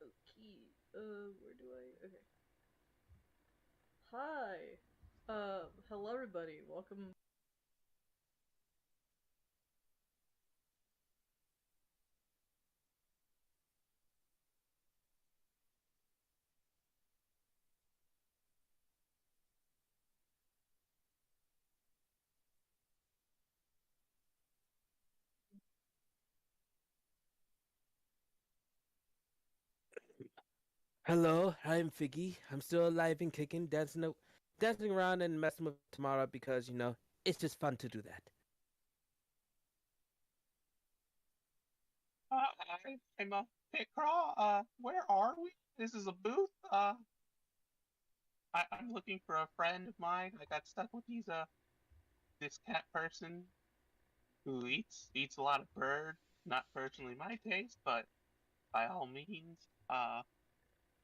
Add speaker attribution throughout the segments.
Speaker 1: Okay. Where do I? Okay. Hi. Hello everybody. Welcome.
Speaker 2: Hello, I'm Figgy. I'm still alive and kicking, dancing around and messing with Tamara because it's just fun to do that.
Speaker 3: I'm a Pitcraw. Where are we? This is a booth. I'm looking for a friend of mine. I got stuck with this cat person who eats a lot of bird. Not personally my taste, but by all means.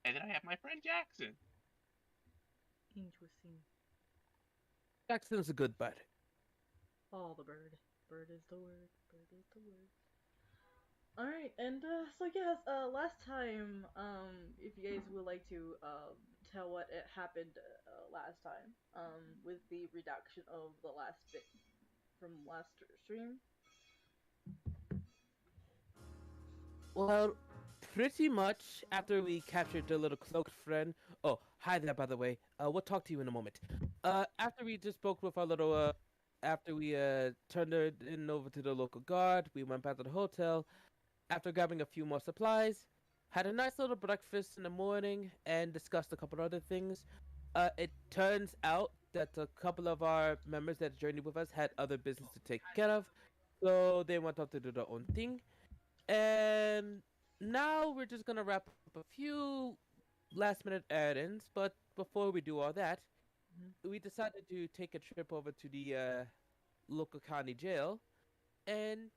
Speaker 3: And then I have my friend Jackson.
Speaker 1: Interesting.
Speaker 2: Jackson's a good bud.
Speaker 1: Oh, the bird. Bird is the word. Bird is the word. All right, and so yes, last time, if you guys would like to tell what it happened last time, with the reduction of the last bit from last stream.
Speaker 2: Well, pretty much after we captured the little cloaked friend. Oh, hi there, by the way. We'll talk to you in a moment. After we just spoke with our little, after we turned her in over to the local guard, we went back to the hotel. After grabbing a few more supplies, had a nice little breakfast in the morning, and discussed a couple other things. It turns out that a couple of our members that journeyed with us had other business to take care of, so they went off to do their own thing. And now we're just gonna wrap up a few last minute errands, but before we do all that,
Speaker 1: Mm-hmm.
Speaker 2: we decided to take a trip over to the local county jail and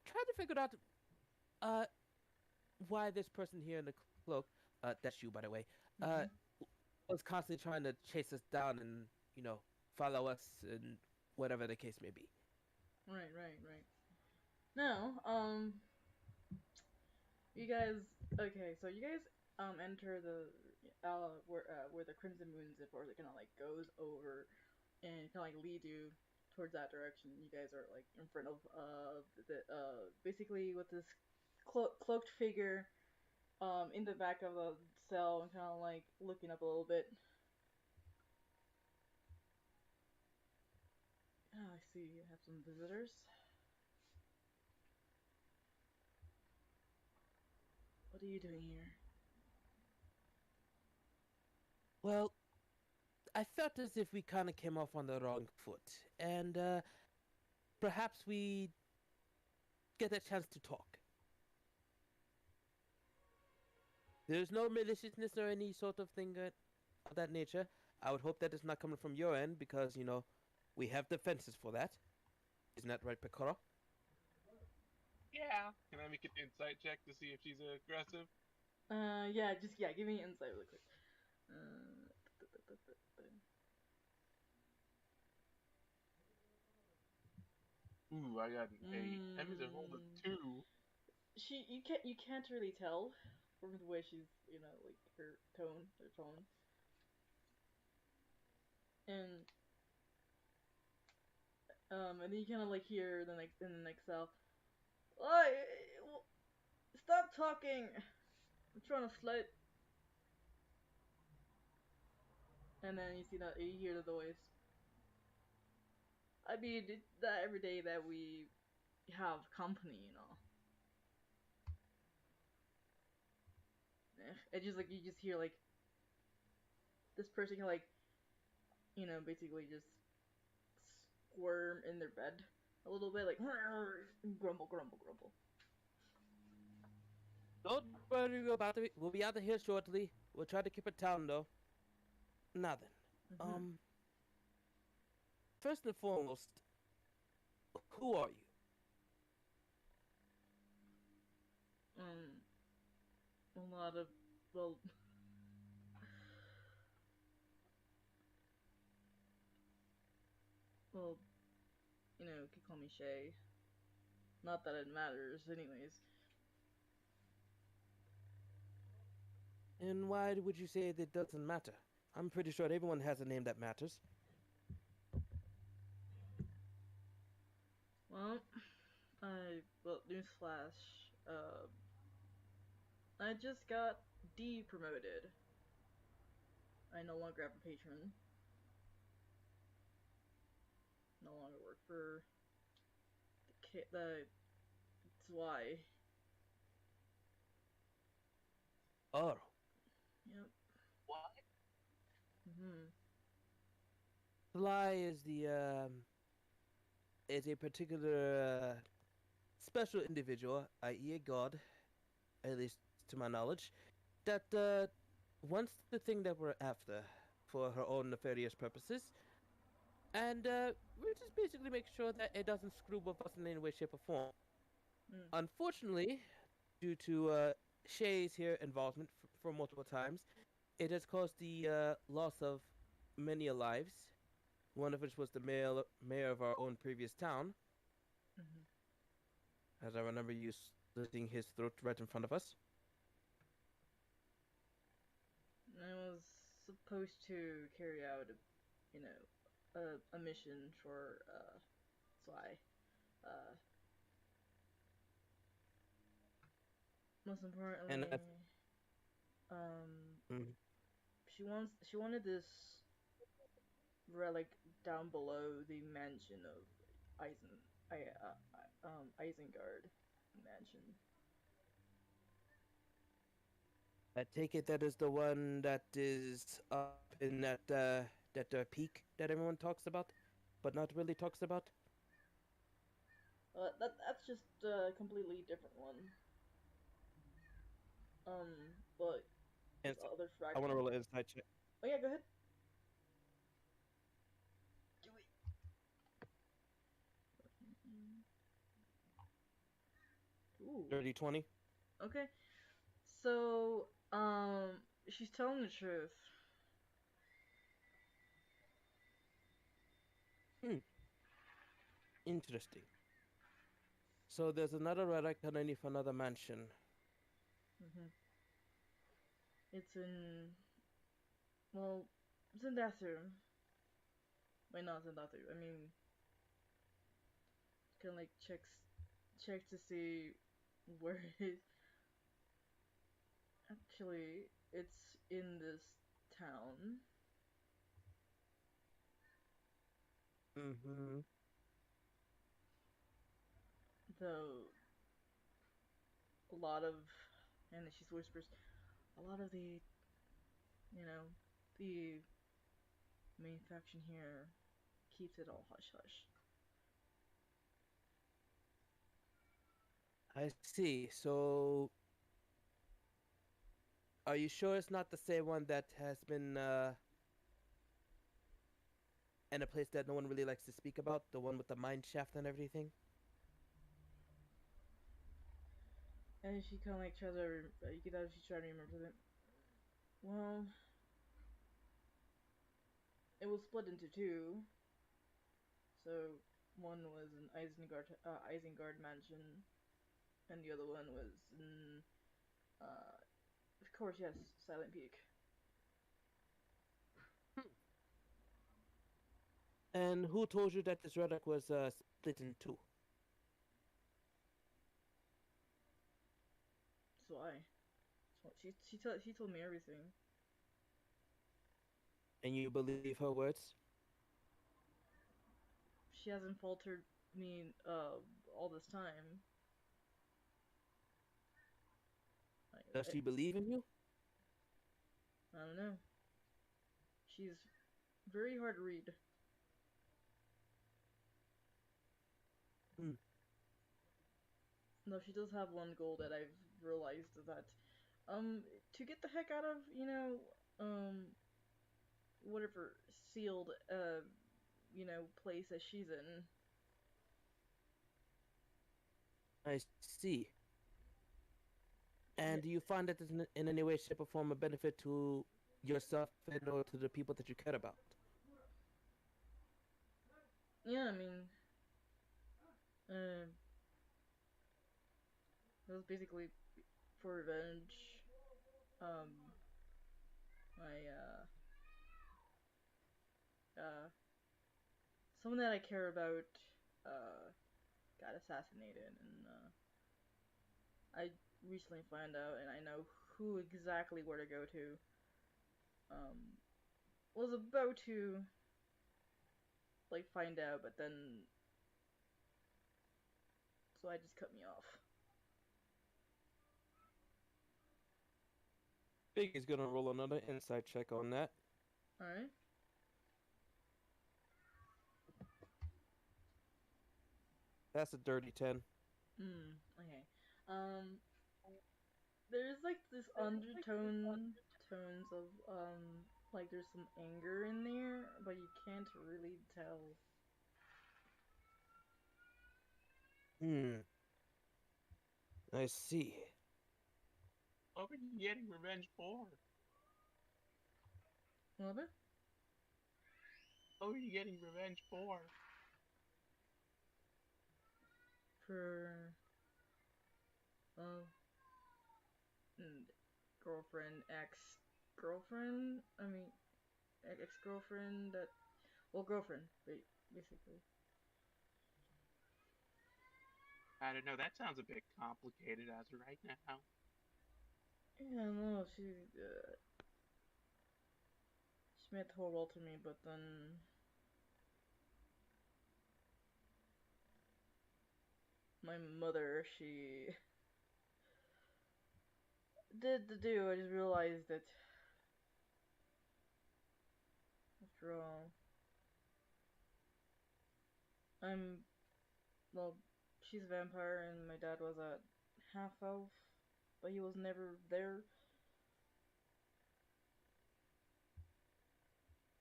Speaker 2: try to figure out uh, why this person here in the cloak, that's you by the way, uh,
Speaker 1: Mm-hmm.
Speaker 2: was constantly trying to chase us down and, follow us and whatever the case may be.
Speaker 1: Right, right, right. Now, you guys. Okay, so you guys enter the where the Crimson Moon's before it kind of like goes over and kind of like lead you towards that direction. You guys are like in front of the basically with this cloaked figure in the back of the cell and kind of like looking up a little bit. Oh, I see you have some visitors. What are you doing here?
Speaker 2: Well, I felt as if we kind of came off on the wrong foot, and perhaps we get a chance to talk. There's no maliciousness or any sort of thing of that nature. I would hope that it's not coming from your end because, we have defenses for that. Isn't that right, Picoro?
Speaker 3: Yeah. Can I make an insight check to see if she's aggressive?
Speaker 1: Yeah, just yeah, give me insight really quick. Uh,
Speaker 3: Ooh, I got an 8. Emmy's a rolled a
Speaker 1: mm,
Speaker 3: 2.
Speaker 1: you can't really tell from the way she's like her tone, and and then you kind of like hear the next cell. Oh, stop talking! I'm trying to sleep. And then you hear the voice. I mean, it's that every day that we have company. It just like you just hear like this person can like basically just squirm in their bed a little bit, like grumble, grumble, grumble.
Speaker 2: Don't worry, we'll be out of here shortly. We'll try to keep it down though. Now then,
Speaker 1: Mm-hmm.
Speaker 2: first and foremost, who are you?
Speaker 1: A lot of well, well, you could call me Shay. Not that it matters, anyways.
Speaker 2: And why would you say that doesn't matter? I'm pretty sure everyone has a name that matters.
Speaker 1: Well, newsflash. I just got depromoted. I no longer have a patron. No longer work for the That's why.
Speaker 2: Oh,
Speaker 1: Yep.
Speaker 3: What?
Speaker 1: Mhm.
Speaker 2: Sly is a particular special individual, i.e., a god, at least to my knowledge, that wants the thing that we're after for her own nefarious purposes, and we just basically make sure that it doesn't screw with us in any way, shape, or form.
Speaker 1: Mm.
Speaker 2: Unfortunately, due to Shay's here involvement for multiple times, it has caused the loss of many lives. One of which was the mayor of our own previous town,
Speaker 1: Mhm.
Speaker 2: as I remember you slitting his throat right in front of us.
Speaker 1: I was supposed to carry out, a mission for Sly. Uh, Most
Speaker 2: And
Speaker 1: importantly, um,
Speaker 2: mm,
Speaker 1: she wanted this relic down below the mansion of Eisen, Isengard mansion.
Speaker 2: I take it that is the one that is up in that peak that everyone talks about, but not really talks about.
Speaker 1: That's just a completely different one. But
Speaker 2: And
Speaker 1: there's other
Speaker 2: I want to
Speaker 1: fragments.
Speaker 2: roll an inside check.
Speaker 1: Oh yeah, go ahead. Do it. Ooh.
Speaker 2: Dirty 20.
Speaker 1: Okay. So, she's telling the truth.
Speaker 2: Hmm, interesting. So there's another relic underneath another mansion.
Speaker 1: Hmm. It's in, well, it's in that room. Wait, no, it's in that room. I mean, kind of like check to see where it is. Actually, it's in this town.
Speaker 2: Mm-hmm.
Speaker 1: Though a lot of, and she whispers, a lot of the main faction here keeps it all hush hush.
Speaker 2: I see. So, are you sure it's not the same one that has been in a place that no one really likes to speak about? The one with the mine shaft and everything?
Speaker 1: And she kind of like tries to, you can tell she's trying to remember them. Well, it was split into two. So one was in Isengard Mansion, and the other one was in, of course, yes, Silent Peak.
Speaker 2: And who told you that this relic was split in two?
Speaker 1: So she told me everything.
Speaker 2: And you believe her words?
Speaker 1: She hasn't faltered me all this time.
Speaker 2: Does
Speaker 1: I,
Speaker 2: she believe in you?
Speaker 1: I don't know. She's very hard to read.
Speaker 2: Hmm.
Speaker 1: No, she does have one goal that I've realized that to get the heck out of, whatever sealed place that she's in.
Speaker 2: I see.
Speaker 1: Yeah,
Speaker 2: And do you find that it's in any way, shape, or form a benefit to yourself and or to the people that you care about?
Speaker 1: yeah, I mean, uh, it was basically for revenge. Um, my uh someone that I care about got assassinated, and I recently found out, and I know who exactly where to go to. Um, was about to like find out, but then so I just cut me off.
Speaker 2: Biggie's gonna roll another insight check on that.
Speaker 1: All right.
Speaker 2: That's a dirty 10.
Speaker 1: Okay. Um, there's like this tones of like there's some anger in there, but you can't really tell.
Speaker 2: Hmm. I see.
Speaker 3: What were you getting revenge for?
Speaker 1: A little bit.
Speaker 3: What were you getting revenge for?
Speaker 1: For uh, girlfriend, ex girlfriend. I mean, ex girlfriend that. Well, girlfriend, basically.
Speaker 3: I don't know. That sounds a bit complicated as of right now.
Speaker 1: Yeah, no, she meant the whole world to me, but then my mother, she did the do. I just realized that after all, I'm well, she's a vampire, and my dad was a half elf, but he was never there.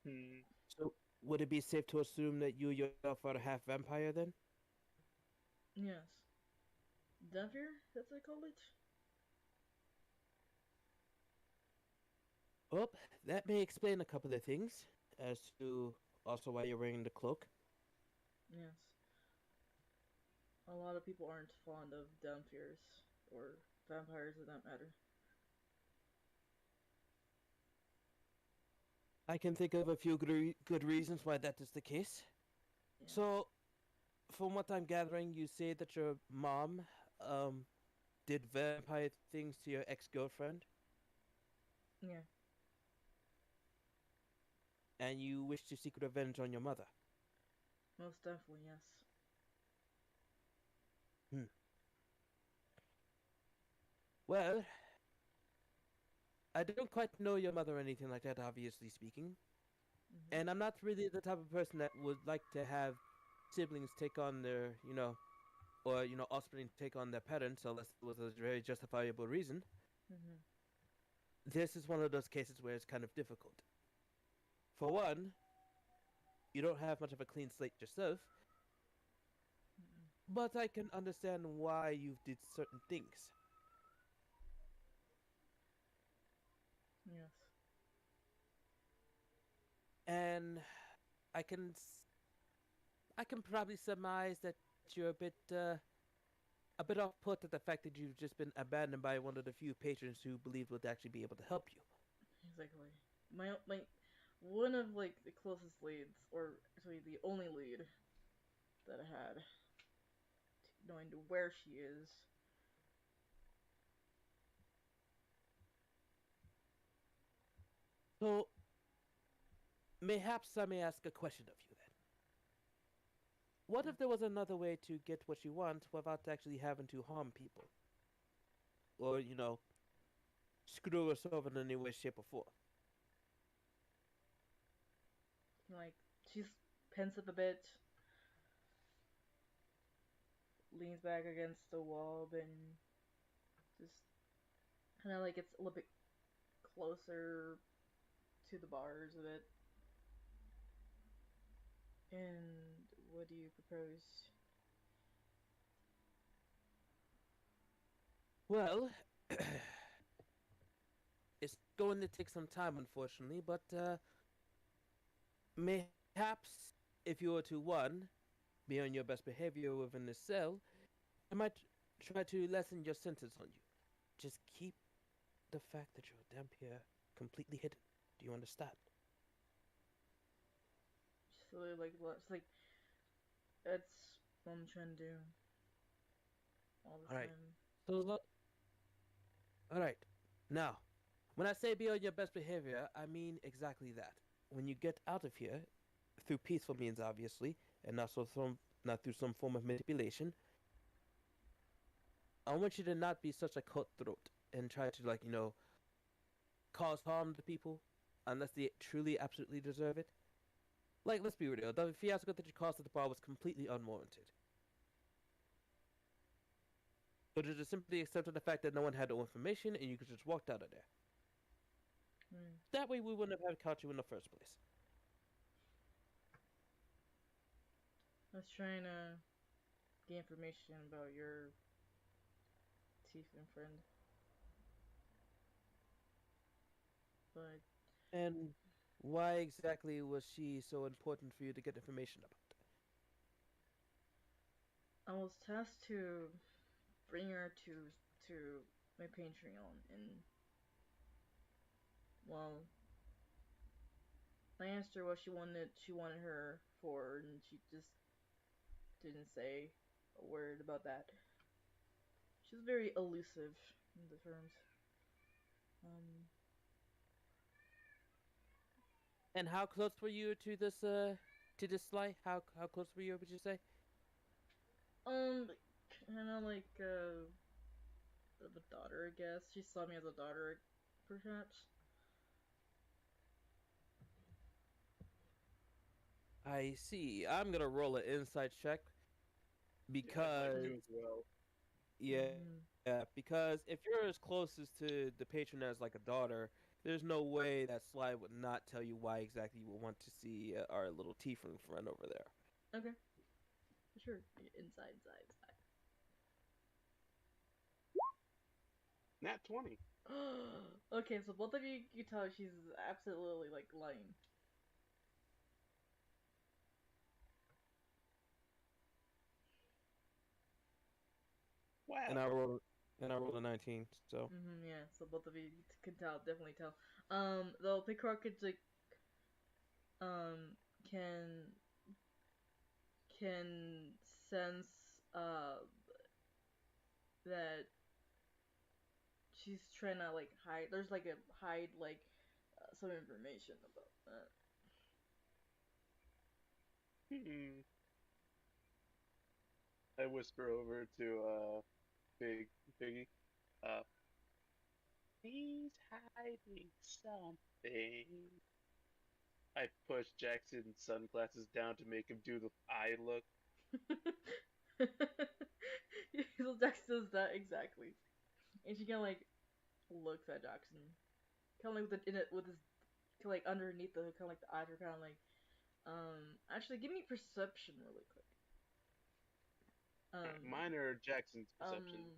Speaker 3: Hmm.
Speaker 2: So, would it be safe to assume that you yourself are a half vampire then?
Speaker 1: Yes, Devir, that's what I call it.
Speaker 2: Well, that may explain a couple of things, as to also why you're wearing the cloak.
Speaker 1: Yes, a lot of people aren't fond of Devils or vampires, for that matter.
Speaker 2: I can think of a few good reasons why that is the case.
Speaker 1: Yeah,
Speaker 2: So, from what I'm gathering, you say that your mom um, did vampire things to your ex girlfriend,
Speaker 1: yeah,
Speaker 2: and you wish to seek revenge on your mother.
Speaker 1: most definitely, yes.
Speaker 2: Hmm. Well, I don't quite know your mother or anything like that, obviously speaking.
Speaker 1: Mhm,
Speaker 2: And I'm not really the type of person that would like to have siblings take on their, or, offspring take on their parents unless it was a very justifiable reason.
Speaker 1: mhm,
Speaker 2: This is one of those cases where it's kind of difficult. For one, you don't have much of a clean slate yourself,
Speaker 1: mhm.
Speaker 2: but I can understand why you did certain things.
Speaker 1: Yes,
Speaker 2: And I can I can probably surmise that you're a bit off put at the fact that you've just been abandoned by one of the few patrons who believed would actually be able to help you.
Speaker 1: exactly. My one of like the closest leads, or actually the only lead that I had, knowing to where she is.
Speaker 2: So, mayhaps I may ask a question of you then. What
Speaker 1: Yeah.
Speaker 2: if there was another way to get what you want without actually having to harm people? Or, screw us over in any way, shape, or form?
Speaker 1: Like she's pensive a bit, leans back against the wall, and just kind of like gets a little bit closer to the bars of it. And what do you propose?
Speaker 2: Well, it's going to take some time, unfortunately, but mayhaps if you were to, one, be on your best behavior within the cell, I might try to lessen your sentence on you. Just keep the fact that you're a damn completely hidden. Do you understand?
Speaker 1: So like, it's like that's what I'm trying to do all the
Speaker 2: All right.
Speaker 1: time.
Speaker 2: So, all right. Now, when I say be on your best behavior, I mean exactly that. When you get out of here, through peaceful means, obviously, and not through some form of manipulation, I want you to not be such a cutthroat and try to, like, cause harm to people unless they truly, absolutely deserve it. Like, let's be real, the fiasco that you caused at the bar was completely unwarranted. But you just simply accepted the fact that no one had no information and you could just walked out of there.
Speaker 1: Hmm.
Speaker 2: That way we wouldn't have caught you in the first place.
Speaker 1: I was trying to get information about your Tiefling friend, but
Speaker 2: And why exactly was she so important for you to get information about?
Speaker 1: I was tasked to bring her to my Patreon, and well, I asked her what she wanted her for, and she just didn't say a word about that. She's very elusive in the terms. Um,
Speaker 2: And how close were you to this lie? How close were you, would you say?
Speaker 1: um, kind of like of a daughter, I guess. She saw me as a daughter, perhaps.
Speaker 2: I see. I'm gonna roll an insight check
Speaker 4: Yeah, I'd like
Speaker 2: because
Speaker 4: to as well.
Speaker 1: Mm-hmm.
Speaker 2: yeah, because if you're as close as to the patron as like a daughter, there's no way that Sly would not tell you why exactly you would want to see our little tiefling friend over there.
Speaker 1: Okay, sure. Inside, inside,
Speaker 4: Nat 20.
Speaker 1: inside. Okay, so both of you tell she's absolutely like lying.
Speaker 2: And
Speaker 4: Wow.
Speaker 2: I rolled a 19. So
Speaker 1: Yeah, so both of you can tell, definitely tell. Though pickpockets like um can can sense that she's trying to like hide. There's like a hide like some information about that.
Speaker 4: Hmm. I whisper over to Big Biggie. Uh, he's hiding something. I push Jackson's sunglasses down to make him do the eye look.
Speaker 1: So Dex does that exactly, and she kind of like looks at Jackson, kind of like with his like underneath the kind of like the eyes are kind of like actually give me perception really quick. Um
Speaker 4: Mine or Jackson's perception?
Speaker 1: um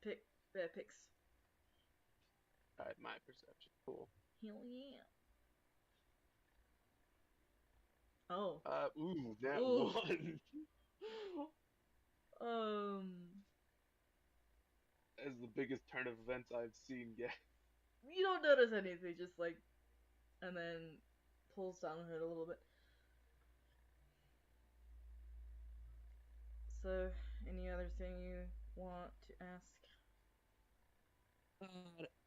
Speaker 1: pick picks.
Speaker 4: Alright, my perception. Cool.
Speaker 1: Hell yeah. Oh.
Speaker 4: Ooh, that
Speaker 1: Ooh.
Speaker 4: one.
Speaker 1: um
Speaker 4: That is the biggest turn of events I've seen yet.
Speaker 1: you don't notice anything, just like, and then pulls down her hood a little bit. So, any other thing you want to ask?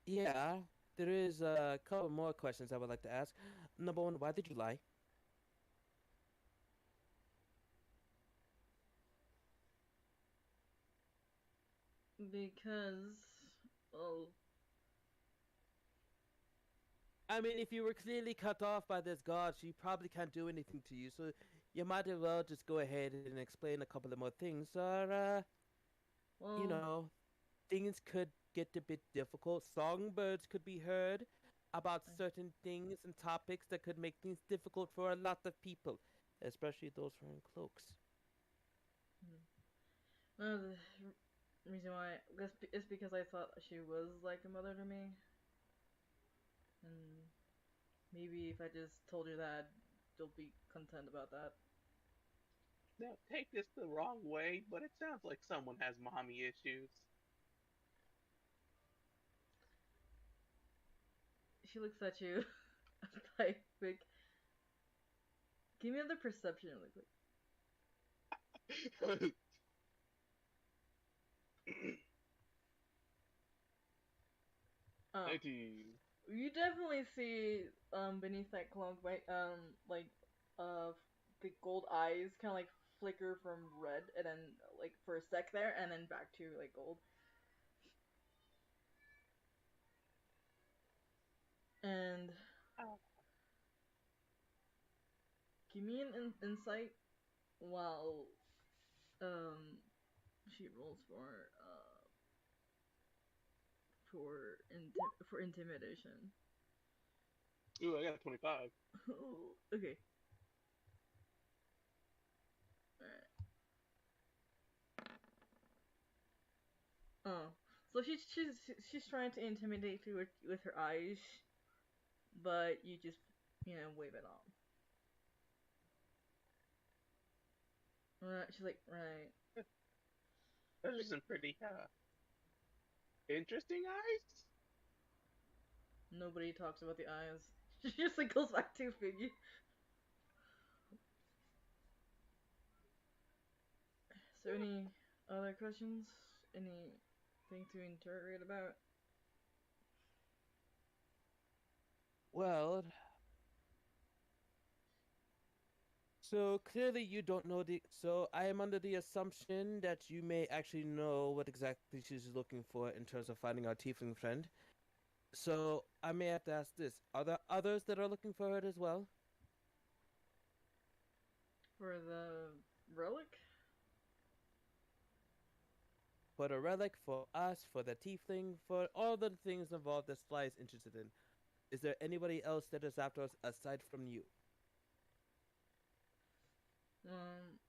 Speaker 2: yeah, there is a couple more questions I would like to ask. Number one, why did you lie?
Speaker 1: Because, well,
Speaker 2: I mean, if you were clearly cut off by this god, she probably can't do anything to you, so you might as well just go ahead and explain a couple of more things, or, you
Speaker 1: well,
Speaker 2: know, things could get a bit difficult. Songbirds could be heard about certain things and topics that could make things difficult for a lot of people, especially those wearing cloaks.
Speaker 1: no, the reason why is because I thought she was like a mother to me, and maybe if I just told you that, you'll be content about that.
Speaker 4: Now, take this the wrong way, but it sounds like someone has mommy issues.
Speaker 1: She looks at you. Like, quick. Give me another perception really quick.
Speaker 4: 19.
Speaker 1: You definitely see beneath that cloak, right? Like the gold eyes kind of like flicker from red, and then like for a sec there, and then back to like gold. And
Speaker 4: Oh.
Speaker 1: give me an insight while she rolls for intimidation.
Speaker 4: Ooh, I got 25.
Speaker 1: Okay. Alright. Oh, so she's trying to intimidate you with her eyes, but you just wave it off. Right? She's like, right.
Speaker 4: Those are some pretty interesting eyes.
Speaker 1: Nobody talks about the eyes. She just like goes back to Figgy. So any other questions? Anything to interrogate about?
Speaker 2: Well, so clearly you don't know the. So I am under the assumption that you may actually know what exactly she's looking for in terms of finding our tiefling friend. So I may have to ask this: are there others that are looking for her as well?
Speaker 1: For the relic?
Speaker 2: For the relic, for us, for the tiefling, for all the things involved that Sly is interested in. Is there anybody else that is after us aside from you?
Speaker 1: Um,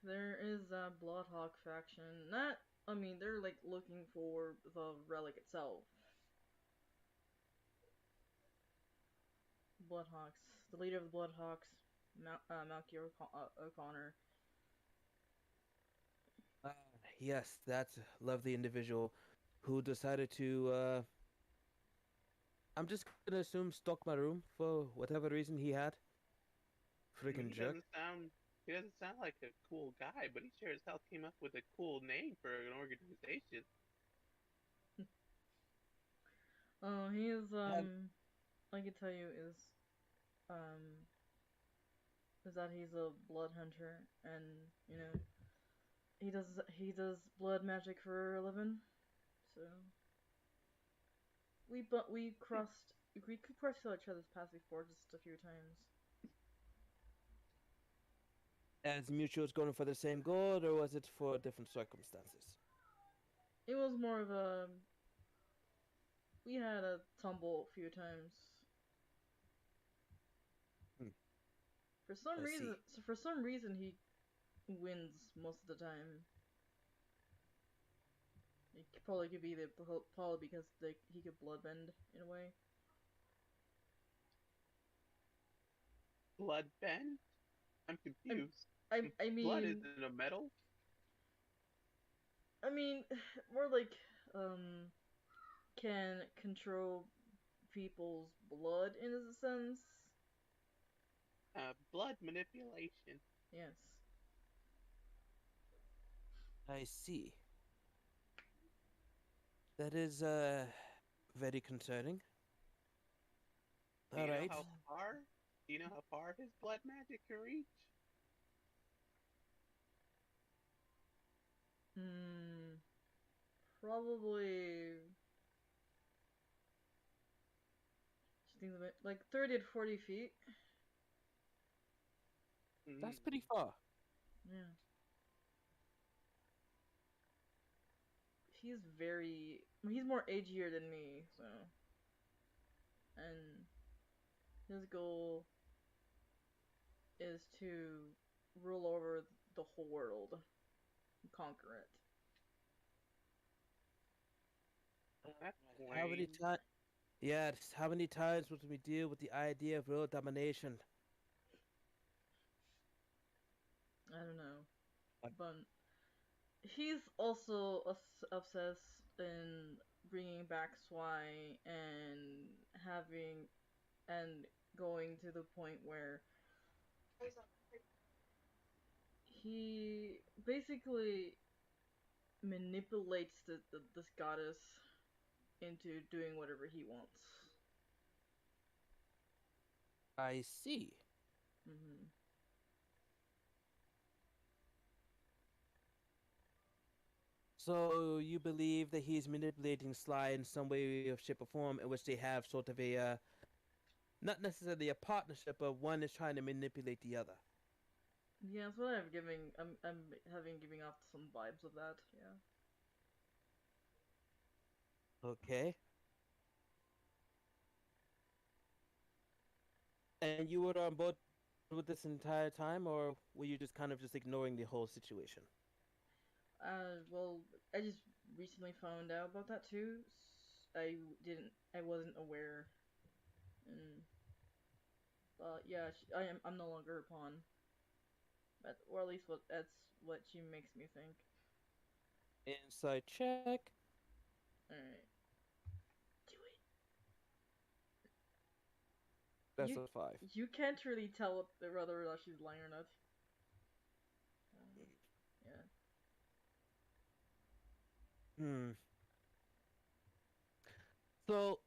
Speaker 1: there is a Bloodhawk faction. Not, I mean, they're like looking for the relic itself. Bloodhawks. The leader of the Bloodhawks, Malky O'Connor.
Speaker 2: Ah, yes, that's a lovely individual who decided to, I'm just gonna assume stalk my room for whatever reason he had.
Speaker 4: I mean,
Speaker 2: Freaking jerk.
Speaker 4: he doesn't sound like a cool guy, but he sure as hell came up with a cool name for an organization.
Speaker 1: Oh, he is,
Speaker 2: And,
Speaker 1: I can tell you um, is that he's a blood hunter, and, you know, he does blood magic for a living, so we crossed each other's paths before just a few times.
Speaker 2: as mutuals going for the same goal, or was it for different circumstances?
Speaker 1: It was more of a we had a tumble a few times.
Speaker 2: Hmm,
Speaker 1: For some
Speaker 2: I
Speaker 1: reason,
Speaker 2: see.
Speaker 1: so for some reason he wins most of the time. Probably could be probably because he could bloodbend in a way.
Speaker 4: Blood Ben? I'm
Speaker 1: I
Speaker 4: confused.
Speaker 1: I I
Speaker 4: Blood
Speaker 1: mean
Speaker 4: isn't a metal?
Speaker 1: I mean more like um can control people's blood in a sense.
Speaker 4: Blood manipulation.
Speaker 1: Yes.
Speaker 2: I see. That is, very concerning.
Speaker 4: Do you know
Speaker 2: Alright.
Speaker 4: how far? Do you know how far his blood magic can reach?
Speaker 1: Hmm. Probably. She thinks of it like 30 to 40 feet.
Speaker 2: That's
Speaker 4: Mm.
Speaker 2: pretty far.
Speaker 1: Yeah. He's very. He's more agier than me, so. And his goal is to rule over the whole world, and conquer it.
Speaker 4: That's
Speaker 2: How many
Speaker 4: lame.
Speaker 2: times? Yes, how many times would we deal with the idea of world domination?
Speaker 1: I don't know,
Speaker 2: Uh,
Speaker 1: but he's also obsessed in bringing back Swy and having and going to the point where he basically manipulates this goddess into doing whatever he wants.
Speaker 2: I see.
Speaker 1: Mm-hmm.
Speaker 2: So you believe that he's manipulating Sly in some way, of shape, or form, in which they have sort of a, not necessarily a partnership, but one is trying to manipulate the other.
Speaker 1: Yeah, that's what I'm having giving off some vibes of that. Yeah.
Speaker 2: Okay. And you were on board with this entire time, or were you just kind of just ignoring the whole situation?
Speaker 1: Well, I just recently found out about that too. I wasn't aware, and yeah, I'm no longer a pawn. But, or at least that's what she makes me think.
Speaker 2: Inside check.
Speaker 1: All right, do it.
Speaker 2: That's a 5.
Speaker 1: You can't really tell whether or not she's lying or not. Yeah.
Speaker 2: Hmm. So,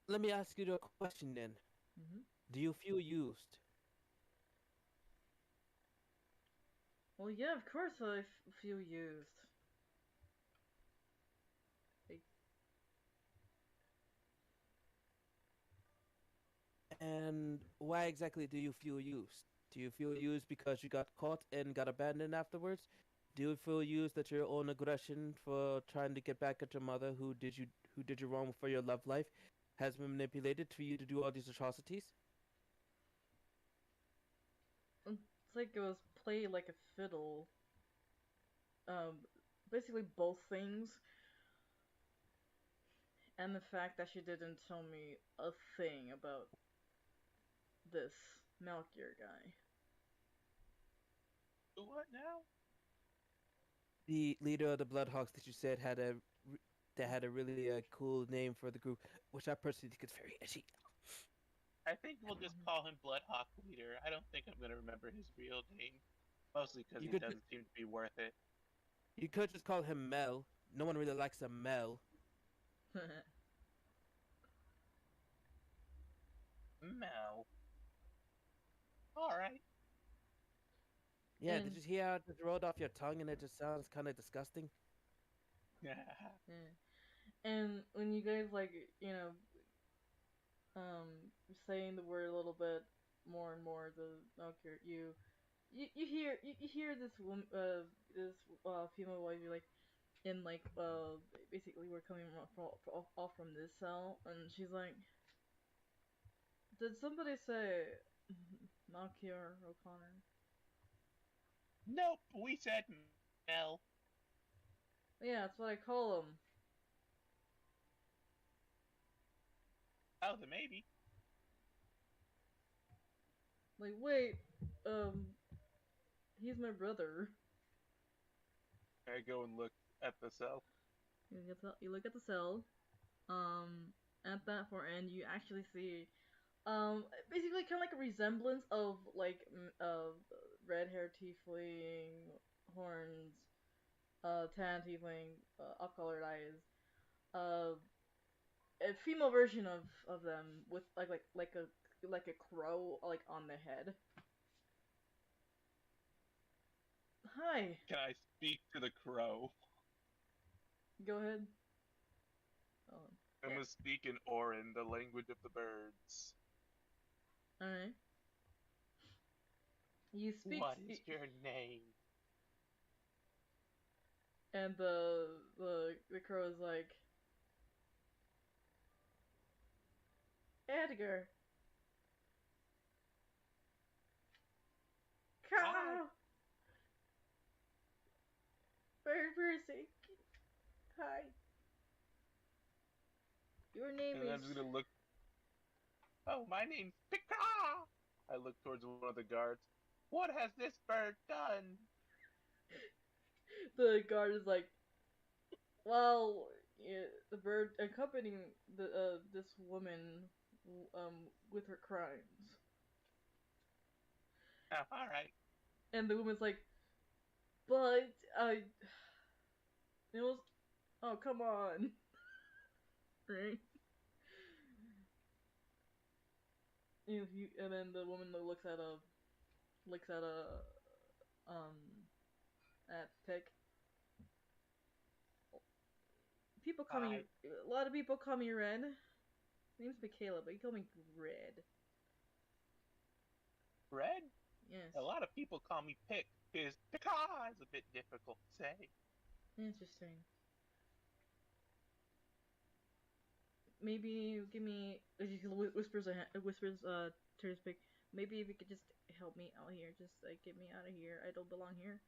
Speaker 2: let me ask you a question then.
Speaker 1: Mhm.
Speaker 2: Do you feel used?
Speaker 1: Well, yeah, of course feel used. Like,
Speaker 2: And why exactly do you feel used? Do you feel used because you got caught and got abandoned afterwards? Do you feel used at your own aggression for trying to get back at your mother who did you wrong for your love life has been manipulated for you to do all these atrocities?
Speaker 1: it's like it was played like a fiddle. Um, Basically both things, and the fact that she didn't tell me a thing about this Malkier guy.
Speaker 3: What now?
Speaker 2: The leader of the Bloodhawks that you said that had a really cool name for the group, which I personally think is very edgy.
Speaker 3: I think we'll just call him Bloodhawk Leader. I don't think I'm gonna remember his real name. Mostly because
Speaker 2: You
Speaker 3: he
Speaker 2: could
Speaker 3: doesn't seem to be worth it.
Speaker 2: you could just call him Mel. No one really likes a Mel.
Speaker 3: Mel. Alright.
Speaker 2: Yeah, did
Speaker 1: and
Speaker 2: you hear how it just rolled off your tongue and it just sounds kind of disgusting?
Speaker 1: yeah. And when you guys like saying the word a little bit more and more, the Malkier, you hear this woman this female voice. You're like in like basically we're coming off from this cell, and she's like, did somebody say Malkier O'Connor?
Speaker 3: Nope, we said Mel.
Speaker 1: Yeah, that's what I call him.
Speaker 3: Oh, then maybe.
Speaker 1: Like, wait, um, he's my brother.
Speaker 3: I go and look at the cell.
Speaker 1: You look at the cell. At that far end, you actually see basically kind of like a resemblance of like red hair tiefling, horns, tan tiefling, off colored eyes, uh, a female version of them with like a crow like on the head. Hi,
Speaker 3: Can I speak to the crow?
Speaker 1: go ahead. Oh,
Speaker 3: I'm
Speaker 1: yeah.
Speaker 3: gonna speak in Orin, the language of the birds.
Speaker 1: All right. You speak,
Speaker 3: What is your name?
Speaker 1: and the crow is like Edgar.
Speaker 3: Hi.
Speaker 1: Cow. Bird person. Hi. Your name
Speaker 3: And
Speaker 1: is.
Speaker 3: I'm just gonna look. Oh, my name's Pika! I look towards one of the guards. What has this bird done?
Speaker 1: The guard is like, well, yeah, the bird accompanying this woman with her crimes,
Speaker 3: Oh, all right.
Speaker 1: and the woman's like, but it was, oh come on, right? And then the woman looks at um at Pick. People call me,
Speaker 3: I
Speaker 1: a lot of people call me Red. My name's Michaela, but you call me Red.
Speaker 3: Red.
Speaker 1: Yes,
Speaker 3: A lot of people call me Pick because Picard is a bit difficult to say.
Speaker 1: interesting. Maybe give me, whispers to his Pick. Maybe if you could just help me out here, just like get me out of here. I don't belong here.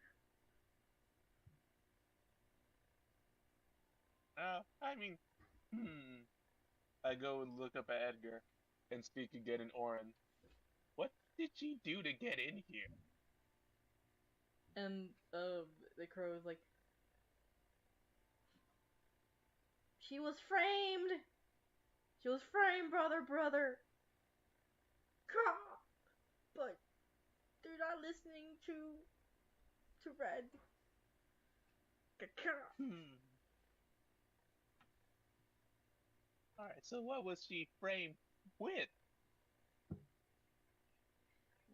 Speaker 3: I mean, I go and look up at Edgar and speak again in Orin. What did she do to get in here?
Speaker 1: And the crow is like, she was framed. She was framed, brother. But they're not listening to Red.
Speaker 3: Hmm. All right. So what was she framed with?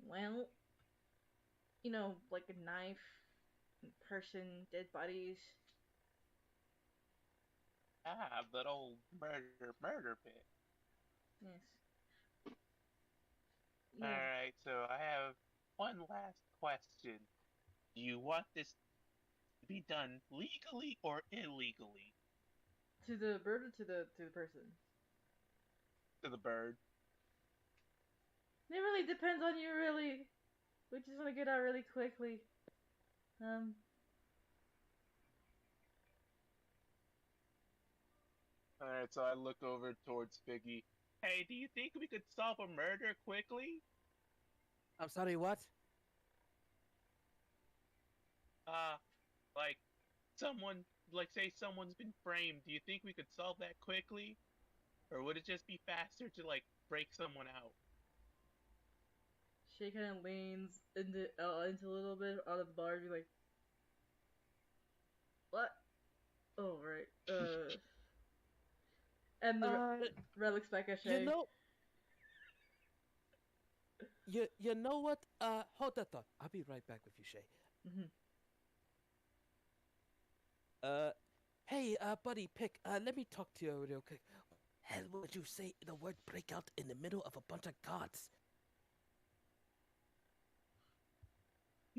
Speaker 1: Well, like a knife, person, dead bodies.
Speaker 3: Ah, that old murder pit.
Speaker 1: Yes.
Speaker 3: All
Speaker 1: Yeah.
Speaker 3: right. So I have one last question. Do you want this to be done legally or illegally?
Speaker 1: To the bird or to the person?
Speaker 3: To the bird.
Speaker 1: It really depends on you, really. We just want to get out really quickly. Um,
Speaker 3: All right. So I look over towards Figgy. Hey, do you think we could solve a murder quickly?
Speaker 2: I'm sorry, what?
Speaker 3: Uh, like someone, like say someone's been framed. Do you think we could solve that quickly, or would it just be faster to like break someone out?
Speaker 1: she kind of leans into a little bit out of the bar and be like, "What? Oh right. And the
Speaker 2: Uh,
Speaker 1: Red looks back at
Speaker 2: you
Speaker 1: Shay.
Speaker 2: know, you know what? Hold that thought. I'll be right back with you, Shay.
Speaker 1: Mm-hmm.
Speaker 2: Uh, hey, buddy, Pick. Let me talk to you real quick. Hell, would you say the word breakout in the middle of a bunch of gods?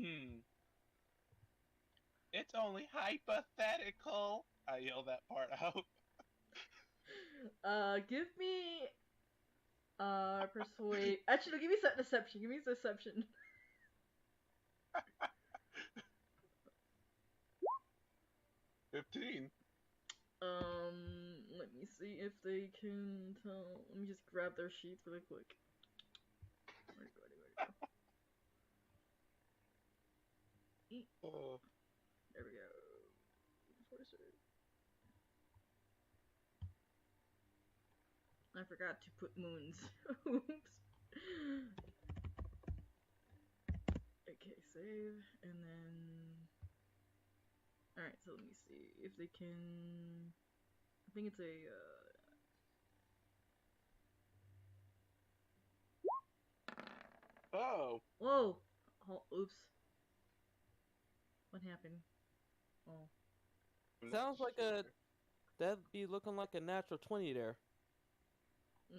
Speaker 3: Hmm. It's only hypothetical. I yell that part out.
Speaker 1: Give me persuade. Actually, no, give me deception. Give me deception.
Speaker 3: 15.
Speaker 1: Let me see if they can tell. Let me just grab their sheets really quick. Where'd it go?
Speaker 3: Oh.
Speaker 1: There we go. Force it. I forgot to put moons. Oops. Okay, save, and then. Alright, so let me see if they can. I think it's a.
Speaker 3: Oh.
Speaker 1: Whoa! Oh, oops. What happened? Oh.
Speaker 3: I'm not
Speaker 2: Sounds like
Speaker 3: sure.
Speaker 2: that'd be looking like a natural 20 there.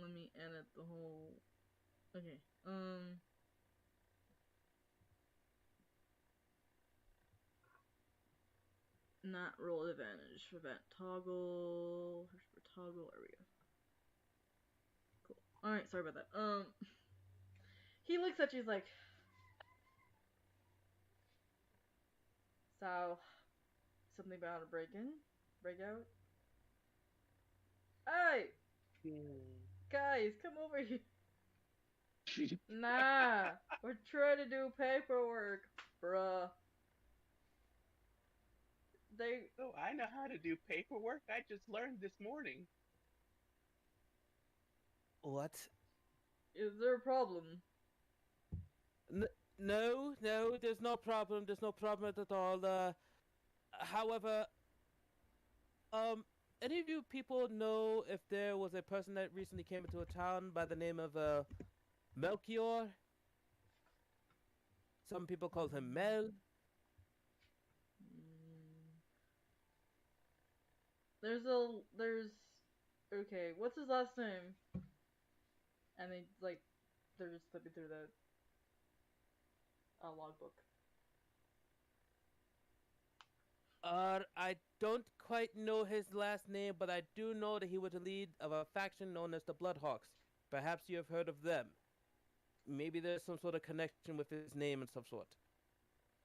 Speaker 1: Let me edit the whole. Okay. Not roll advantage. Event toggle. For toggle. There we go. Cool. Alright, sorry about that. He looks at you, he's like. So, something about a break in? Breakout? Hey! Guys, come over here. Nah, we're trying to do paperwork, bruh. they
Speaker 4: Oh, I know how to do paperwork. I just learned this morning.
Speaker 2: What?
Speaker 1: is there a problem?
Speaker 2: N- no, no, there's no problem. There's no problem at all. However, any of you people know if there was a person that recently came into a town by the name of Melchior? Some people call him Mel.
Speaker 1: Mm, there's okay. What's his last name? And they like they're just flipping through the logbook.
Speaker 2: I don't quite know his last name, but I do know that he was the lead of a faction known as the Bloodhawks. Perhaps you have heard of them. Maybe there's some sort of connection with his name and some sort.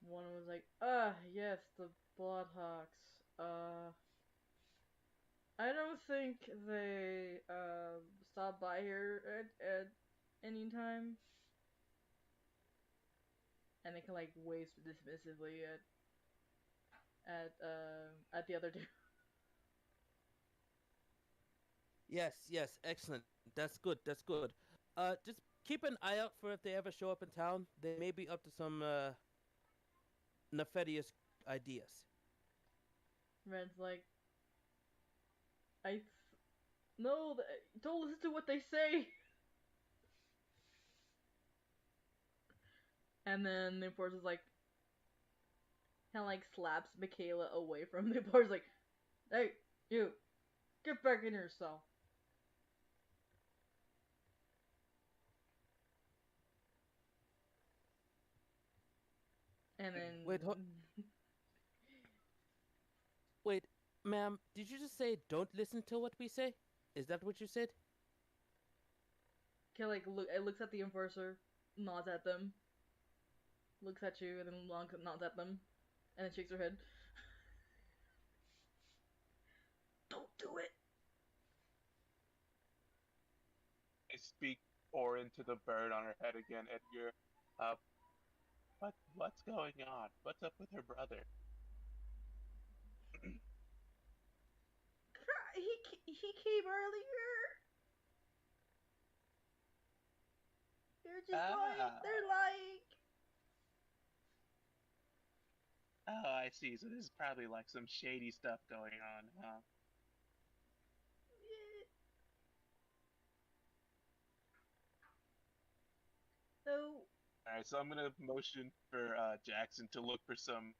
Speaker 1: One was like, yes, the Bloodhawks. I don't think they stop by here at any time. And they can like wave dismissively at the other two.
Speaker 2: Yes, yes, excellent. That's good. That's good. Just keep an eye out for if they ever show up in town. They may be up to some nefarious ideas.
Speaker 1: Red's like, no, don't listen to what they say. And then the enforcer's like, kind of like slaps Michaela away from the enforcer's like, hey, you, get back in your cell. And then
Speaker 2: Wait, ma'am, did you just say don't listen to what we say? Is that what you said?
Speaker 1: Kind of like it looks at the enforcer, nods at them, looks at you, and then nods at them, and then shakes her head. Don't do it.
Speaker 4: I speak or into the bird on her head again, Edgar. Uh, what's going on? What's up with her brother?
Speaker 1: He came earlier. They're just lying.
Speaker 4: Ah,
Speaker 1: They're lying.
Speaker 4: oh, I see. So this is probably like some shady stuff going on, huh?
Speaker 1: So
Speaker 4: All right, so I'm gonna motion for Jackson to look for some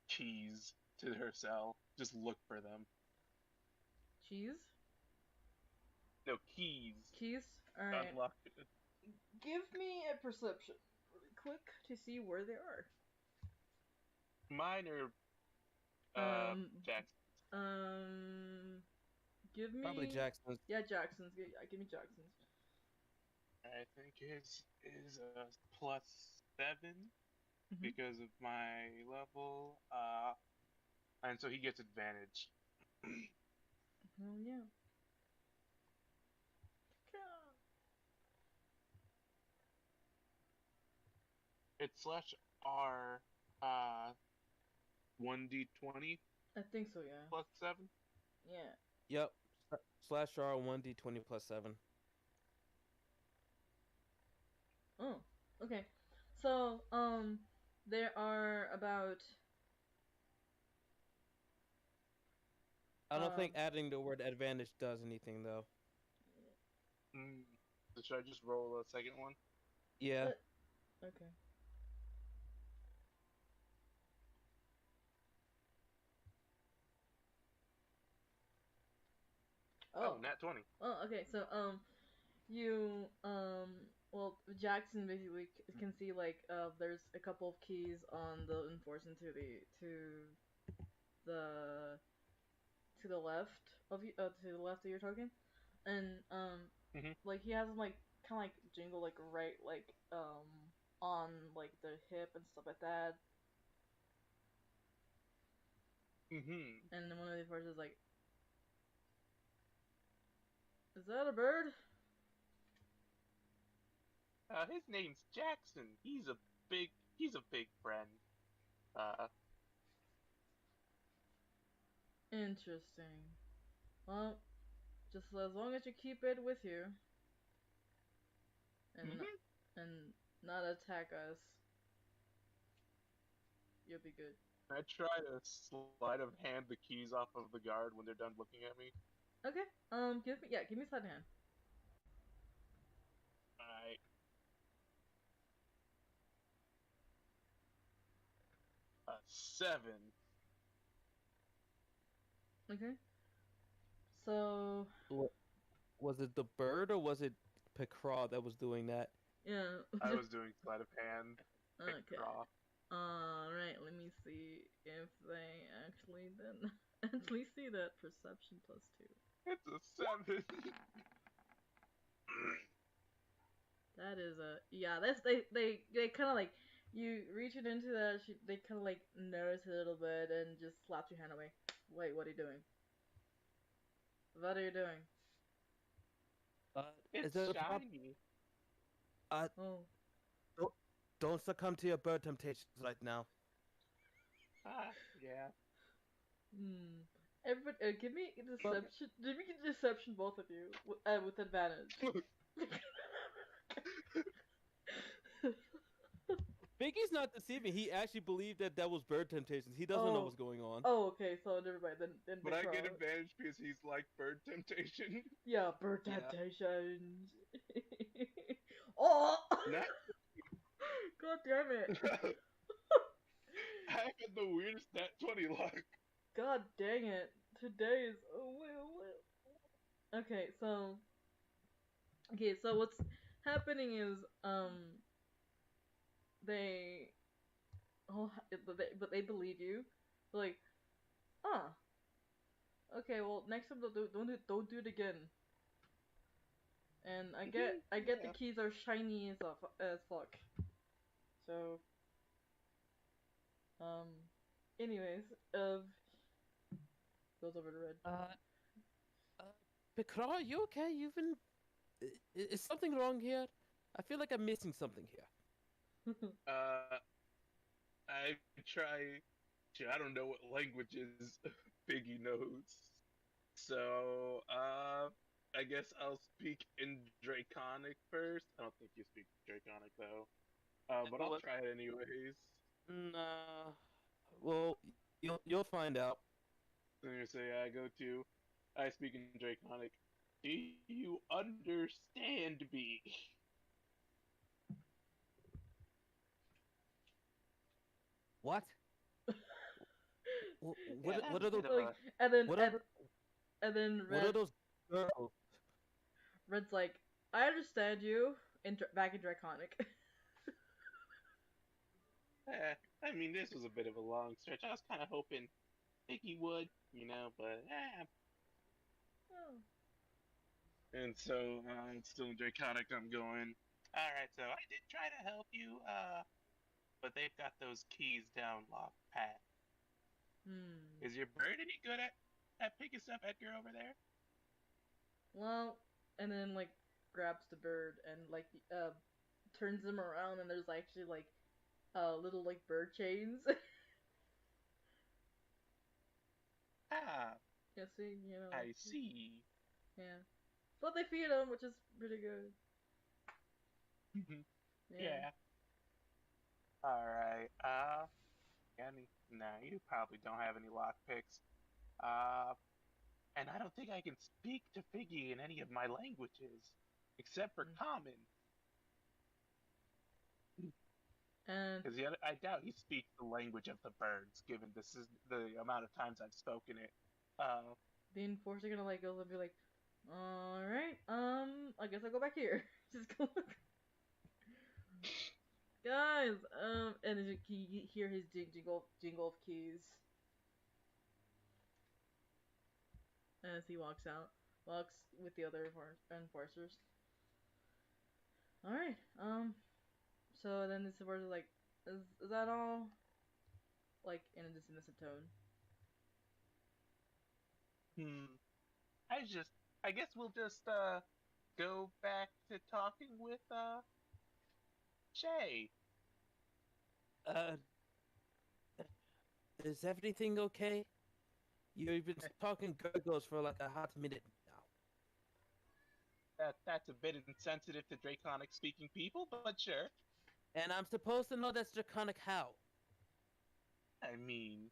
Speaker 4: keys to her cell. Just look for them.
Speaker 1: cheese,
Speaker 4: No keys.
Speaker 1: keys. All right.
Speaker 4: Unlock.
Speaker 1: Give me a perception really quick to see where they are.
Speaker 4: Mine or
Speaker 1: Um,
Speaker 4: Jackson.
Speaker 1: give me.
Speaker 2: Probably Jackson's.
Speaker 1: Yeah, Jackson's. Give me Jackson's.
Speaker 4: I think his is a +7
Speaker 1: Mhm.
Speaker 4: because of my level. And so he gets advantage.
Speaker 1: Oh yeah.
Speaker 4: It's /R 1d20
Speaker 1: I think so. Yeah.
Speaker 4: +7.
Speaker 1: Yeah.
Speaker 2: Yep. Slash R 1d20 plus 7.
Speaker 1: Oh. Okay. So there are about
Speaker 2: I don't think adding the word advantage does anything though.
Speaker 4: So should I just roll a second one?
Speaker 2: Yeah.
Speaker 1: Okay.
Speaker 4: Oh, nat 20.
Speaker 1: Oh, okay. So you well, Jackson basically can see like there's a couple of keys on the enforcement the to the left of you to the left of your token, and
Speaker 4: Mhm.
Speaker 1: like he has them like kind of like jingle like right like on like the hip and stuff like that,
Speaker 4: Mhm.
Speaker 1: and then one of the enforcers is like, "Is that a bird?"
Speaker 4: His name's Jackson. He's a big friend. Uh,
Speaker 1: Interesting. Well, just as long as you keep it with you and
Speaker 3: Mhm.
Speaker 1: and not attack us, you'll be good.
Speaker 4: I try to sleight of hand the keys off of the guard when they're done looking at me.
Speaker 1: Okay. Give me sleight of hand.
Speaker 4: Alright. A 7.
Speaker 1: Okay. So
Speaker 2: Was it the bird or was it Picraw that was doing that?
Speaker 1: yeah.
Speaker 4: I was doing sleight of hand. Pick
Speaker 1: Okay.
Speaker 4: draw.
Speaker 1: Alright, let me see if they actually then actually see that perception plus two.
Speaker 4: It's a 7.
Speaker 1: That is a yeah. That's they kind of like you reach it into that. They kind of like notice a little bit and just slaps your hand away. Wait, what are you doing? What are you doing?
Speaker 2: Is
Speaker 3: It's
Speaker 2: there a problem?
Speaker 3: shiny.
Speaker 1: Oh,
Speaker 2: Don't, don't succumb to your bird temptations right now.
Speaker 3: Yeah.
Speaker 1: hmm. Everybody, give me
Speaker 2: Well,
Speaker 1: deception. Give me deception, both of you, with advantage.
Speaker 2: Biggie's not deceiving. He actually believed that that was bird temptations. He doesn't know
Speaker 1: Oh,
Speaker 2: what's going on.
Speaker 1: oh, okay. So never mind. Then
Speaker 4: But I get
Speaker 1: Bikra.
Speaker 4: advantage because he's like bird temptation.
Speaker 1: Yeah, bird
Speaker 3: Yeah.
Speaker 1: temptations. Oh,
Speaker 4: Not
Speaker 1: God damn it.
Speaker 4: I had the weirdest nat 20 luck.
Speaker 1: God dang it. Today is okay, so what's happening is they oh but they believe you. Like, ah, okay, well next time don't do it again. And I get the
Speaker 4: Yeah.
Speaker 1: keys are shiny as fuck. So um anyways, goes over to Red.
Speaker 2: Uh, Picraw, you okay? You've been. Is something wrong here? I feel like I'm missing something here.
Speaker 4: Uh, I try to, I don't know what languages Biggie knows. So, I guess I'll speak in Draconic first. I don't think you speak Draconic though. But I'll
Speaker 2: Well,
Speaker 4: try it anyways.
Speaker 2: nah. Well, you'll find out.
Speaker 4: I'm gonna say I speak in Draconic. Do you understand me?
Speaker 2: What?
Speaker 3: Yeah,
Speaker 2: What
Speaker 3: that's
Speaker 2: are
Speaker 3: a
Speaker 2: those?
Speaker 3: bit of
Speaker 1: Like
Speaker 3: a.
Speaker 1: and then
Speaker 2: What are
Speaker 1: and then
Speaker 2: what are those girls?
Speaker 1: Red's like, I understand you back in Draconic.
Speaker 4: I mean, this was a bit of a long stretch. I was kind of hoping Biggie would, but
Speaker 1: Oh.
Speaker 4: And so, it's still in Draconic. I'm going. All right, so I did try to help you, but they've got those keys down locked pat.
Speaker 1: Hmm.
Speaker 4: Is your bird any good at picking stuff, Edgar, over there?
Speaker 1: Well, and then like grabs the bird and like turns them around and there's actually like little like bird chains.
Speaker 4: Ah,
Speaker 1: Yeah, see,
Speaker 4: I see.
Speaker 1: yeah. But they feed them, which is pretty good. Yeah.
Speaker 4: Yeah. All right. Any? No, you probably don't have any lock picks. Uh, and I don't think I can speak to Figgy in any of my languages, except for
Speaker 1: Mm.
Speaker 4: Common.
Speaker 1: And
Speaker 4: Because I doubt he speaks the language of the birds, given this is the amount of times I've spoken it.
Speaker 1: the enforcer gonna like go and be like, all right, I guess I'll go back here. Just go. Guys, and then you hear his jingle of keys as he walks with the other enforcers. All right, so then this enforcer like, is that all? Like in a dismissive tone.
Speaker 3: Hmm. I just. I guess we'll just go back to talking with Shay.
Speaker 2: Uh, is everything okay? You've been talking gurgles for like a hot minute now.
Speaker 3: That's a bit insensitive to Draconic speaking people, but sure.
Speaker 2: And I'm supposed to know that's draconic how?
Speaker 3: I mean,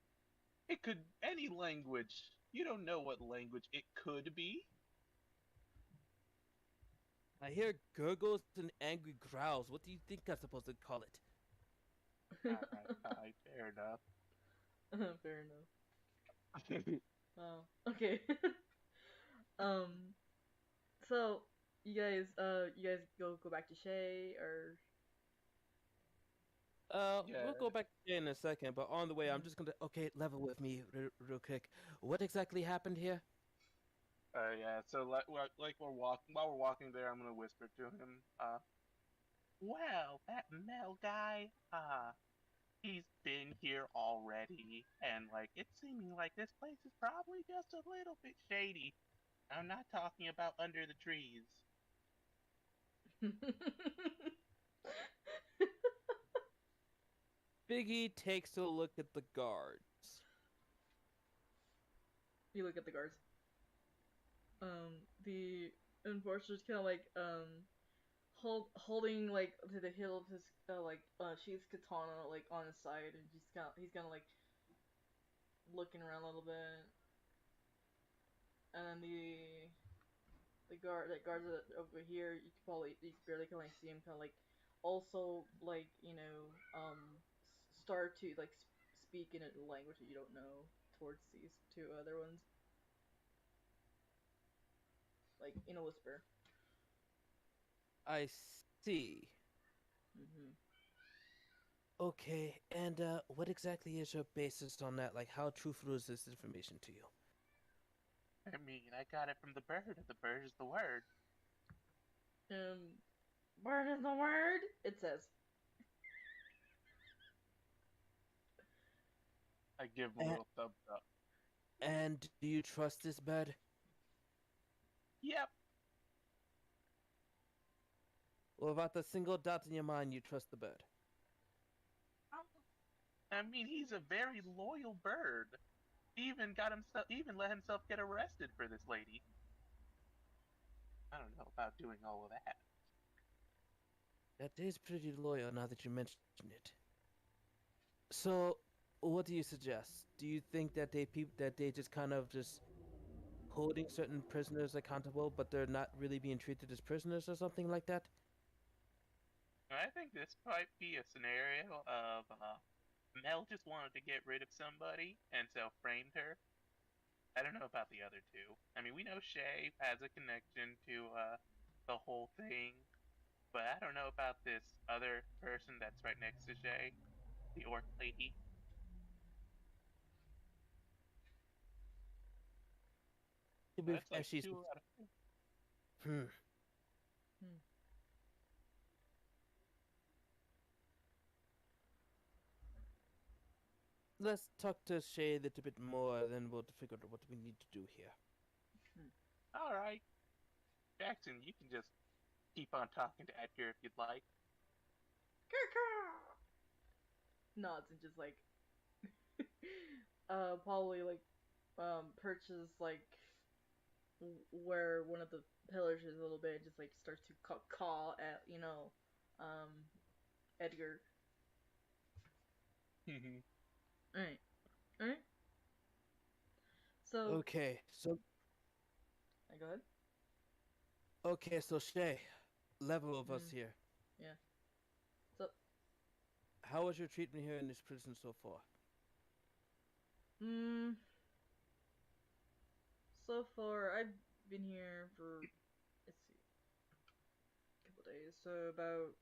Speaker 3: it could any language. You don't know what language it could be.
Speaker 2: I hear gurgles and angry growls. What do you think I'm supposed to call it?
Speaker 3: Alright, fair enough.
Speaker 1: Fair enough. Oh, okay. um, so you guys go back to Shay or
Speaker 2: We'll go
Speaker 3: Yeah.
Speaker 2: back to Jay in a second, but on the way, I'm
Speaker 1: Mhm.
Speaker 2: just gonna. Okay, level with me real quick. What exactly happened here?
Speaker 3: Yeah. So like we're walking while we're walking there, I'm gonna whisper to him. Well, that Mel guy. He's been here already, and like it's seeming like this place is probably just a little bit shady. I'm not talking about under the trees.
Speaker 2: Biggie takes a look at the guards.
Speaker 1: You look at the guards. The enforcer's kind of like holding like to the hill of his sheath's katana like on his side, and he's kind of like looking around a little bit, and then the guards over here, you can barely kind of see him, kind of like also like start to like speak in a language that you don't know towards these two other ones, like in a whisper.
Speaker 2: I see.
Speaker 1: Hmm.
Speaker 2: Okay, and what exactly is your basis on that? Like, how truthful is this information to you?
Speaker 3: I mean, I got it from the bird, and the bird is the word.
Speaker 1: Word is the word. It says.
Speaker 3: I give him a
Speaker 2: And,
Speaker 3: little thumbs up.
Speaker 2: and do you trust this bird?
Speaker 3: Yep.
Speaker 2: Well, without a single doubt in your mind, you trust the bird.
Speaker 3: I mean, he's a very loyal bird. He even let himself get arrested for this lady. I don't know about doing all of that.
Speaker 2: That is pretty loyal now that you mention it. So, what do you suggest? Do you think that they just kind of just holding certain prisoners accountable, but they're not really being treated as prisoners or something like that?
Speaker 3: I think this might be a scenario of Mel just wanted to get rid of somebody and so framed her. I don't know about the other two. I mean, we know Shay has a connection to the whole thing, but I don't know about this other person that's right next to Shay, the orc lady. But that's like
Speaker 2: As she's,
Speaker 3: 2 out of 4.
Speaker 2: hmm.
Speaker 1: Hmm.
Speaker 2: Let's talk to Shay a little bit more, then we'll figure out what we need to do here.
Speaker 1: Hmm.
Speaker 3: All right, Jackson, you can just keep on talking to Edgar if you'd like.
Speaker 1: Nods and just like probably like perches like where one of the pillars is a little bit, and just like starts to caw at um Edgar. All right, all right. So
Speaker 2: Okay, so
Speaker 1: go ahead.
Speaker 2: Shay, level of us
Speaker 1: Mm,
Speaker 2: here.
Speaker 1: yeah. So
Speaker 2: How was your treatment here in this prison so far?
Speaker 1: mm, so far I've been here for, let's see, a couple days. So about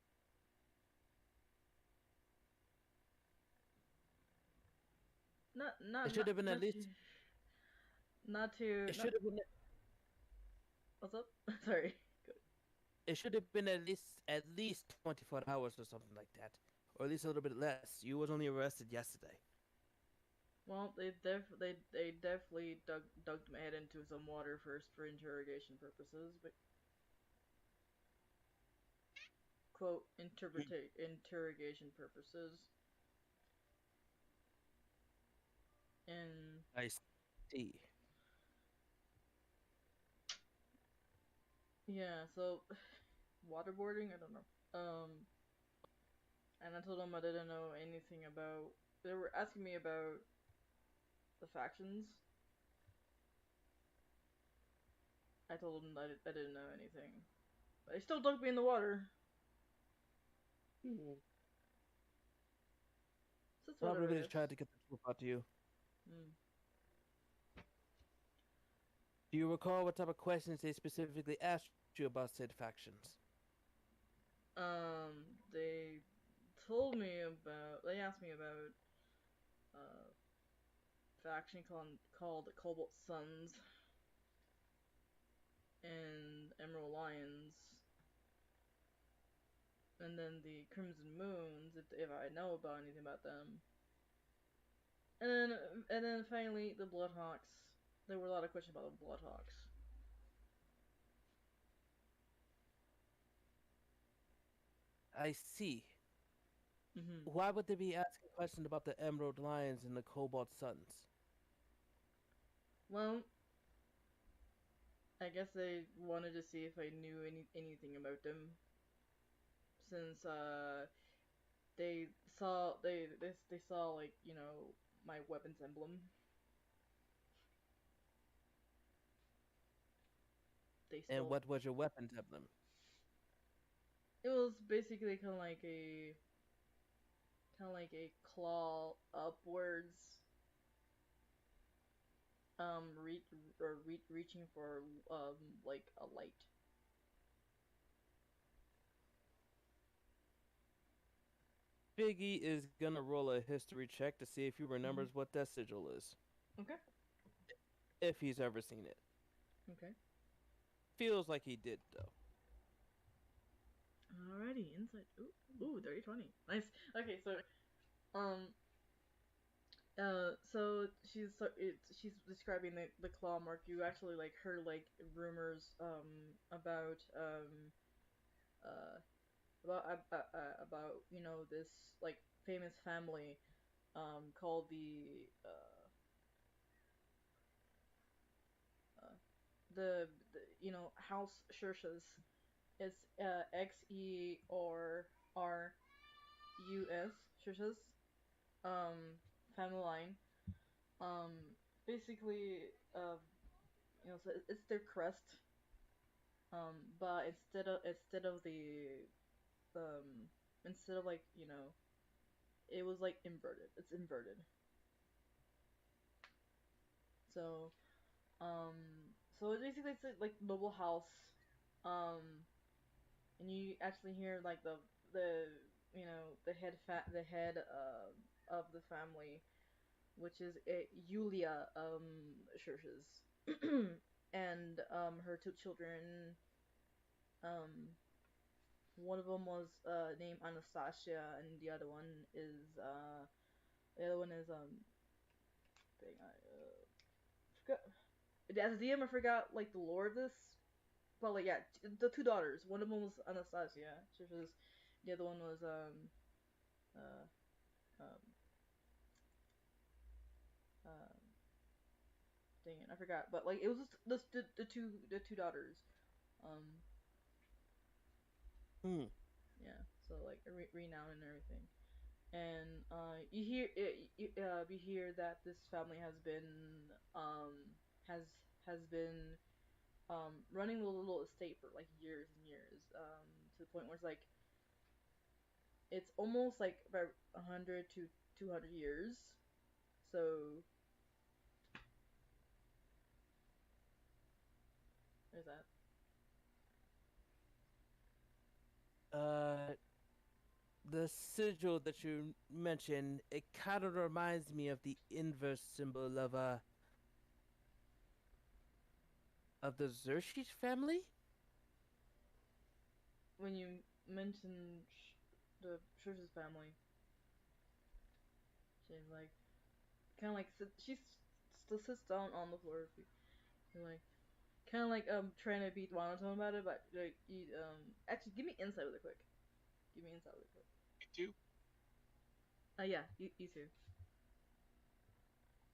Speaker 2: It should have been at
Speaker 1: not
Speaker 2: least.
Speaker 1: not too
Speaker 2: It
Speaker 1: not
Speaker 2: should have been.
Speaker 1: what's up? Sorry. Go.
Speaker 2: It should have been at least 24 hours or something like that, or at least a little bit less. You was only arrested yesterday.
Speaker 1: Well, they definitely dug my head into some water first for interrogation purposes, but quote interrogation purposes. And
Speaker 2: I see. see.
Speaker 1: Yeah, so waterboarding, I don't know. And I told them I didn't know anything about. They were asking me about the factions. I told them that I didn't know anything. But they still dunked me in the water.
Speaker 4: Hmm.
Speaker 1: So that's whatever, I
Speaker 2: Probably
Speaker 1: guess.
Speaker 2: tried to get the truth out to you.
Speaker 1: Mm.
Speaker 2: Do you recall what type of questions they specifically asked you about said factions?
Speaker 1: They told me about. They asked me about uh faction called the Cobalt Suns and Emerald Lions, and then the Crimson Moons. If I know about anything about them, and then finally the Bloodhawks. There were a lot of questions about the Bloodhawks.
Speaker 2: I see.
Speaker 1: Mm-hmm.
Speaker 2: Why would they be asking questions about the Emerald Lions and the Cobalt Suns?
Speaker 1: Well, I guess they wanted to see if I knew anything about them, since they saw, like, my weapons emblem. They
Speaker 2: And
Speaker 1: stole.
Speaker 2: what was your weapons emblem?
Speaker 1: It was basically kind of like a claw upwards, reaching for like a light.
Speaker 2: Biggie is gonna roll a history check to see if he
Speaker 1: Hmm.
Speaker 2: remembers what that sigil is.
Speaker 1: Okay.
Speaker 2: If he's ever seen it.
Speaker 1: Okay.
Speaker 2: Feels like he did, though.
Speaker 1: Alrighty, insight. Ooh, dirty 20. Nice. Okay, um, she's describing the claw mark. You actually like heard like rumors uh about this like famous family called uh the House Shirshas. It's XERRUS Shirshas, family line. Um, basically, so it's their crest. But um instead of like it was like inverted. It's inverted. So um, so basically it's like noble house. Um, and you actually hear like the head of the family, which is Yulia Shirshas, and her two children. Um, one of them was named Anastasia, and the other one is dang, I forgot. As a DM, I forgot like the lore of this. But like, yeah, the two daughters. One of them was Anastasia. She was. The other one was uh um um dang it, I forgot. But like, it was just the two daughters. Um,
Speaker 2: Hmm.
Speaker 1: yeah. So like renown and everything. And you hear that this family um has has been running the little estate for like years and years, to the point where it's almost like about 100 to 200 years. So there's that.
Speaker 2: Uh, the sigil that you mentioned, it kind of reminds me of the inverse symbol of the Xerxes family.
Speaker 1: When you mention the Shrisha's family, she's like kind of like she still sits down on the floor. You're like kind of like trying to beat monotone about it, but like you actually give me insight really quick. Give me insight really quick.
Speaker 3: You too.
Speaker 1: Yeah, you too.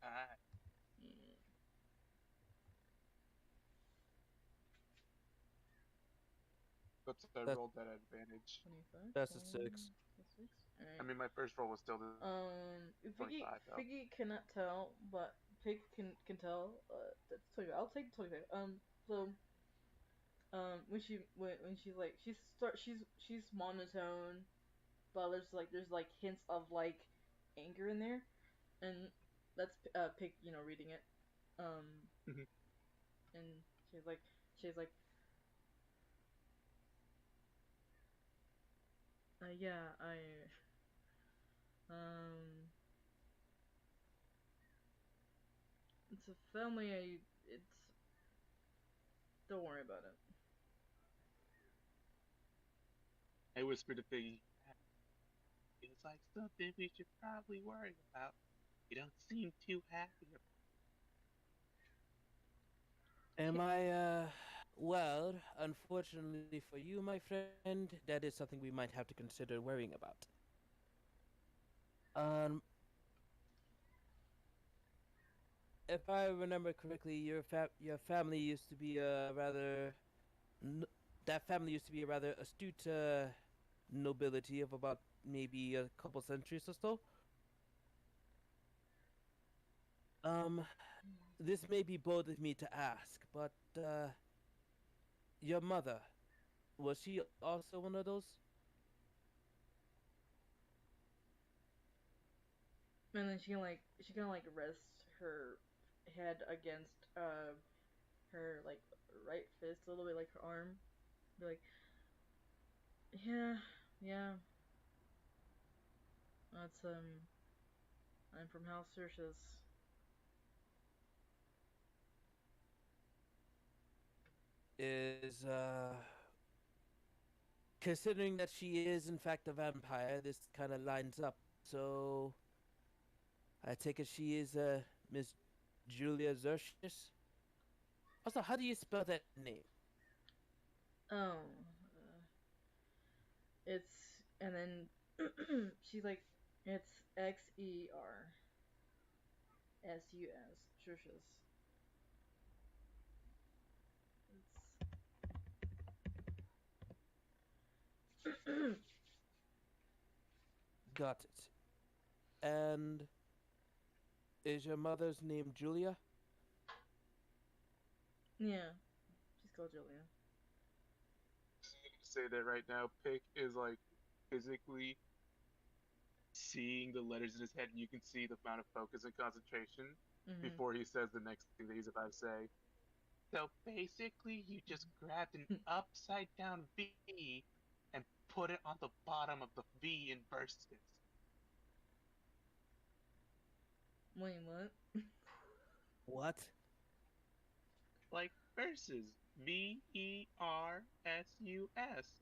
Speaker 3: Alright.
Speaker 1: Yeah.
Speaker 3: Oops, I
Speaker 2: That
Speaker 3: rolled that advantage.
Speaker 1: 25,
Speaker 2: that's a
Speaker 1: 21,
Speaker 2: 6.
Speaker 1: 26.
Speaker 3: I
Speaker 1: Alright.
Speaker 3: mean, my first roll was still the
Speaker 1: Figgy
Speaker 3: 25 though.
Speaker 1: Figgy cannot tell, but Pig can tell. That's 25. I'll take 25. So when she's like she's monotone, but there's like hints of like anger in there, and that's Pig reading it. Um,
Speaker 3: Mhm.
Speaker 1: and she's like yeah um it's a family. It's don't worry about it.
Speaker 3: I whispered to Piggy, "Feels like something we should probably worry about. You don't seem too happy."
Speaker 2: Am
Speaker 1: Can't,
Speaker 2: I, well, unfortunately for you, my friend, that is something we might have to consider worrying about. Um, if I remember correctly, your family used to be a rather n- that family used to be a rather astute nobility of about maybe a couple centuries or so. Um, this may be bold of me to ask, but your mother, was she also one of those?
Speaker 1: and then she can rest her head against her like right fist a little bit, like her arm. Be like, yeah, yeah. That's I'm from House Tertius.
Speaker 2: Is considering that she is in fact a vampire, this kind of lines up. So I take it she is Miss Julia Zershis. Also, how do you spell that name?
Speaker 1: Oh, it's and then she's like, it's Xersus. Tertius. It's
Speaker 2: Got it. And is your mother's name Julia?
Speaker 1: yeah. She's called Julia.
Speaker 3: Just need to say that right now, Pick is like physically seeing the letters in his head, and you can see the amount of focus and concentration
Speaker 1: Mhm.
Speaker 3: before he says the next thing that he's about to say. So basically, you just grabbed an upside down V and put it on the bottom of the V in verses.
Speaker 1: Wait, what?
Speaker 2: What?
Speaker 3: Like verses. Versus.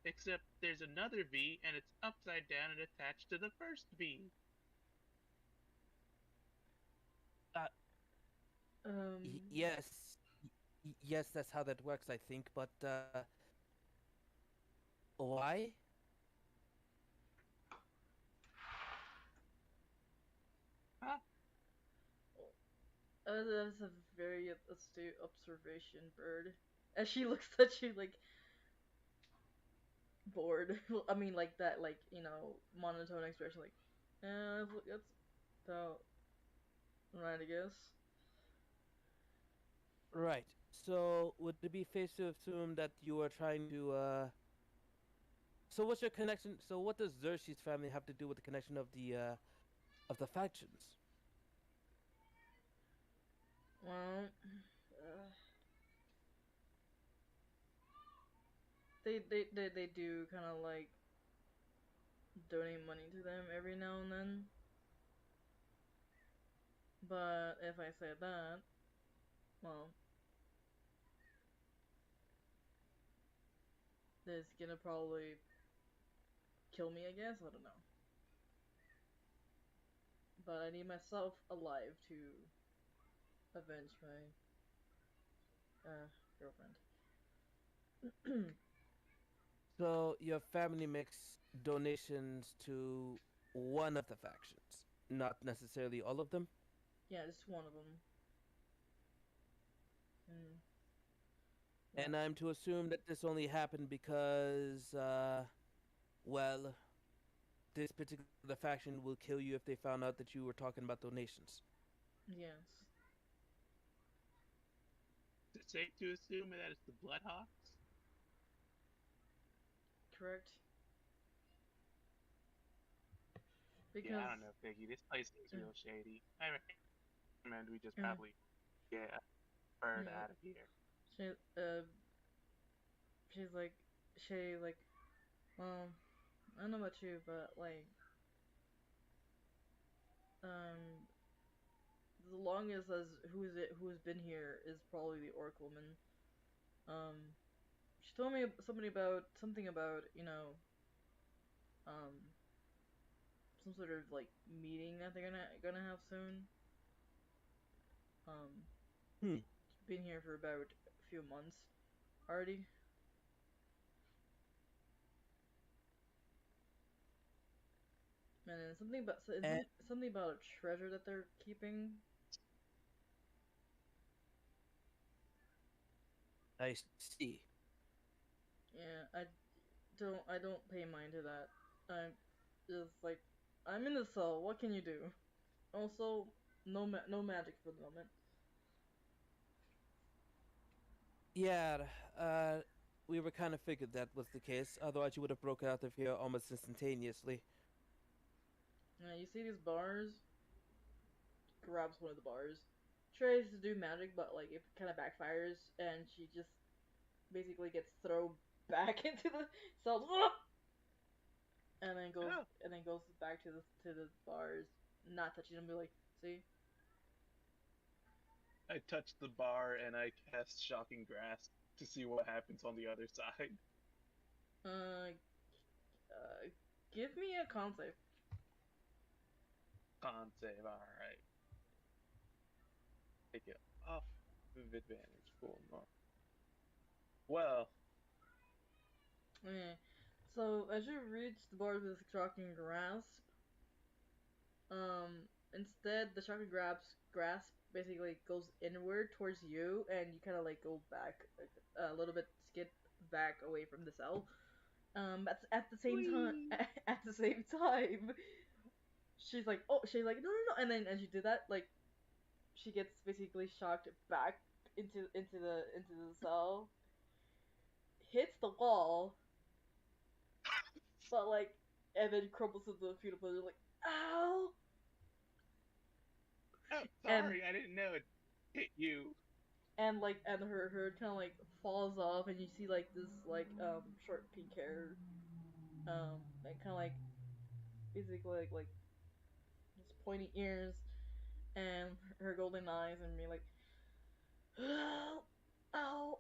Speaker 3: Except there's another V and it's upside down and attached to the first V.
Speaker 2: Uh,
Speaker 1: Um.
Speaker 2: yes, yes, that's how that works, I think. But why?
Speaker 3: Huh?
Speaker 1: That's a very astute observation, Bird. As she looks at you like bored. I mean, like that, like monotone expression, like, that's about right, I guess.
Speaker 2: Right. So would it be fair to assume that you are trying to So what's your connection? So what does Xerxes' family have to do with the connection of the factions?
Speaker 1: Well, they do kind of like donate money to them every now and then. But if I say that, well, it's gonna probably kill me, I guess. I don't know. But I need myself alive to avenge my girlfriend.
Speaker 2: So your family makes donations to one of the factions, not necessarily all of them.
Speaker 1: Yeah, just one of them. Mm.
Speaker 2: And I'm to assume that this only happened because, well, this particular faction will kill you if they found out that you were talking about donations.
Speaker 1: Yes.
Speaker 3: Is it safe to assume that it's the Bloodhawks?
Speaker 1: Correct.
Speaker 3: Yeah,
Speaker 1: Because
Speaker 3: I don't know, Piggy. This place seems real shady. I recommend we just
Speaker 1: uh,
Speaker 3: probably get a bird
Speaker 1: yeah,
Speaker 3: out of here.
Speaker 1: she she's like well, I don't know about you, but like um the longest as who's been here is probably the orc woman. Um, she told me something about um some sort of like meeting that they're gonna have soon. Um,
Speaker 2: Hmm.
Speaker 1: been here for about a few months already. And then
Speaker 2: And
Speaker 1: something about a treasure that they're keeping.
Speaker 2: I see.
Speaker 1: Yeah, I don't pay mind to that. I'm just like I'm in the cell. What can you do? Also, no magic for the moment.
Speaker 2: Yeah, uh, we were kind of figured that was the case. Otherwise, you would have broken out of here almost instantaneously.
Speaker 1: You see these bars? Grabs one of the bars, tries to do magic, but like it kind of backfires, and she just basically gets thrown back into the cell, and then goes
Speaker 3: Oh,
Speaker 1: back to the bars, not touching them. Be like, see,
Speaker 4: I touch the bar and I cast Shocking Grasp to see what happens on the other side.
Speaker 1: uh, give me a con save.
Speaker 4: Con save, alright. Take it off with advantage. Cool. No. Well,
Speaker 1: Okay. So as you reach the bars with shocking grasp, instead the shocking grasp basically goes inward towards you, and you kind of like go back a little bit, skid back away from the cell. But at the same time,
Speaker 3: whee!
Speaker 1: at the same time, she's like, no, no, no, and then as you do that, like, she gets basically shocked back into the cell, hits the wall, but like, and then crumbles to the fetal position, like, ow,
Speaker 3: Oh,
Speaker 1: and
Speaker 3: sorry, I didn't know it hit you.
Speaker 1: and her kind of like falls off, and you see like this like short pink hair, and kind of like basically like just pointy ears, and her golden eyes, and be like, ow.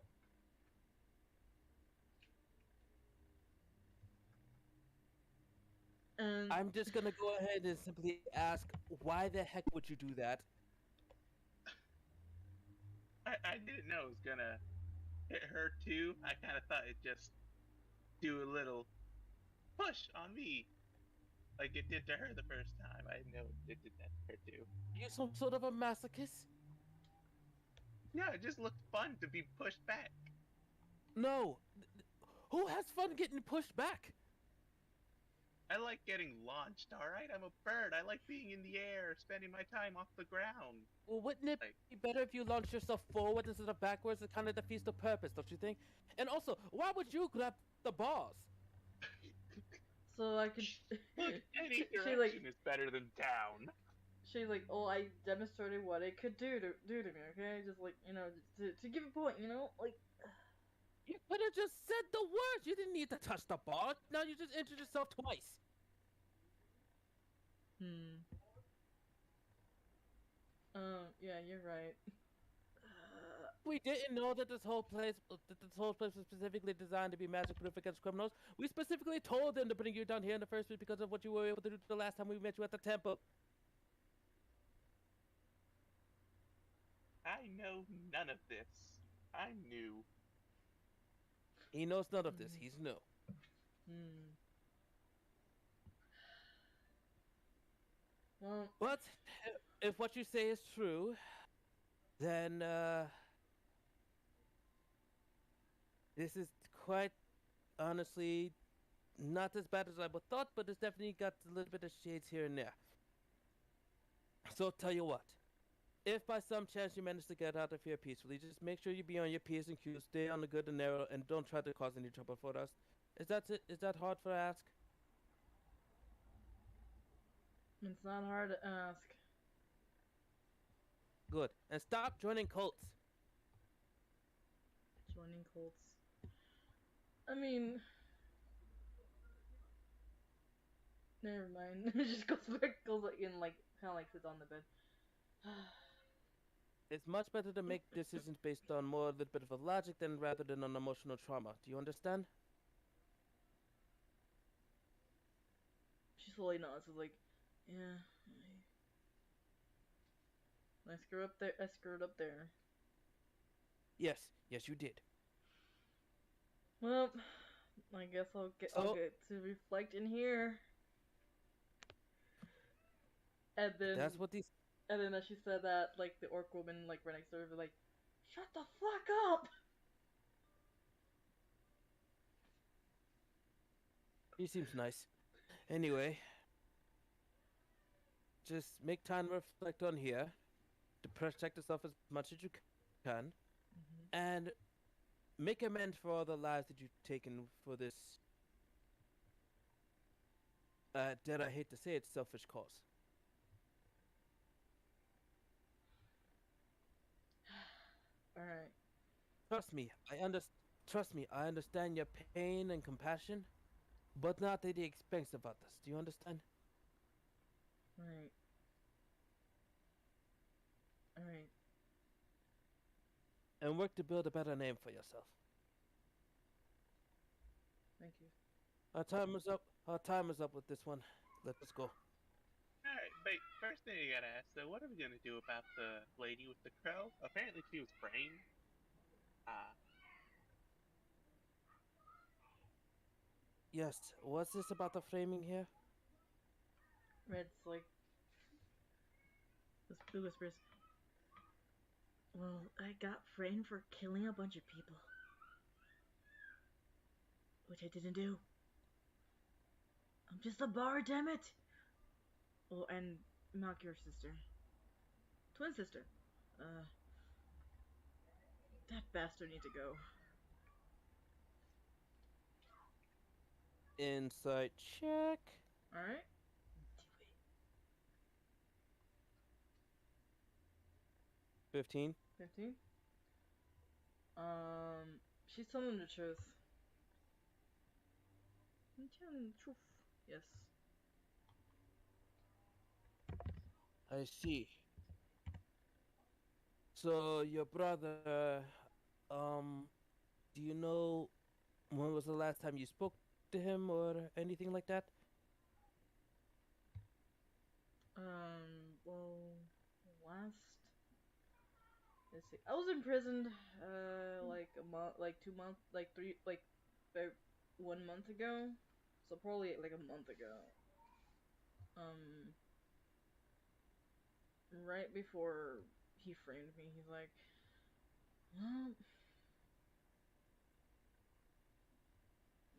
Speaker 1: And
Speaker 2: I'm just gonna go ahead and simply ask, why the heck would you do that?
Speaker 3: I didn't know it was gonna hit her too. I kind of thought it'd just do a little push on me, like it did to her the first time. I didn't know it did that to her too.
Speaker 2: You some sort of a masochist?
Speaker 3: Yeah, it just looked fun to be pushed back.
Speaker 2: No. Who has fun getting pushed back?
Speaker 3: I like getting launched, alright? I'm a bird. I like being in the air, spending my time off the ground.
Speaker 2: Well, wouldn't it
Speaker 3: Like,
Speaker 2: be better if you launched yourself forward instead of backwards? It kind of defeats the purpose, don't you think? And also, why would you grab the bars?
Speaker 1: so I could.
Speaker 3: look, any
Speaker 1: she like
Speaker 3: direction is better than down.
Speaker 1: she's like, oh, I demonstrated what it could do to me. Okay, just like to give a point. Like.
Speaker 2: You could have just said the words. You didn't need to touch the bar. Now you just injured yourself twice.
Speaker 1: Hmm. Yeah, you're right.
Speaker 2: We didn't know that this whole place was specifically designed to be magic proof against criminals. We specifically told them to bring you down here in the first place because of what you were able to do the last time we met you at the temple.
Speaker 3: I know none of this. I'm new.
Speaker 2: He knows none of this. He's new.
Speaker 1: Hmm. Well,
Speaker 2: But if what you say is true, then This is quite honestly not as bad as I would thought, but it's definitely got a little bit of shades here and there. So tell you what, if by some chance you manage to get out of here peacefully, just make sure you be on your P's and Q's, stay on the good and narrow, and don't try to cause any trouble for us. Is that it? Is that hard for ask?
Speaker 1: It's not hard to ask.
Speaker 2: Good. And stop joining cults.
Speaker 1: Joining cults. I mean, never mind. It just goes back, goes like in like kind of like sits on the bed.
Speaker 2: It's much better to make decisions based on more a little bit of a logic than rather than on emotional trauma. Do you understand?
Speaker 1: She slowly nods. Is like, yeah, I screwed up there. I screwed up there.
Speaker 2: Yes, yes, you did.
Speaker 1: Well, I guess I'll get to reflect in here. And then
Speaker 2: That's what these.
Speaker 1: And then as she said that, like the orc woman like right next to her was like, "Shut the fuck up!"
Speaker 2: He seems nice. Anyway, just make time to reflect on here, to protect yourself as much as you can, and make amends for all the lives that you've taken for this. Dare I hate to say it, selfish cause.
Speaker 1: All right.
Speaker 2: Trust me, Trust me, I understand your pain and compassion, but not at the expense of others. Do you understand?
Speaker 1: Right. All right.
Speaker 2: And work to build a better name for yourself.
Speaker 1: Thank you.
Speaker 2: Our time is up. Our time is up with this one. Let us go.
Speaker 3: Alright, but first thing you gotta ask, so what are we gonna do about the lady with the crow? Apparently she was framed.
Speaker 2: Yes, what's this about the framing here?
Speaker 1: Red's like, who whispers, "Well, I got framed for killing a bunch of people, which I didn't do. I'm just a bard, damn it." Oh, and not your sister, twin sister. That bastard needs to go.
Speaker 2: Insight check.
Speaker 1: All right.
Speaker 2: 15.
Speaker 1: 15. She's telling the truth. I'm telling the truth. Yes.
Speaker 2: I see. So your brother, do you know when was the last time you spoke to him or anything like that?
Speaker 1: Well, last. Let's see. I was imprisoned, like a month, like 2 months, like three, like, 1 month ago. So probably like a month ago. Um, right before he framed me, he's like, well,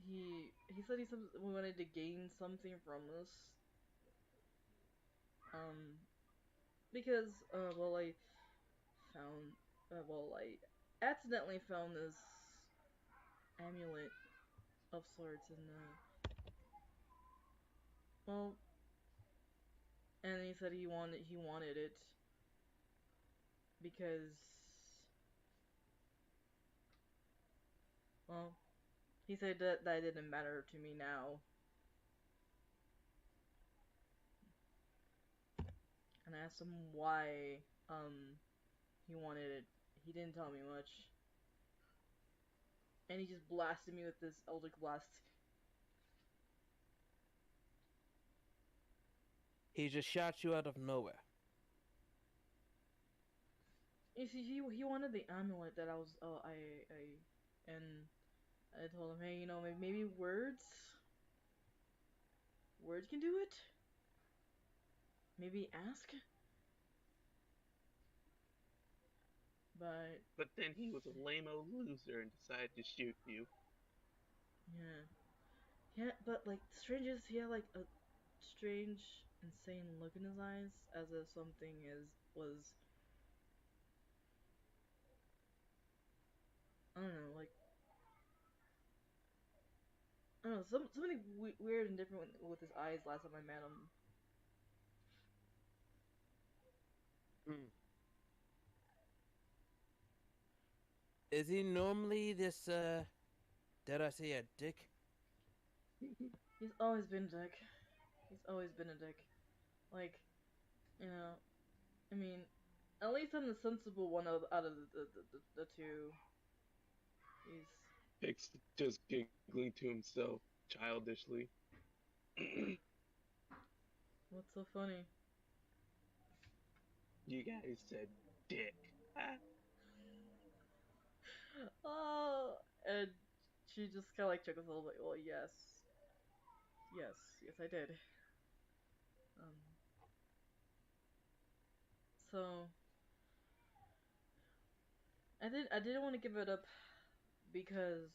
Speaker 1: he said we wanted to gain something from us. Because well, found, I accidentally found this amulet of sorts, and well, and he said he wanted it because, well, he said that didn't matter to me now. And I asked him why he wanted it. He didn't tell me much. And he just blasted me with this Eldritch Blast.
Speaker 2: He just shot you out of nowhere.
Speaker 1: You see, he wanted the amulet that I was, and I told him, hey, maybe words can do it? Maybe ask? But
Speaker 3: But then he was a lame-o loser and decided to shoot you.
Speaker 1: yeah, yeah. But like, the strangest, he had like a strange, insane look in his eyes, as if something is was I don't know, like I don't know, something weird and different with his eyes. Last time I met him,
Speaker 2: Hmm. Is he normally this, dare I say, a dick?
Speaker 1: he's always been a dick. He's always been a dick. Like, you know, I mean, at least I'm the sensible one out of the two. He's
Speaker 3: Hicks just giggling to himself childishly.
Speaker 1: what's so funny?
Speaker 3: You guys said dick. Ah,
Speaker 1: Oh, and she just kind of like chuckles a little bit. Well, yes, yes, I did. Um, so I didn't want to give it up because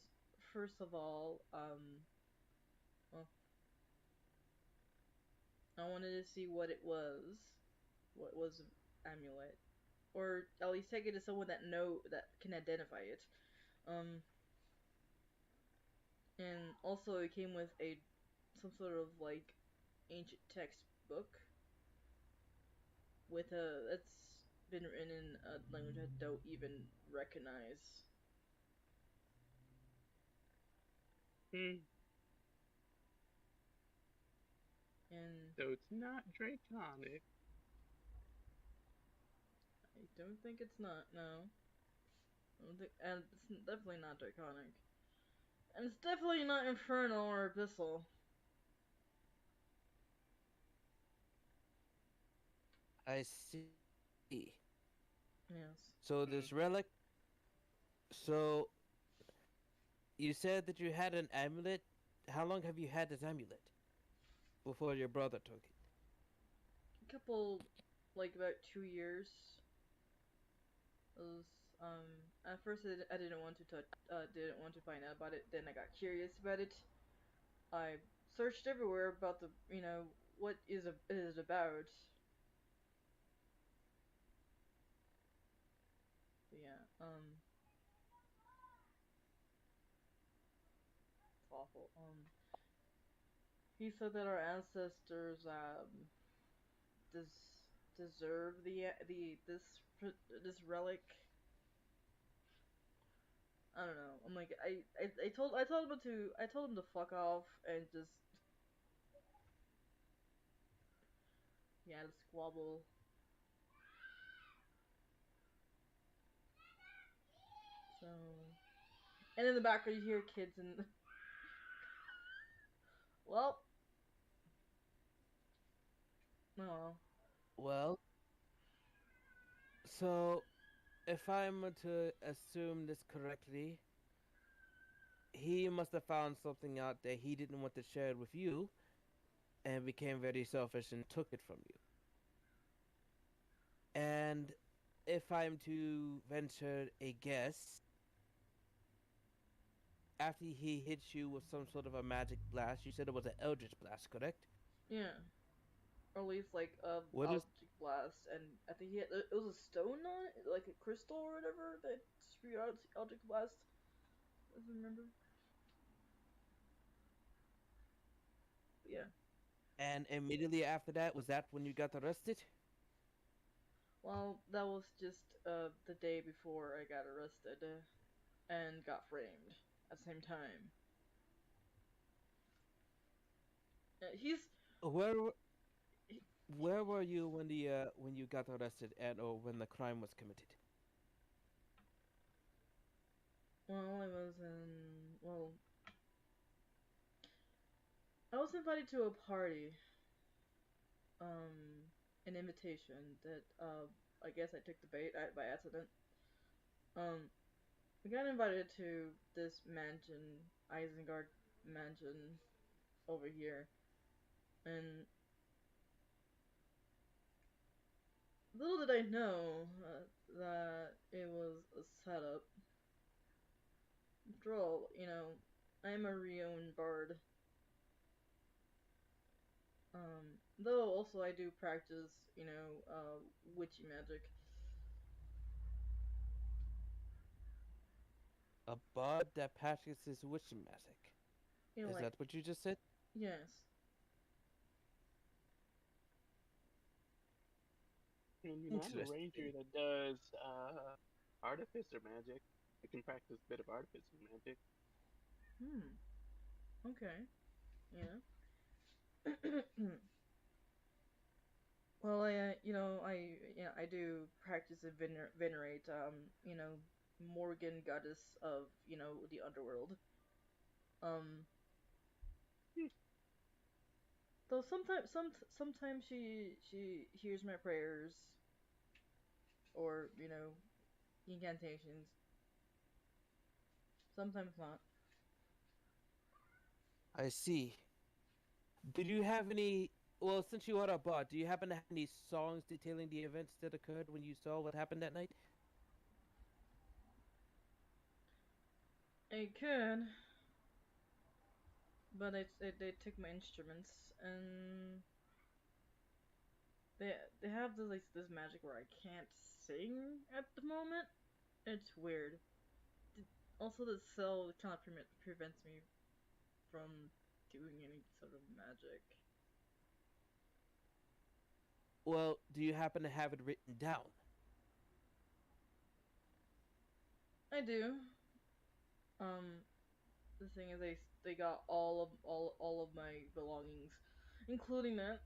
Speaker 1: first of all, well, I wanted to see what was amulet, or at least take it to someone that can identify it. Um, and also it came with a some sort of like ancient textbook with a that's been written in a language I don't even recognize.
Speaker 3: hmm.
Speaker 1: And
Speaker 3: So it's not draconic.
Speaker 1: I don't think it's not. No, I don't think, and it's definitely not draconic, and it's definitely not infernal or abyssal.
Speaker 2: I see.
Speaker 1: Yes.
Speaker 2: So
Speaker 3: Hmm.
Speaker 2: this relic. So you said that you had an amulet. How long have you had this amulet before your brother took it?
Speaker 1: A couple, like about 2 years. It was, at first I didn't want to didn't want to find out about it. Then I got curious about it. I searched everywhere about what it is about. But yeah, it's awful. He said that our ancestors des- deserve the this relic. I don't know. I'm like I told him to fuck off and just he had a squabble. So and in the background you hear kids and well, no,
Speaker 2: Well, so if I'm to assume this correctly, he must have found something out that he didn't want to share with you and became very selfish and took it from you. And if I'm to venture a guess, after he hits you with some sort of a magic blast, you said it was an eldritch blast, correct?
Speaker 1: yeah, or at least like a
Speaker 2: What is
Speaker 1: object blast, and I think it was a stone on it, like a crystal or whatever that spewed out object blast. If I remember, but yeah.
Speaker 2: and immediately after that, was that when you got arrested?
Speaker 1: Well, that was just the day before I got arrested and got framed at the same time. He's
Speaker 2: Where
Speaker 1: he,
Speaker 2: where were you when you got arrested and or when the crime was committed?
Speaker 1: well, I was in well, I was invited to a party, an invitation that I guess I took the bait by accident. Um, we got invited to this mansion, Isengard mansion over here, and little did I know that it was a setup. After all, I'm a Rion bard. Though also I do practice, witchy magic.
Speaker 2: A bard that practices witch magic. Is
Speaker 1: Like,
Speaker 2: that what you just said?
Speaker 1: yes.
Speaker 4: And I'm a ranger
Speaker 2: Interesting.
Speaker 4: that does artificer magic. I can practice a bit of artificer magic.
Speaker 1: Hmm. Okay. Yeah. Well, I do practice and venerate, Morgan, goddess of, the underworld. Um,
Speaker 4: Hmm.
Speaker 1: though sometimes she hears my prayers or, incantations. Sometimes not.
Speaker 2: I see. Did you have any? Well, since you are a bard, do you happen to have any songs detailing the events that occurred when you saw what happened that night?
Speaker 1: I could, but they took my instruments and they have this magic where I can't sing at the moment. It's weird. Also, the cell kind of prevents me from doing any sort of magic.
Speaker 2: Well, do you happen to have it written down?
Speaker 1: I do. Um, the thing is, they got all of my belongings, including that,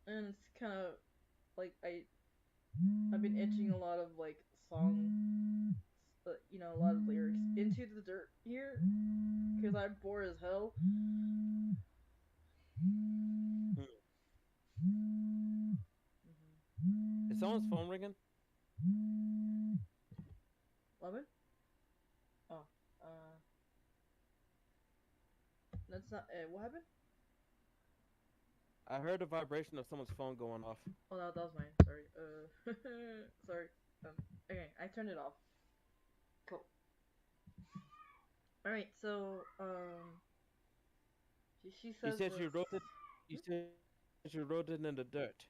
Speaker 1: and it's kind of like I've been etching a lot of like song, a lot of lyrics into the dirt here because I'm bored as hell.
Speaker 2: Hmm. Is someone's
Speaker 1: Mm-hmm.
Speaker 2: phone ringing?
Speaker 1: Lemon? Oh, uh, that's not. What happened?
Speaker 2: I heard a vibration of someone's phone going off.
Speaker 1: Oh, that was mine. Sorry. Sorry. Um, okay, I turned it off. Cool. All right. So, she
Speaker 2: You
Speaker 1: says
Speaker 2: said
Speaker 1: this.
Speaker 2: you wrote it. You
Speaker 1: Hmm?
Speaker 2: said you wrote it in the dirt.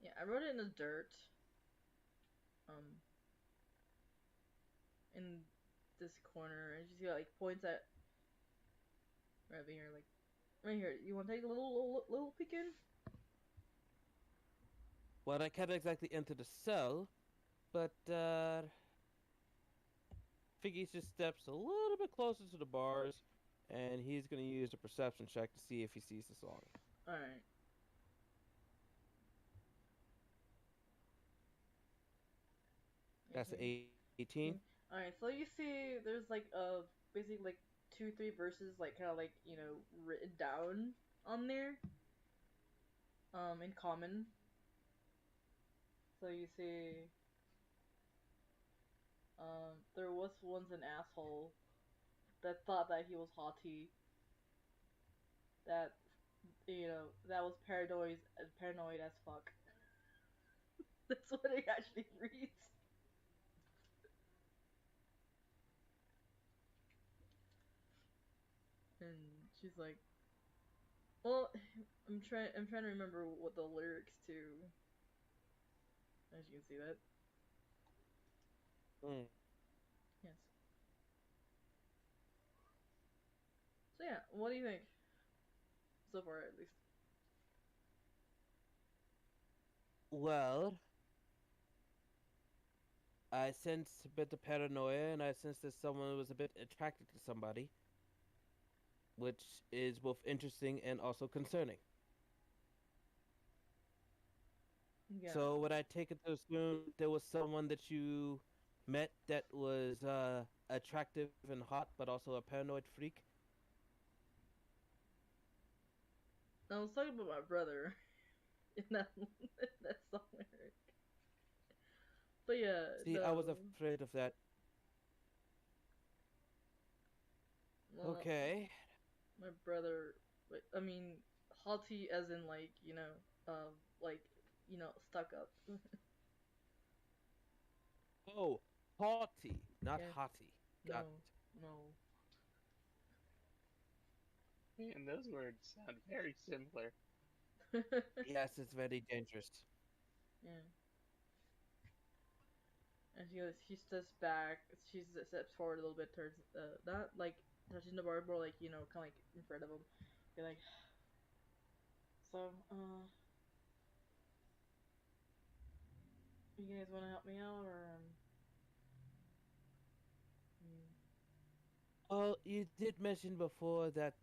Speaker 1: Yeah, I wrote it in the dirt. Um, in this corner, and she like points at right over here, like right here. You want to take a little peek in?
Speaker 2: Well, I can't exactly enter the cell, but Figgy just steps a little bit closer to the bars, and he's gonna use a perception check to see if he sees the song.
Speaker 1: All right.
Speaker 2: That's an
Speaker 1: 18.
Speaker 2: 18.
Speaker 1: All right. So you see, there's like basically like two, three verses, like kind of like written down on there, in common. So you see, there was once an asshole that thought that he was haughty, that that was paranoid as fuck. That's what it actually reads. And she's like, well, I'm trying to remember what the lyrics to, as you can see that.
Speaker 2: Mm.
Speaker 1: Yes. So yeah, what do you think? So far at least.
Speaker 2: Well, I sense a bit of paranoia, and I sense that someone was a bit attracted to somebody, which is both interesting and also concerning.
Speaker 1: Yeah.
Speaker 2: So, would I take it to assume there was someone that you met that was attractive and hot, but also a paranoid freak?
Speaker 1: I was talking about my brother in that that song lyric. But yeah,
Speaker 2: See, I was
Speaker 1: no.
Speaker 2: afraid of that.
Speaker 1: Well,
Speaker 2: Okay.
Speaker 1: my brother. I mean, haughty as in like like stuck up.
Speaker 2: Oh, haughty, not
Speaker 1: Yeah.
Speaker 2: haughty. Got
Speaker 1: No, no.
Speaker 4: Man, those words sound very similar.
Speaker 2: it. Yes, it's very dangerous.
Speaker 1: Yeah. And she steps back. She steps forward a little bit towards, not like touching the board, more like kind of like in front of him. You're like, so, you guys want to help me out, or mm,
Speaker 2: Oh, you did mention before that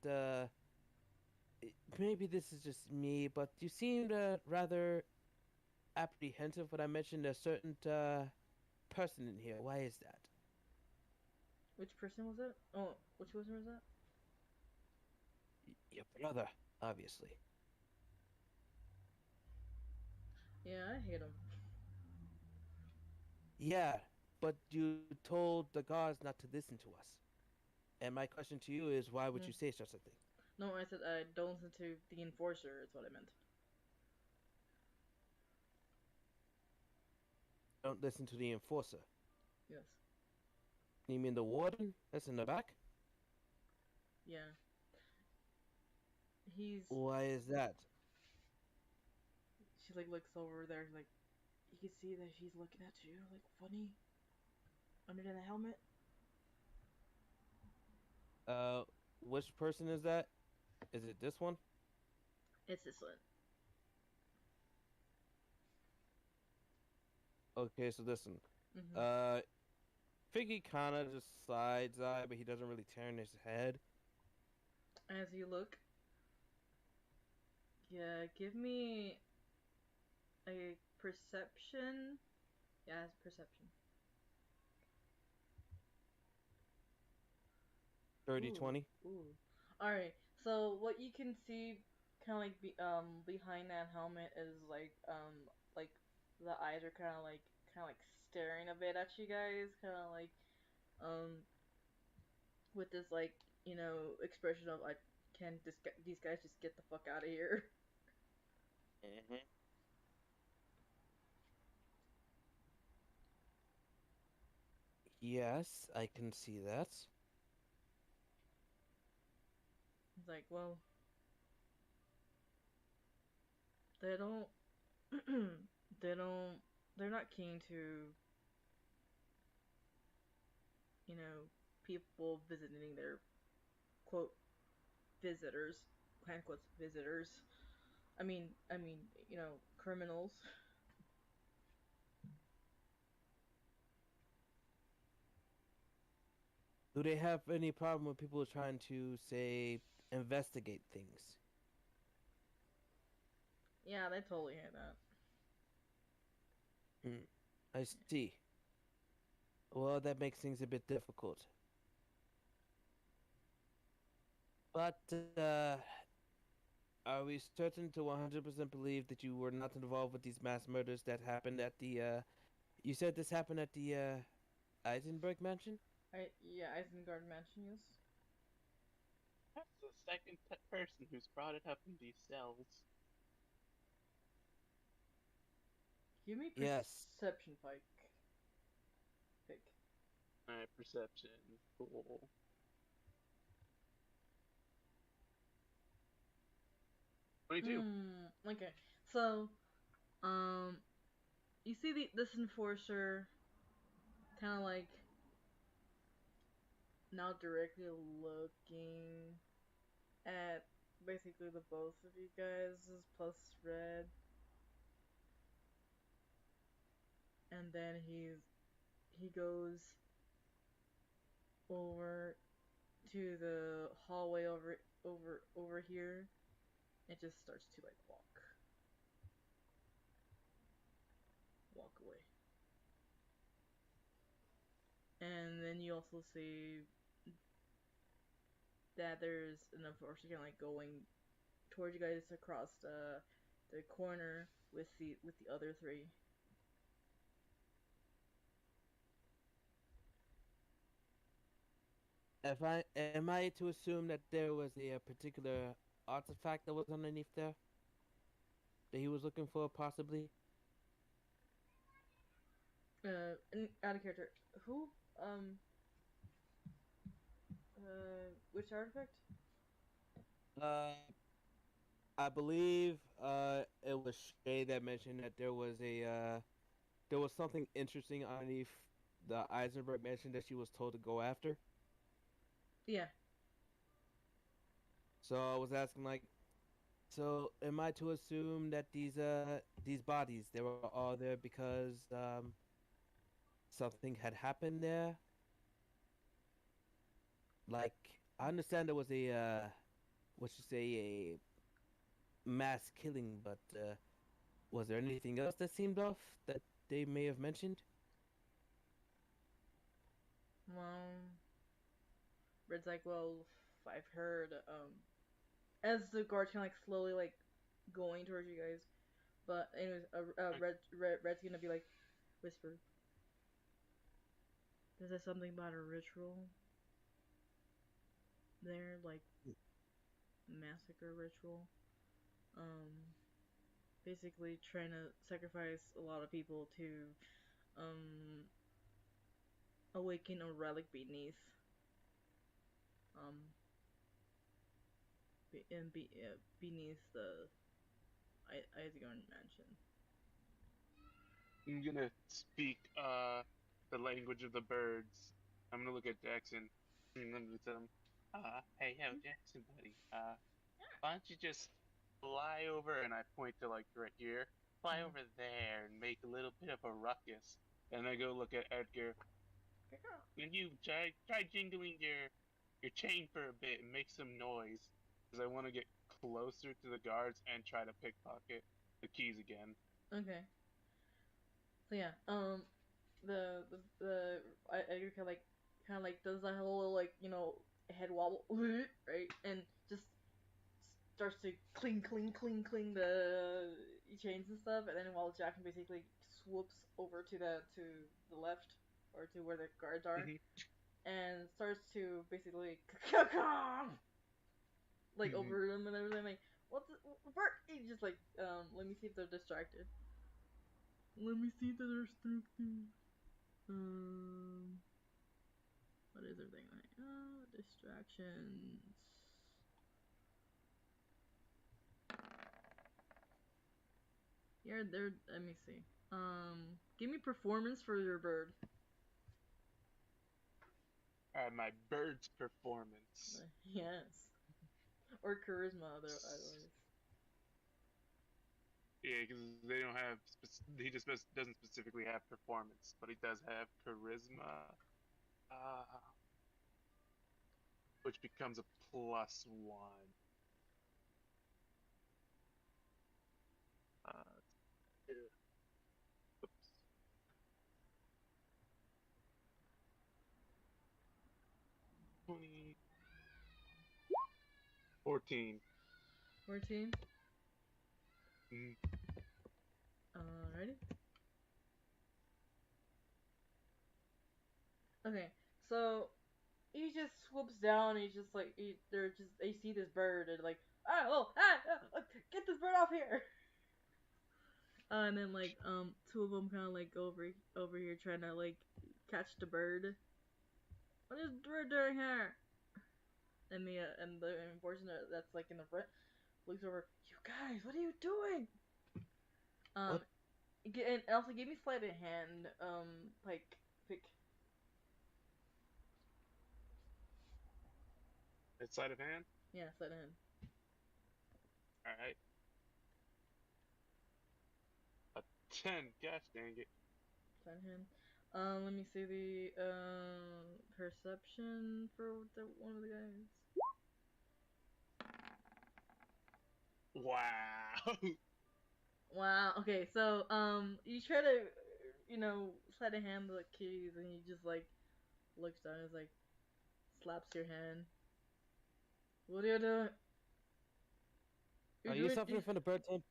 Speaker 2: maybe this is just me, but you seemed rather apprehensive when I mentioned a certain person in here. Why is that?
Speaker 1: which person was it? Oh, which person was that?
Speaker 2: Your brother, obviously.
Speaker 1: Yeah, I hate him.
Speaker 2: Yeah, but you told the guards not to listen to us. And my question to you is, why would
Speaker 1: Mm.
Speaker 2: you say such a thing?
Speaker 1: No, I said I don't listen to the enforcer. Is what I meant.
Speaker 2: Don't listen to the enforcer.
Speaker 1: Yes.
Speaker 2: You mean the warden? That's in the back?
Speaker 1: Yeah. He's.
Speaker 2: Why is that?
Speaker 1: She like looks over there. Like you can see that she's looking at you, like funny, under the helmet.
Speaker 2: Uh, which person is that? Is it this one?
Speaker 1: It's this one.
Speaker 2: Okay, so listen.
Speaker 1: Mm-hmm.
Speaker 2: Uh, Figgy kind of just sides eye, but he doesn't really turn his head.
Speaker 1: As you look, yeah, give me a perception. Yeah, it's perception.
Speaker 2: 30,
Speaker 1: Ooh,
Speaker 2: 20.
Speaker 1: ooh. All right. So what you can see, kind of like behind that helmet is like the eyes are kind of like staring a bit at you guys, kind of like um with this like expression of I can these guys just get the fuck out of here.
Speaker 2: Mm-hmm. Yes, I can see that.
Speaker 1: It's like, well, they don't they don't they're not keen to you know people visiting their quote visitors, hand quotes visitors. I mean, criminals.
Speaker 2: Do they have any problem with people trying to, say, investigate things?
Speaker 1: Yeah, they totally hate that.
Speaker 2: Hmm. I see. Well, that makes things a bit difficult. But, are we certain to 100% believe that you were not involved with these mass murders that happened at the, you said this happened at the, Eisenberg mansion?
Speaker 1: Yeah, Isengard Mansion, yes.
Speaker 4: That's the second person who's brought it up in these cells.
Speaker 1: Give me
Speaker 2: Yes.
Speaker 1: perception, Pig.
Speaker 4: Alright, perception. Cool. 22.
Speaker 1: Okay. So, um, you see this enforcer kind of like not directly looking at basically the both of you guys plus red, and then he goes over to the hallway over here and just starts to like walk away. And then you also see that there's an enforcer kind of like going towards you guys across the corner with the other three.
Speaker 2: If I am I to assume that there was a particular artifact that was underneath there? that he was looking for, possibly.
Speaker 1: Out of character. Who? Which artifact?
Speaker 2: Uh, I believe it was Shay that mentioned that there was something interesting underneath the Eisenberg mansion that she was told to go after.
Speaker 1: Yeah.
Speaker 2: So I was asking like, so am I to assume that these bodies they were all there because something had happened there? Like I understand there was a what you say a mass killing, but was there anything else that seemed off that they may have mentioned?
Speaker 1: Well, Red's like, well, I've heard. As the guards kind of like slowly like going towards you guys, but anyways, Red's gonna be like, whisper. Is there something about a ritual there, like massacre ritual? Um, basically trying to sacrifice a lot of people to um awaken a relic beneath um beneath the Isgard mansion.
Speaker 3: I'm gonna speak the language of the birds. I'm gonna look at Jackson and I'm gonna tell him, hey, yo, Jackson, buddy, why don't you just fly over, and I point to like right here, fly
Speaker 1: Mhm.
Speaker 3: over there and make a little bit of a ruckus. And I go look at Edgar, and you try jingling your chain for a bit and make some noise, because I want to get closer to the guards and try to pickpocket the keys again.
Speaker 1: Okay. So yeah, the Edgar kind of like does that whole like head wobble right, and just starts to cling the chains and stuff, and then while Jack basically swoops over to the left or to where the guards are,
Speaker 3: Hmm.
Speaker 1: and starts to basically like
Speaker 3: Hmm.
Speaker 1: over them and everything. Like, what the Bert? He just like let me see if they're distracted. Let me see if they're distracted. Um, what is everything like? Distractions. Yeah, they're. Let me see. Give me performance for your bird.
Speaker 3: My bird's performance.
Speaker 1: Yes. Or charisma, otherwise.
Speaker 3: Yeah, because they don't have. He just doesn't specifically have performance, but he does have charisma, uh, which becomes a +1. Uh, oops. 20, 14.
Speaker 1: 14.
Speaker 3: Mm.
Speaker 1: Ready? Okay. So he just swoops down. He's just like they see this bird and like get this bird off here. And then like two of them kind of like go over here trying to like catch the bird. What is the bird doing here? And the unfortunate that's like in the front looks over. You guys, what are you doing? Um,
Speaker 2: What?
Speaker 1: and also give me sleight of hand. Like pick.
Speaker 3: At sleight of hand.
Speaker 1: Yeah, sleight of hand.
Speaker 3: All right. A 10. Gosh dang it.
Speaker 1: Sleight of hand. Let me see the perception for one of the guys.
Speaker 3: Wow.
Speaker 1: Wow. Okay, so you try to sleight of hand the keys, and he just like looks down and is like slaps your hand. What are you doing? You're
Speaker 2: Are you
Speaker 1: doing.
Speaker 2: suffering from the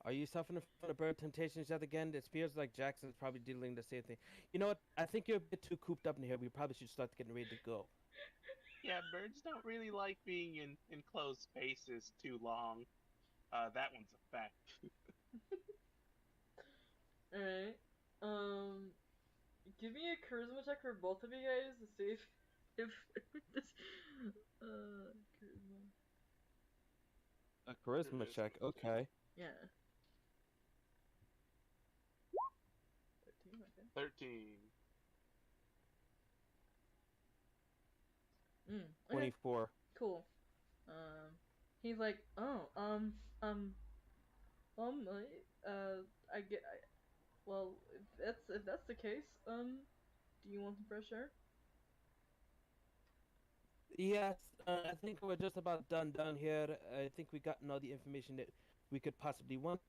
Speaker 2: Are you suffering from the bird temptations yet again? It feels like Jackson's probably dealing the same thing. You know what? I think you're a bit too cooped up in here. We probably should start getting ready to go.
Speaker 3: Yeah, birds don't really like being in enclosed spaces too long. That one's a fact.
Speaker 1: Alright. Give me a charisma check for both of you guys to see if this charisma.
Speaker 2: A charisma
Speaker 4: Charisma
Speaker 2: check.
Speaker 4: check.
Speaker 2: Okay.
Speaker 1: Yeah. 13, okay.
Speaker 4: 13.
Speaker 1: Okay.
Speaker 2: 24.
Speaker 1: Cool. He's like, oh, I get, well, if that's the case, do you want some fresh air?
Speaker 2: Yes, I think we're just about done down here. I think we gotten all the information that we could possibly want.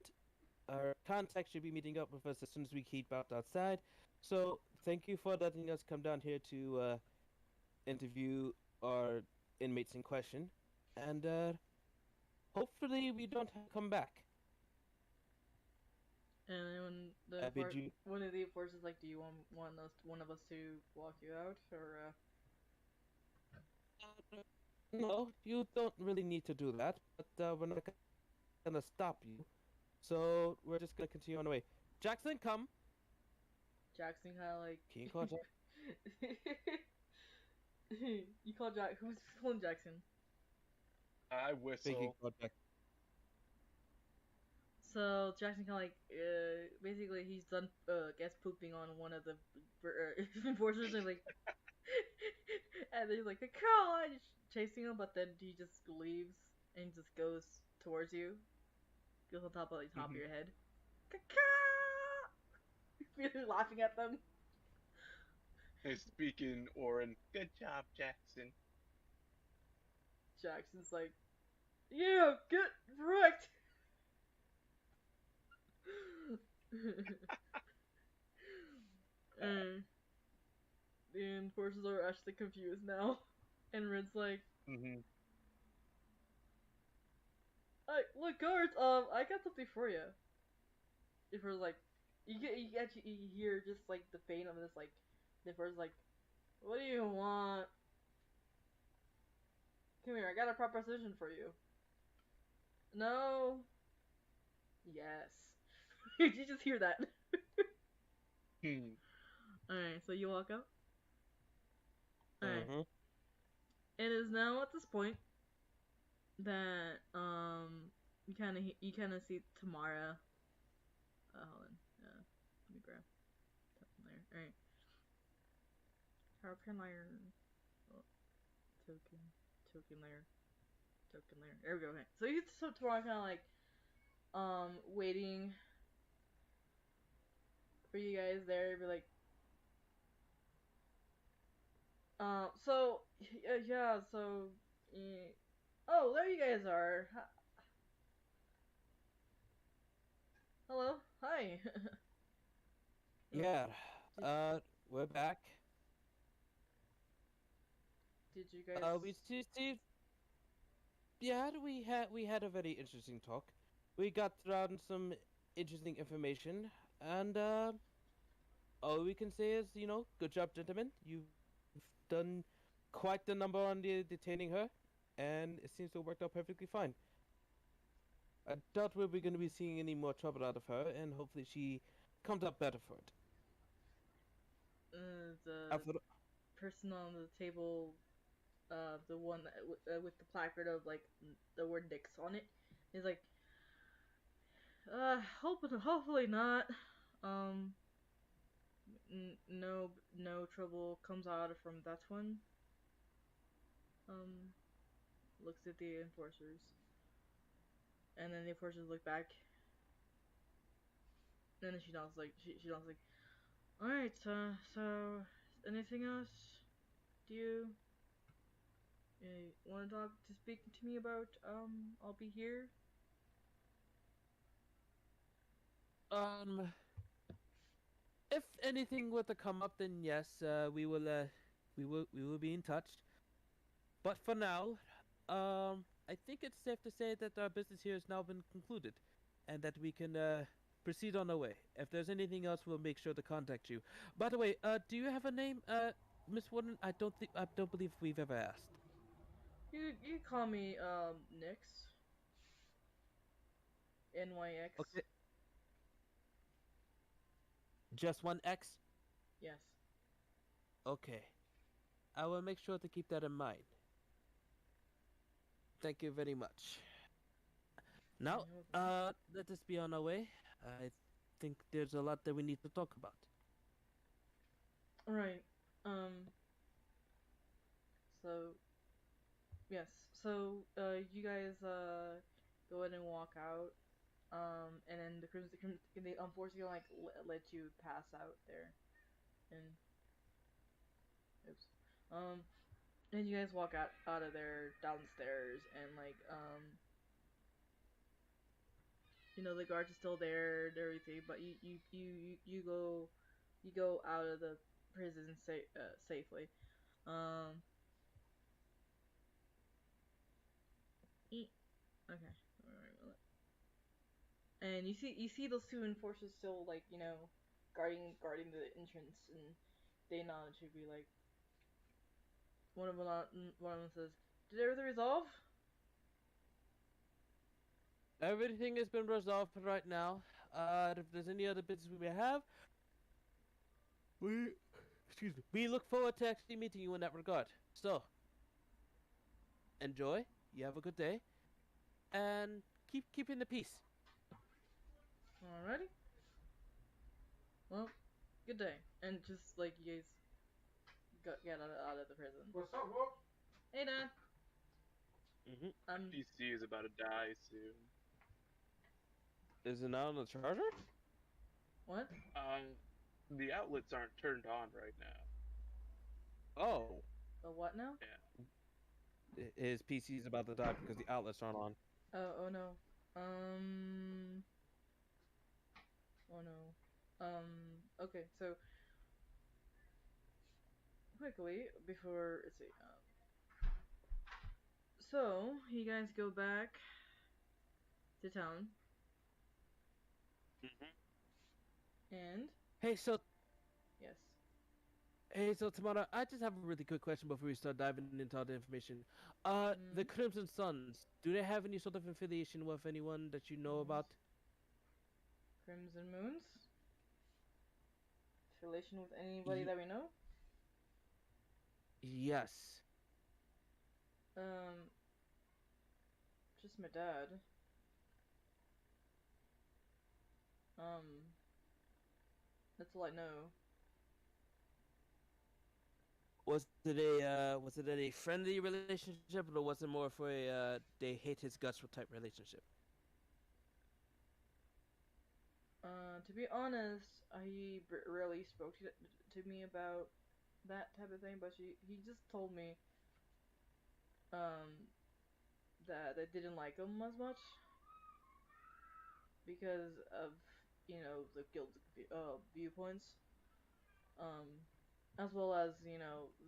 Speaker 2: Our contact should be meeting up with us as soon as we keep out outside. So thank you for letting us come down here to interview our inmates in question, and hopefully we don't have to come back.
Speaker 1: And then
Speaker 2: I bid you.
Speaker 1: one of the enforcers like, do you want one of us to walk you out, or
Speaker 2: No, you don't really need to do that, but we're not gonna stop you. So we're just gonna continue on the way. Jackson, come.
Speaker 1: Jackson kind of like.
Speaker 2: Can you call Jack?
Speaker 1: You call Jack? Who's calling Jackson?
Speaker 4: I
Speaker 2: Thank you,
Speaker 4: whistle.
Speaker 2: call Jack.
Speaker 1: So Jackson kind of like, basically he's done, guess pooping on one of the enforcers, and like, and then he's like, "Caw!" and chasing him, but then he just leaves and just goes towards you, goes on top of top of your head, "Caw!" Really laughing at them.
Speaker 4: And speaking Orin, good job, Jackson.
Speaker 1: Jackson's like, "Yeah, get wrecked." And the enforcers are actually confused now. And Red's like,
Speaker 4: Mm-hmm.
Speaker 1: look, guards, I got something for you. If we're like, you hear just like the pain of this, like, the enforcer's like, what do you want? Come here, I got a proposition for you. No. Yes. You just hear that.
Speaker 4: Hmm.
Speaker 1: Alright, so you walk up. Alright.
Speaker 2: Mm-hmm.
Speaker 1: It is now at this point that you kind of see Tamara. Hold on. Let me grab something there. All right. Tower layer. Oh, token layer. There we go. Okay. So you so Tamara kind of like waiting for you guys there. Be like, so yeah, so. Oh, there you guys are. Hello. Hi.
Speaker 2: Yeah.
Speaker 1: Did,
Speaker 2: We're back.
Speaker 1: did you guys?
Speaker 2: We received. Yeah, we had a very interesting talk. We got around some interesting information, and all we can say is, good job, gentlemen. You've done quite the number on detaining her, and it seems to have worked out perfectly fine. I doubt we're going to be seeing any more trouble out of her, and hopefully she comes up better for it.
Speaker 1: The
Speaker 2: After
Speaker 1: person on the table, the one with the placard of like the word Dix on it, is like, hopefully not. Um, no trouble comes out from that one. Um, looks at the enforcers, and then the enforcers look back, and then she nods like she nods like, all right. So anything else? Do you want to talk to speak to me about? I'll be here.
Speaker 2: um, if anything were to come up, then yes, we will be in touch. But for now, I think it's safe to say that our business here has now been concluded, and that we can proceed on our way. If there's anything else, we'll make sure to contact you. By the way, do you have a name, Miss Warden? I don't believe we've ever asked.
Speaker 1: You call me Nyx. NYX.
Speaker 2: Okay. Just one X?
Speaker 1: Yes.
Speaker 2: Okay. I will make sure to keep that in mind. Thank you very much. Now,
Speaker 1: You're welcome.
Speaker 2: let us be on our way. I think there's a lot that we need to talk about.
Speaker 1: All right. So yes. So you guys go ahead and walk out. And then they unfortunately like let you pass out there, and oops. And you guys walk out of there downstairs, and like the guards are still there and everything, but you go out of the prison safely. Um. Okay. Alright. And you see those two enforcers still like guarding the entrance, and they nod to be like one of them says, "Did everything resolve?"
Speaker 2: Everything has been resolved for right now. If there's any other business we may have, we, excuse me, we look forward to actually meeting you in that regard. So, enjoy. You have a good day, and keep keeping the peace.
Speaker 1: Alrighty. Well, good day. And just like you guys get out of the prison.
Speaker 5: What's up, Wolf?
Speaker 1: Hey, Dad.
Speaker 2: Mm-hmm.
Speaker 4: PC is about to die soon.
Speaker 2: Is it not on the charger?
Speaker 1: What?
Speaker 4: The outlets aren't turned on right now.
Speaker 2: Oh,
Speaker 1: The what now?
Speaker 2: his PC is about to die because the outlets aren't on.
Speaker 1: Oh no. Oh no. Okay. So quickly before let's see. So you guys go back to town, and
Speaker 2: Hey, so
Speaker 1: yes.
Speaker 2: Tamara, I just have a really quick question before we start diving into all the information. The
Speaker 1: Mhm.
Speaker 2: Crimson Suns, do they have any sort of affiliation with anyone that you know about?
Speaker 1: Crimson Moons. Affiliation with anybody
Speaker 2: Ye-
Speaker 1: that we know?
Speaker 2: yes.
Speaker 1: Um, just my dad. Um, that's all I know.
Speaker 2: Was it a friendly relationship, or was it more for a they hate his guts type relationship?
Speaker 1: To be honest, he rarely spoke to me about that type of thing, but he just told me um that I didn't like him as much because of the guild viewpoints, um as well as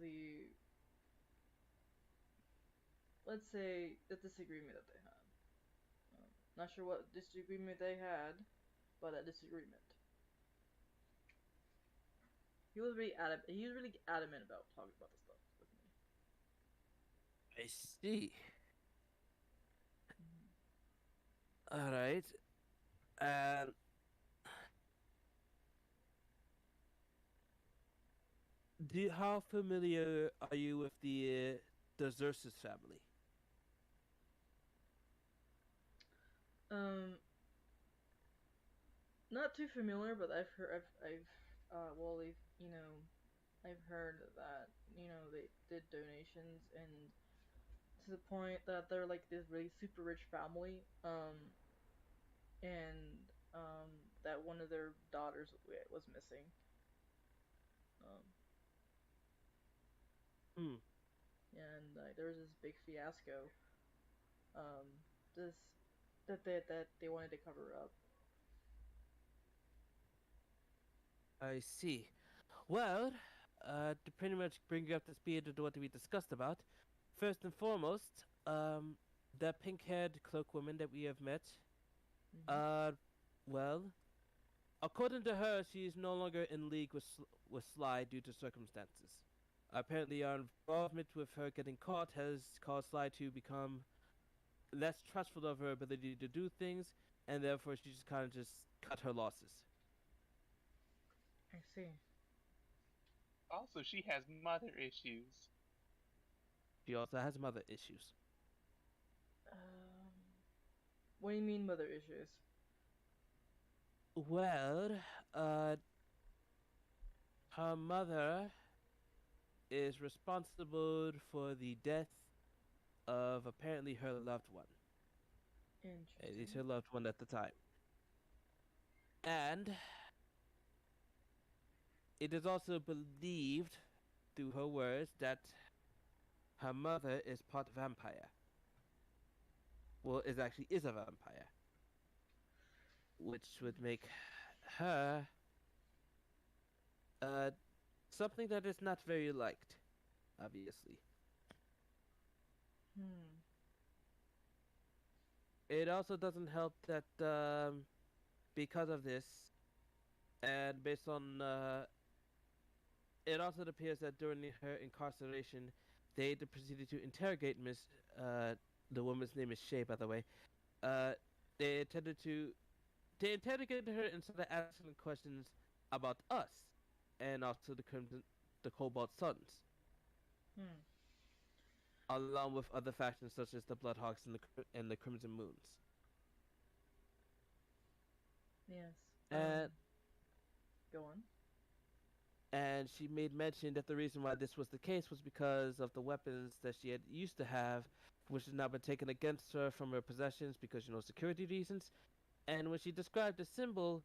Speaker 1: the, let's say, the disagreement that they had. Not sure what disagreement they had, but a disagreement. He was really adamant about talking about this stuff with me.
Speaker 2: I see.
Speaker 1: Mhm.
Speaker 2: All right. And how familiar are you with the Xerxes family?
Speaker 1: Um, Not too familiar, but I've heard that they did donations, and to the point that they're like this really super rich family. And that one of their daughters was missing. Um,
Speaker 2: Hmm.
Speaker 1: and there was this big fiasco. Um, this that they wanted to cover up.
Speaker 2: I see. Well, to pretty much bring you up to speed with what we discussed about, first and foremost, that pink-haired cloak woman that we have met,
Speaker 1: Hmm.
Speaker 2: uh, well, according to her, she is no longer in league with Sly due to circumstances. Apparently, our involvement with her getting caught has caused Sly to become less trustful of her ability to do things, and therefore she just kind of just cut her losses.
Speaker 1: I see.
Speaker 3: Also, she has mother issues.
Speaker 2: She also has mother issues.
Speaker 1: Um, what do you mean mother issues?
Speaker 2: Well, uh, her mother is responsible for the death of apparently her loved one. At least
Speaker 1: Interesting.
Speaker 2: her loved one at the time. And it is also believed, through her words, that her mother is part vampire. Well, is a vampire, which would make her uh something that is not very liked, obviously.
Speaker 1: Hmm.
Speaker 2: It also doesn't help that because of this, and based on it also appears that during her incarceration, they proceeded to interrogate Miss. The woman's name is Shay, by the way. Uh, they intended to they interrogated her and started asking questions about us, and also the Cobalt Sons,
Speaker 1: Hmm.
Speaker 2: along with other factions such as the Bloodhawks and the Crimson Moons.
Speaker 1: Yes.
Speaker 2: And
Speaker 1: Go on.
Speaker 2: and she made mention that the reason why this was the case was because of the weapons that she had used to have, which had now been taken against her from her possessions because security reasons. And when she described the symbol,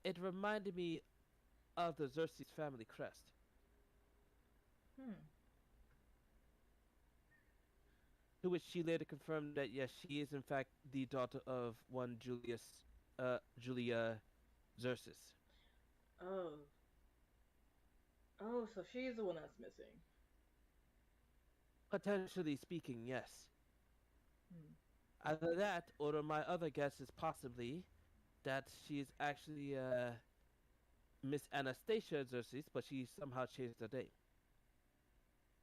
Speaker 2: it reminded me of the Xerxes family crest.
Speaker 1: Hmm.
Speaker 2: To which she later confirmed that yes, she is in fact the daughter of one Julia Xerxes.
Speaker 1: Oh. Oh, so she's the one that's missing.
Speaker 2: Potentially speaking, yes.
Speaker 1: Hmm.
Speaker 2: Either that, or my other guess is possibly that she's actually Miss Anastasia Xerxes, but she somehow changed her name.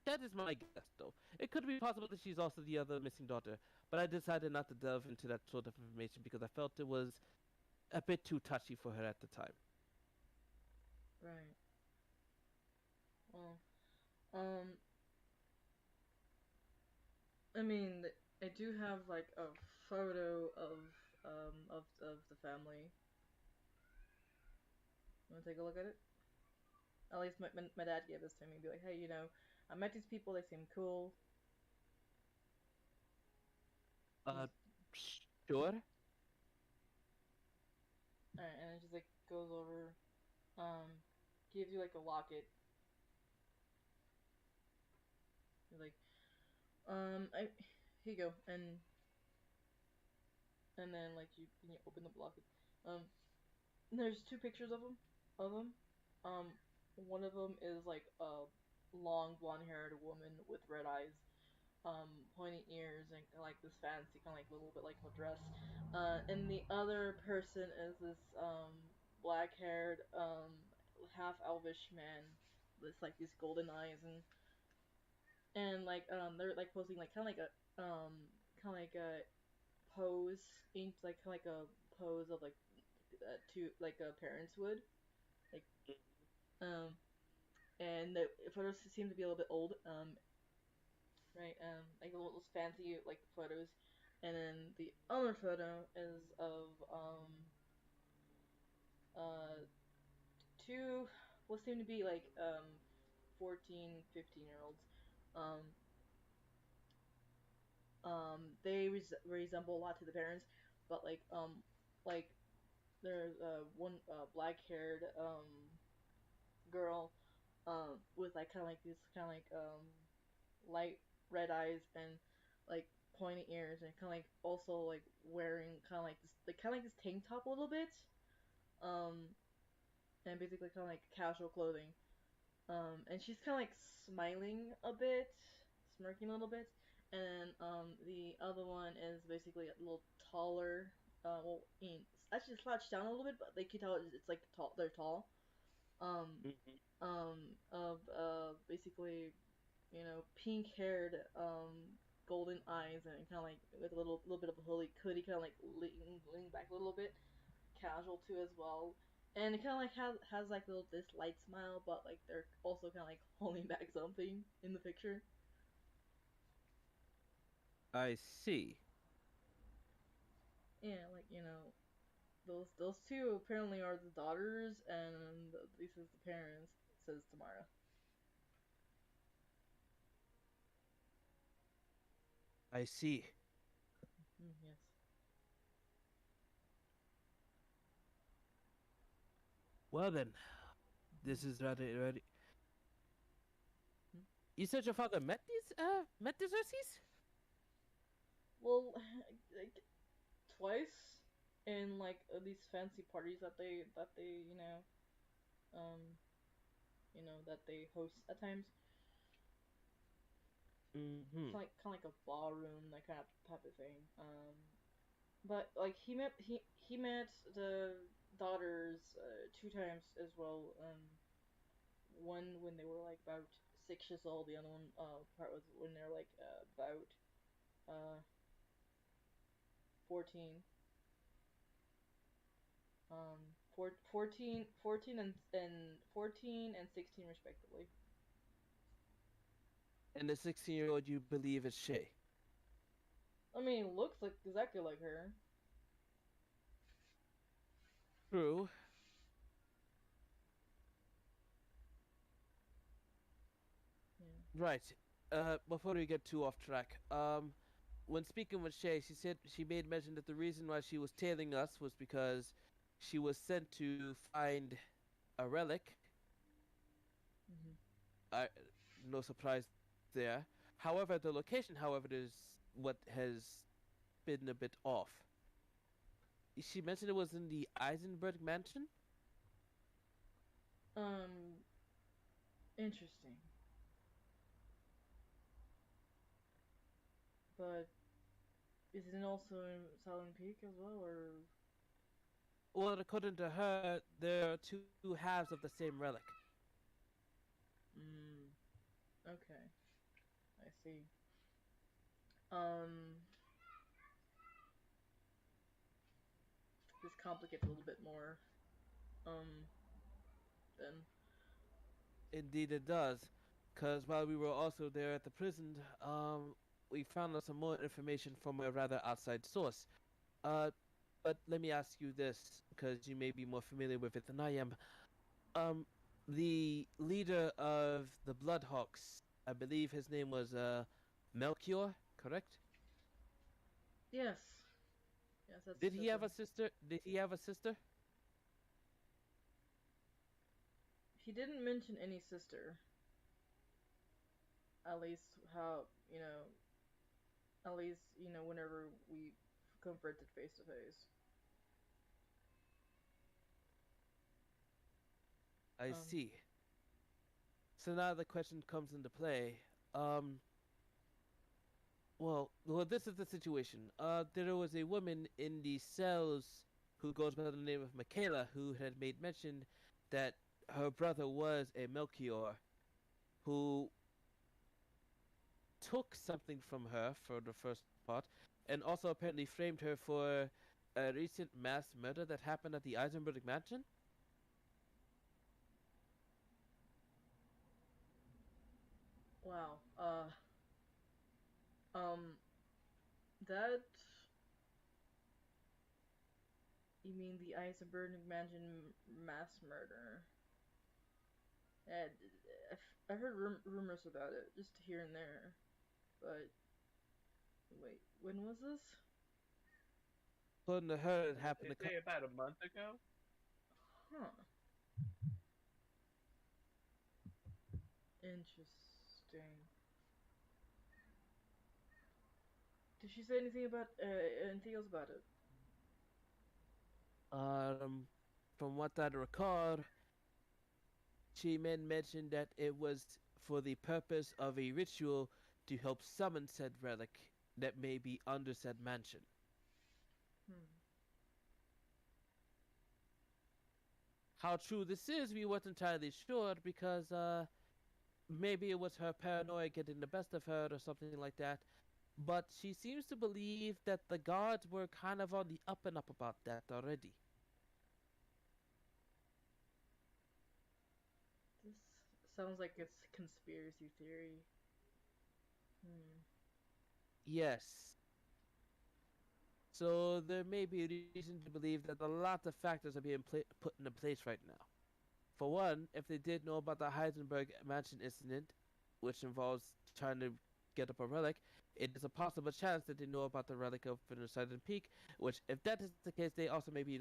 Speaker 2: That is my guess, though. It could be possible that she's also the other missing daughter, but I decided not to delve into that sort of information because I felt it was a bit too touchy for her at the time.
Speaker 1: Right. Well, um, I mean, I do have like a photo of the family. You wanna take a look at it? At least my dad gave this to me. Be like, hey, I met these people. They seem cool.
Speaker 2: Uh,
Speaker 1: Just
Speaker 2: sure.
Speaker 1: alright, and it just like goes over, gives you like a locket. You're like, I here you go, and then like you open the locket. There's two pictures of them. One of them is like a long blonde-haired woman with red eyes, pointy ears, and like this fancy kind of like little bit like a dress. And the other person is this black-haired half elvish man with like these golden eyes and like they're like posing like kind of like a pose in like kind of like a pose of like two like parents would like um and the photos seem to be a little bit old, right, like a little fancy like photos, and then the other photo is of uh two what seem to be like 14, 15-year olds. um they resemble a lot to the parents, but like there's one black haired girl with like kind of like this kind of like light red eyes and like pointy ears and kind of like also like wearing kind of like this like kind of like this tank top a little bit, um and basically kind of like casual clothing, and she's kind of like smiling a bit, smirking a little bit, and the other one is basically a little taller, well, actually slouched down a little bit, but they can tell it's like tall, they're tall, um
Speaker 2: Mm-hmm.
Speaker 1: of basically pink haired, golden eyes, and kind of like with a little bit of a hoodie, kind of like lean back a little bit, casual too as well. and it kind of like has like little this light smile, but like they're also kind of like holding back something in the picture.
Speaker 2: I see.
Speaker 1: Yeah, like those two apparently are the daughters, and this is the parents. Says Tamara.
Speaker 2: I see.
Speaker 1: Yes.
Speaker 2: Well then,
Speaker 1: Mhm.
Speaker 2: this is rather.
Speaker 1: Hmm.
Speaker 2: You said your father met these Xerxes?
Speaker 1: Well, like twice in like these fancy parties that they um that they host at times.
Speaker 2: Mm-hmm.
Speaker 1: Kind of like a ballroom, that kind of type of thing. But like he met the daughters two times as well. One when they were like about 6 years old. The other one part was when they were like about 14. 14 and 14 and 16 respectively.
Speaker 2: And the 16-year-old you believe is Shay.
Speaker 1: I mean, looks like exactly like her.
Speaker 2: True.
Speaker 1: Yeah.
Speaker 2: Right. Before we get too off track, when speaking with Shay, she said she made mention that the reason why she was tailing us was because she was sent to find a relic.
Speaker 1: Hmm.
Speaker 2: I, no surprise there. However, the location, however, is what has been a bit off. She mentioned it was in the Eisenberg mansion.
Speaker 1: Um, Interesting. But is it also in Silent Peak as well, or?
Speaker 2: Well, according to her, there are two halves of the same relic.
Speaker 1: Mm, okay, I see. Um, this complicates a little bit more. Um, then.
Speaker 2: Indeed, it does. Because while we were also there at the prison, we found out some more information from a rather outside source. Uh, but let me ask you this, because you may be more familiar with it than I am. Um, the leader of the Bloodhawks, I believe his name was Melchior, correct?
Speaker 1: Yes. Yes,
Speaker 2: Did he
Speaker 1: that's
Speaker 2: have
Speaker 1: him.
Speaker 2: a sister? Did he have a sister?
Speaker 1: He didn't mention any sister. At least how At least whenever we confronted face to face.
Speaker 2: I
Speaker 1: Um.
Speaker 2: see. So now the question comes into play. Um, well, this is the situation. There was a woman in the cells who goes by the name of Michaela who had made mention that her brother was a Melchior who took something from her for the first part, and also apparently framed her for a recent mass murder that happened at the Eisenberg mansion.
Speaker 1: Wow. Um. That. You mean the Eisenberg Mansion mass murder? And I've heard rumors about it, just here and there. But wait, when was this?
Speaker 2: According to her, it happened
Speaker 4: They
Speaker 2: a couple.
Speaker 4: say about a month ago.
Speaker 1: Huh. Interesting. Did she say anything about anything else about it?
Speaker 2: Um, from what I recall, she made mention that it was for the purpose of a ritual to help summon said relic that may be under said mansion.
Speaker 1: Hmm.
Speaker 2: How true this is, we weren't entirely sure because maybe it was her paranoia getting the best of her or something like that. But she seems to believe that the gods were kind of on the up and up about that already.
Speaker 1: Sounds like it's conspiracy theory. Hmm.
Speaker 2: Yes. So there may be reason to believe that a lot of factors are being put into place right now. For one, if they did know about the Heisenberg Mansion incident, which involves trying to get up a relic, it is a possible chance that they know about the relic of Silent Peak, which, if that is the case, they also may be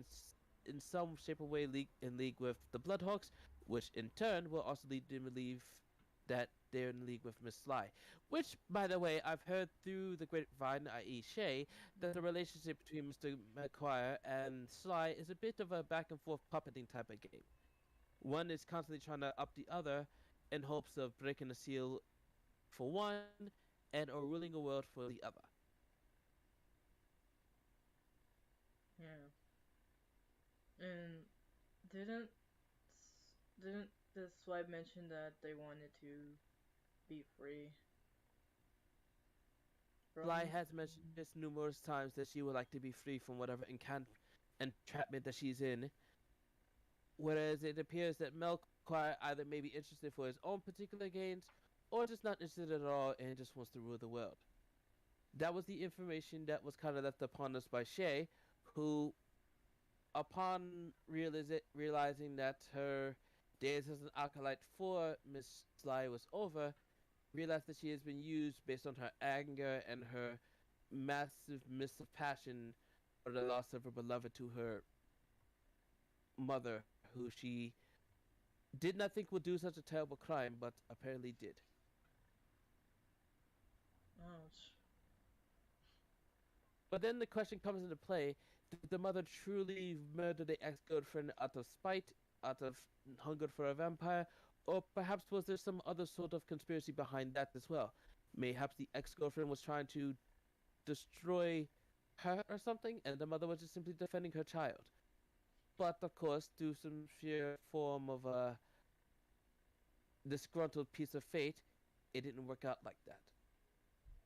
Speaker 2: in some shape or way in league with the Bloodhawks, which in turn will also lead them to believe that they're in league with Miss Sly. Which, by the way, I've heard through the grapevine, i.e. Shay, that the relationship between Mr. McQuire and Sly is a bit of a back and forth puppeting type of game. One is constantly trying to up the other in hopes of breaking the seal for one and or ruling a world for the other.
Speaker 1: Yeah. And didn't didn't the swipe mention that they wanted to be free
Speaker 2: Sly
Speaker 1: from?
Speaker 2: has mentioned this numerous times that she would like to be free from whatever entrapment that she's in, whereas it appears that Melchior either may be interested for his own particular gains or just not interested at all and just wants to rule the world. That was the information that was kind of left upon us by Shay, who, upon realizing that her days as an acolyte for Miss Sly was over, realized that she has been used based on her anger and her massive miss of passion for the loss of her beloved to her mother, who she did not think would do such a terrible crime, but apparently did.
Speaker 1: Ouch.
Speaker 2: But then the question comes into play: did the mother truly murder the ex-girlfriend out of spite, out of hunger for a vampire, or perhaps was there some other sort of conspiracy behind that as well? Mayhaps the ex-girlfriend was trying to destroy her or something, and the mother was just simply defending her child. But of course, through some sheer form of a disgruntled piece of fate, it didn't work out like that.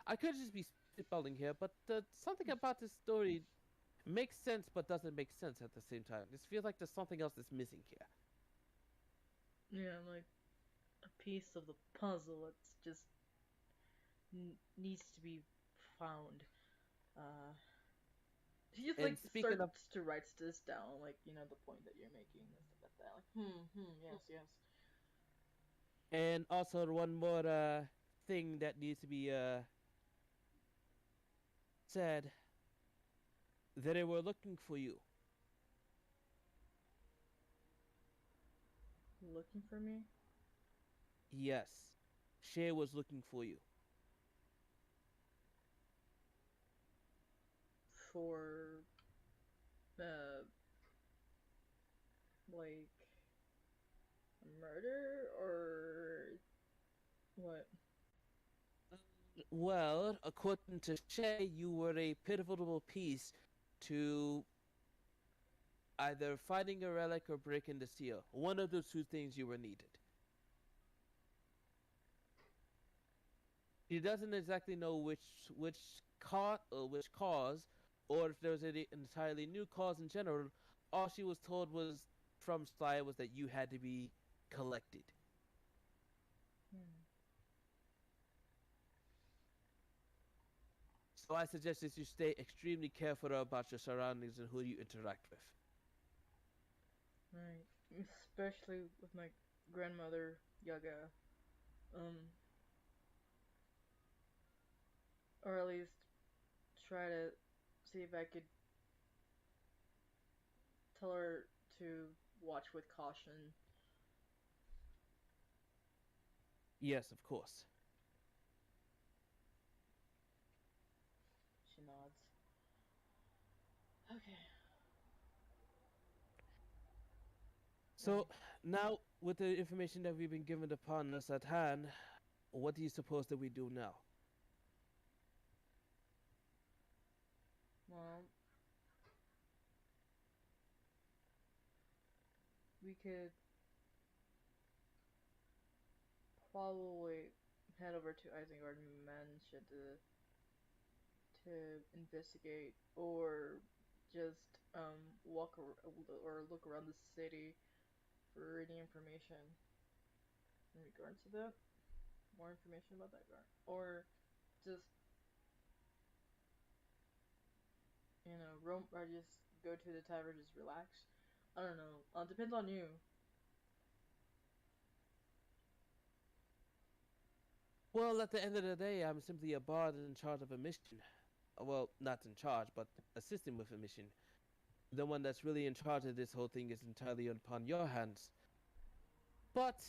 Speaker 2: I could just be spitballing here, but something about this story makes sense but doesn't make sense at the same time. This feels like there's something else that's missing here.
Speaker 1: Yeah, like a piece of the puzzle that's just needs to be found. Uh, he just
Speaker 2: And
Speaker 1: like
Speaker 2: speaking of,
Speaker 1: starts to write this down, like the point that you're making and stuff like that. Like, yes, yes.
Speaker 2: and also one more thing that needs to be said, that they were looking for you.
Speaker 1: Looking for me
Speaker 2: Yes, Shay was looking for you.
Speaker 1: for uh like murder or what?
Speaker 2: Well, according to Shay, you were a pivotal piece to either finding a relic or breaking the seal. One of those two things you were needed. He doesn't exactly know which cause, or if there was an entirely new cause in general. All she was told was from Sly was that you had to be collected.
Speaker 1: Hmm.
Speaker 2: So I suggest that you stay extremely careful about your surroundings and who you interact with.
Speaker 1: Right. Especially with my grandmother Yaga. Um, or at least try to see if I could tell her to watch with caution.
Speaker 2: Yes, of course.
Speaker 1: She nods. Okay.
Speaker 2: So now, with the information that we've been given upon us at hand, what do you suppose that we do now?
Speaker 1: Well, we could probably head over to Isengard Mansion to investigate, or just walk or look around the city for any information. in regards to that? More information about that guard, or just roam or just go to the tavern, just relax. I don't know. Depends on you.
Speaker 2: Well, at the end of the day, I'm simply a bard in charge of a mission. Well, not in charge, but assisting with a mission. The one that's really in charge of this whole thing is entirely upon your hands. But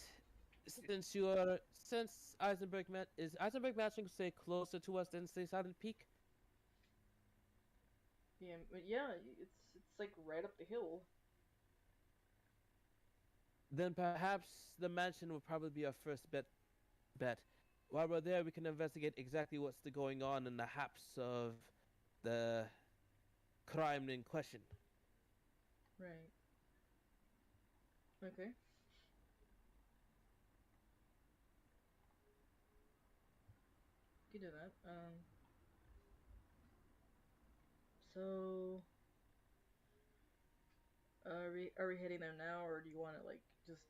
Speaker 2: since is Eisenberg matching say closer to us than say Silent Peak,
Speaker 1: Yeah, but yeah, it's like right up the hill.
Speaker 2: then perhaps the mansion will probably be our first bet. While we're there, we can investigate exactly what's going on in the haps of the crime in question.
Speaker 1: Right. Okay. You can do that. So are we heading there now, or do you want to like just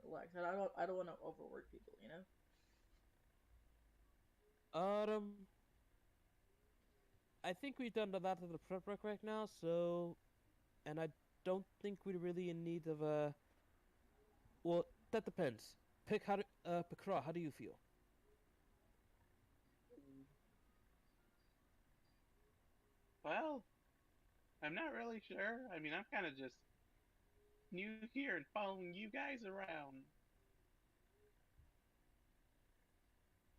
Speaker 1: relax? I don't want to overwork people, you know.
Speaker 2: Um, I think we've done a lot of the prep work right now, so and I don't think we're really in need of a. Well, that depends. Picra, how do you feel?
Speaker 4: Well, I'm not really sure. I mean, I'm kind of just new here and following you guys around.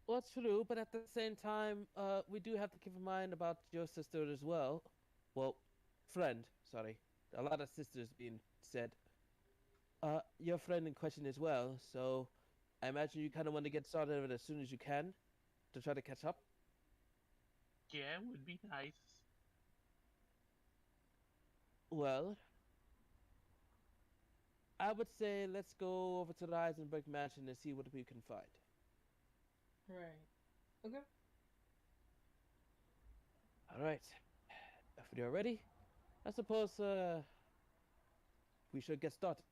Speaker 2: Well, it's true, but at the same time, we do have to keep in mind about your sister as well. Well, friend, sorry. A lot of sisters being said. Your friend in question as well, so I imagine you kind of want to get started with it as soon as you can to try to catch up.
Speaker 3: Yeah, would be nice.
Speaker 2: Well, I would say let's go over to the Eisenberg mansion and see what we can find.
Speaker 1: Right. Okay.
Speaker 2: All right. If we are ready, I suppose we should get started.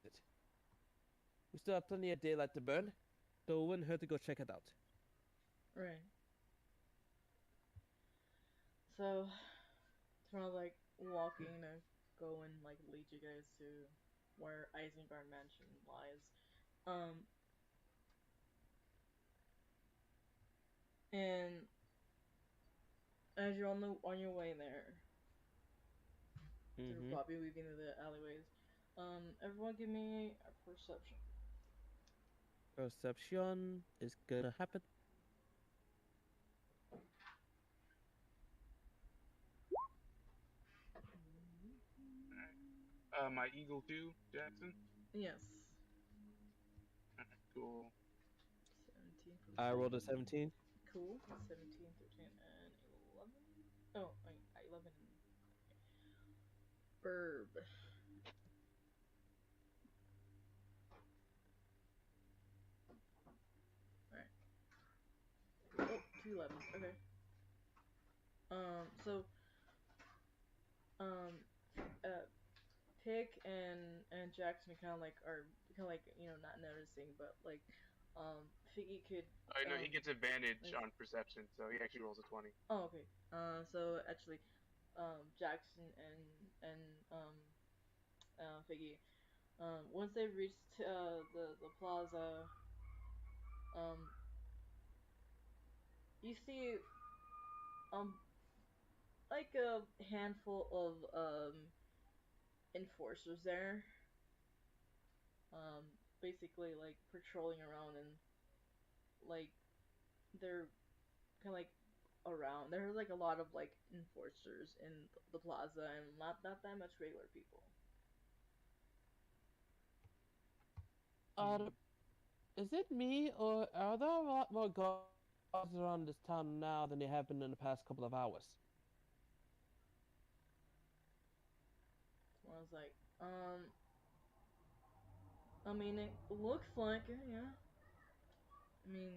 Speaker 2: We still have plenty of daylight to burn, so it wouldn't hurt to go check it out.
Speaker 1: Right. So, kind of like walking to go and like lead you guys to where Isengard Mansion lies. And as you're on your way there, through
Speaker 2: Mm-hmm.
Speaker 1: probably weaving through the alleyways, everyone give me a perception.
Speaker 2: Perception is gonna happen.
Speaker 3: My Eagle 2, Jackson.
Speaker 1: Yes.
Speaker 3: Cool.
Speaker 1: 17 for
Speaker 2: I rolled a
Speaker 1: perception.
Speaker 2: 17.
Speaker 1: Cool. 17, 13, and 11. Oh, wait, 11 and Burb. Alright. Oh, two 11s. Okay. So, um, uh, Pick and Jackson kind of like are kind of like not noticing, but like, Figgy could
Speaker 3: I know he gets advantage
Speaker 1: like,
Speaker 3: on perception, so he actually rolls a 20.
Speaker 1: oh, okay. So actually, Jackson and Figgy, once they reach the plaza, um, you see like a handful of enforcers there, basically like patrolling around, and like they're kind of like around. There's like a lot of like enforcers in the plaza, and not that much regular people.
Speaker 2: Uh, is it me, or are there a lot more guards around this town now than there have been in the past couple of hours?
Speaker 1: So I was like, I mean, it looks like it, yeah. I mean,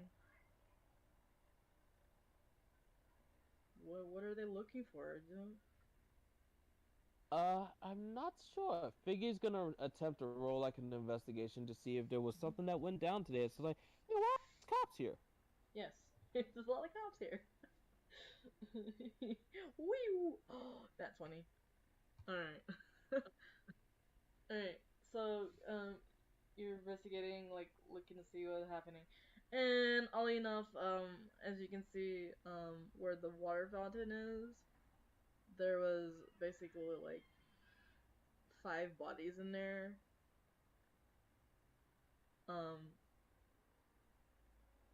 Speaker 1: what are they looking for?
Speaker 2: I'm not sure. Figgy's gonna attempt to roll like an investigation to see if there was something that went down today. It's like, hey, why are these cops here?
Speaker 1: Yes, there's a lot of cops here. Wee! Oh, that's funny. All right. All right. So, you're investigating, like looking to see what's happening, and oddly enough, as you can see, where the water fountain is, there was basically like five bodies in there. Um,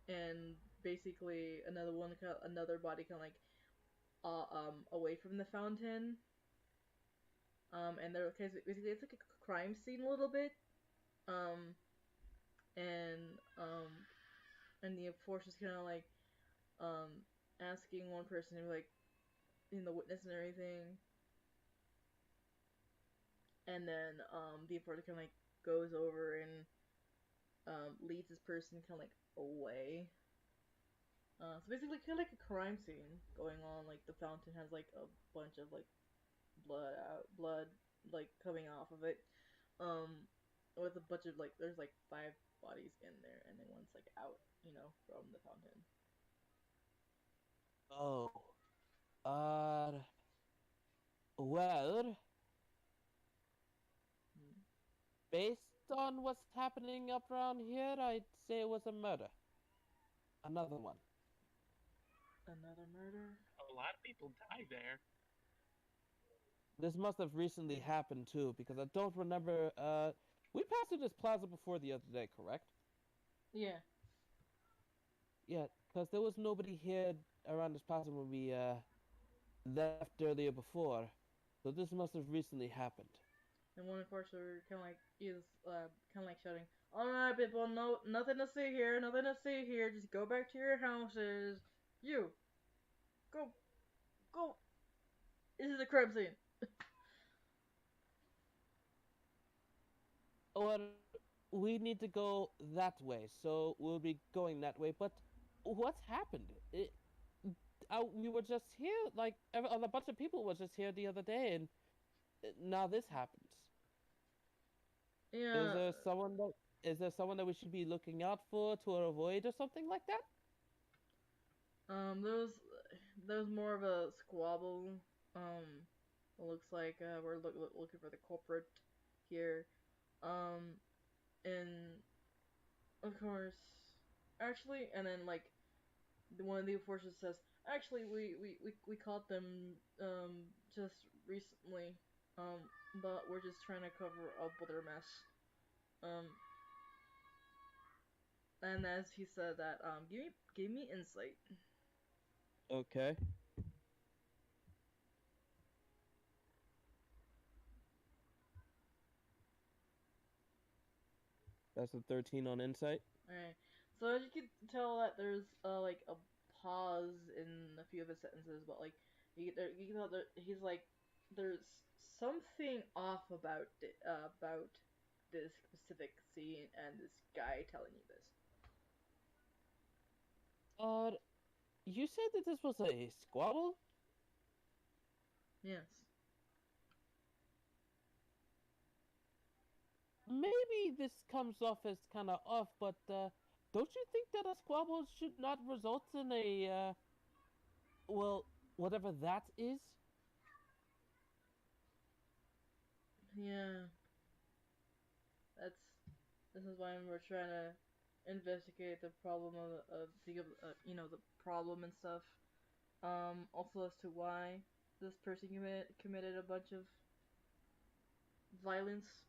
Speaker 1: and basically another body kind of like away from the fountain. And they're okay, so basically it's like a crime scene a little bit. Um, and um, and the force is kind of like asking one person to like in the witness and everything, and then the enforcer kind of like goes over and leads this person kind of like away. So basically, kind of like a crime scene going on. Like the fountain has like a bunch of like blood like coming off of it. Um, with a bunch of like there's like five bodies in there, and then one's like out, from the fountain.
Speaker 2: Oh, uh, well,
Speaker 1: Hmm.
Speaker 2: based on what's happening up around here, I'd say it was a murder. Another one.
Speaker 1: Another murder.
Speaker 3: A lot of people die there.
Speaker 2: This must have recently happened too, because I don't remember. We passed through this plaza before the other day, correct?
Speaker 1: Yeah.
Speaker 2: Yeah, because there was nobody here around this plaza when we left earlier before, so this must have recently happened.
Speaker 1: And one enforcer kind of like is kind of like shouting, "All right, people, no, nothing to see here, nothing to see here. Just go back to your houses. You, go, go. This is a crime scene."
Speaker 2: Or we need to go that way, so we'll be going that way. But what's happened? We were just here, like a bunch of people was just here the other day, and now this happens. Is
Speaker 1: Yeah.
Speaker 2: there someone that is there someone that we should be looking out for to avoid or something like that?
Speaker 1: There was more of a squabble. It looks like we're looking for the culprit here. Um, and of course, actually, and then like one of the enforcers says, actually, we caught them just recently, but we're just trying to cover up with their mess. Um, and as he said that, give me insight.
Speaker 2: Okay. That's a 13 on insight.
Speaker 1: Alright. So as you can tell that there's like a pause in a few of his sentences, but like you can tell that he's like there's something off about this specific scene and this guy telling you this.
Speaker 2: Uh, you said that this was a squabble?
Speaker 1: Yes.
Speaker 2: Maybe this comes off as kind of off, but don't you think that a squabble should not result in a well, whatever that is?
Speaker 1: Yeah. That's this is why we're trying to investigate the problem of the problem and stuff. Also as to why this person committed a bunch of violence.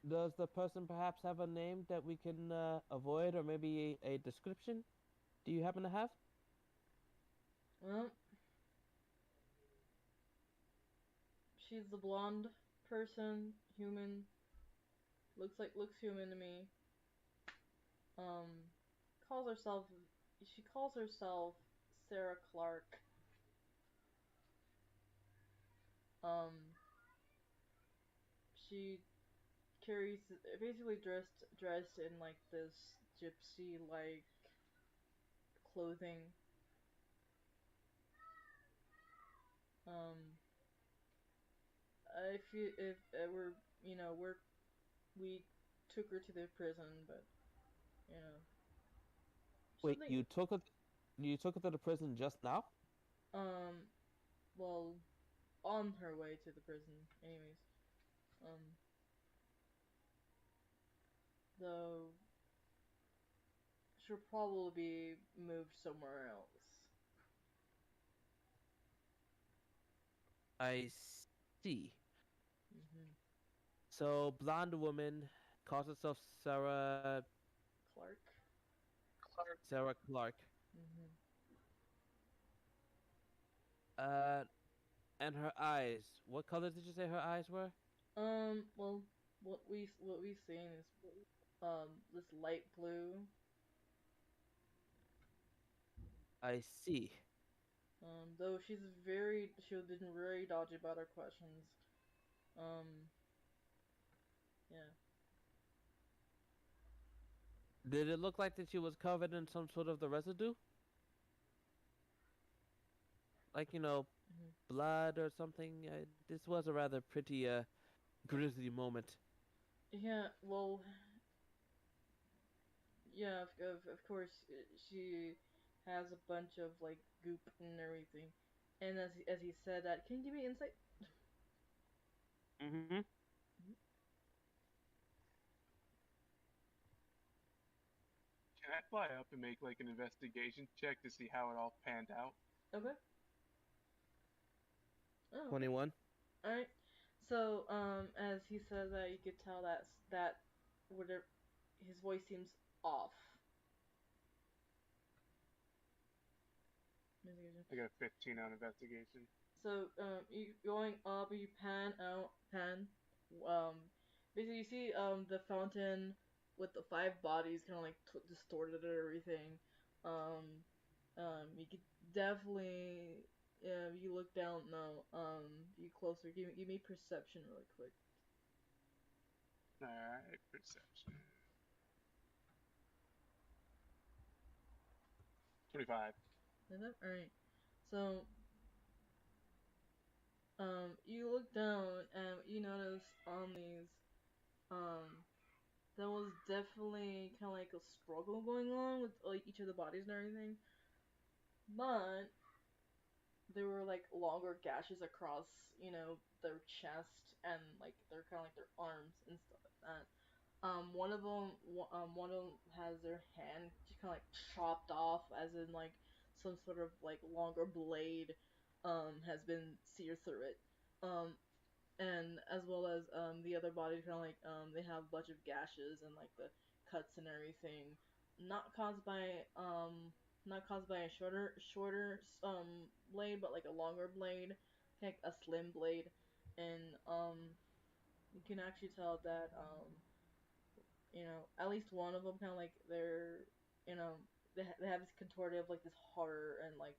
Speaker 2: Does the person perhaps have a name that we can avoid, or maybe a description? Do you happen to have?
Speaker 1: Well, she's the blonde person, human. Looks human to me. Um, calls herself. She calls herself Sarah Clark. Um, she carries basically dressed in like this gypsy like clothing. Um, if we're we took her to the prison, but you know
Speaker 2: Wait,
Speaker 1: something
Speaker 2: you took her to the prison just now?
Speaker 1: um well on her way to the prison, anyways. Um, though she'll probably be moved somewhere else.
Speaker 2: I see.
Speaker 1: Hmm.
Speaker 2: So, blonde woman calls herself
Speaker 1: Clark.
Speaker 3: Clark.
Speaker 2: Sarah Clark.
Speaker 1: Hmm.
Speaker 2: Uh, and her eyes. What color did you say her eyes were?
Speaker 1: Well, what we've seen is this light blue.
Speaker 2: I see.
Speaker 1: Though she's been very dodgy about her questions. Um, yeah.
Speaker 2: Did it look like that she was covered in some sort of the residue? Like,
Speaker 1: Hmm.
Speaker 2: blood or something? This was a rather pretty, grisly moment.
Speaker 1: Yeah. Well, yeah. Of course, she has a bunch of like goop and everything. And as he said that, can you give me insight?
Speaker 2: Mm-hmm.
Speaker 4: Can I fly up and make like an investigation check to see how it all panned out?
Speaker 1: Okay. Oh, okay.
Speaker 2: 21.
Speaker 1: All right. So, as he says that, you could tell that whatever his voice seems off.
Speaker 4: I got a 15 on investigation.
Speaker 1: So, you going up, you pan out, pan. Um, basically, you see the fountain with the five bodies kind of like distorted and everything. Um, you could definitely. You look down. No. You closer. Give me perception really quick.
Speaker 4: Alright, perception. 25.
Speaker 1: All right. So, you look down and you notice on these, um, there was definitely kind of like a struggle going on with like each of the bodies and everything, but there were like longer gashes across, their chest and like their kind of like their arms and stuff like that. One of them has their hand just kind of like chopped off, as in like some sort of like longer blade, has been seared through it. Um, and as well as the other bodies kind of like they have a bunch of gashes and like the cuts and everything, not caused by not caused by a shorter blade, but like a longer blade, like a slim blade, and you can actually tell that at least one of them kind of like you know they have this contorted of like this horror and like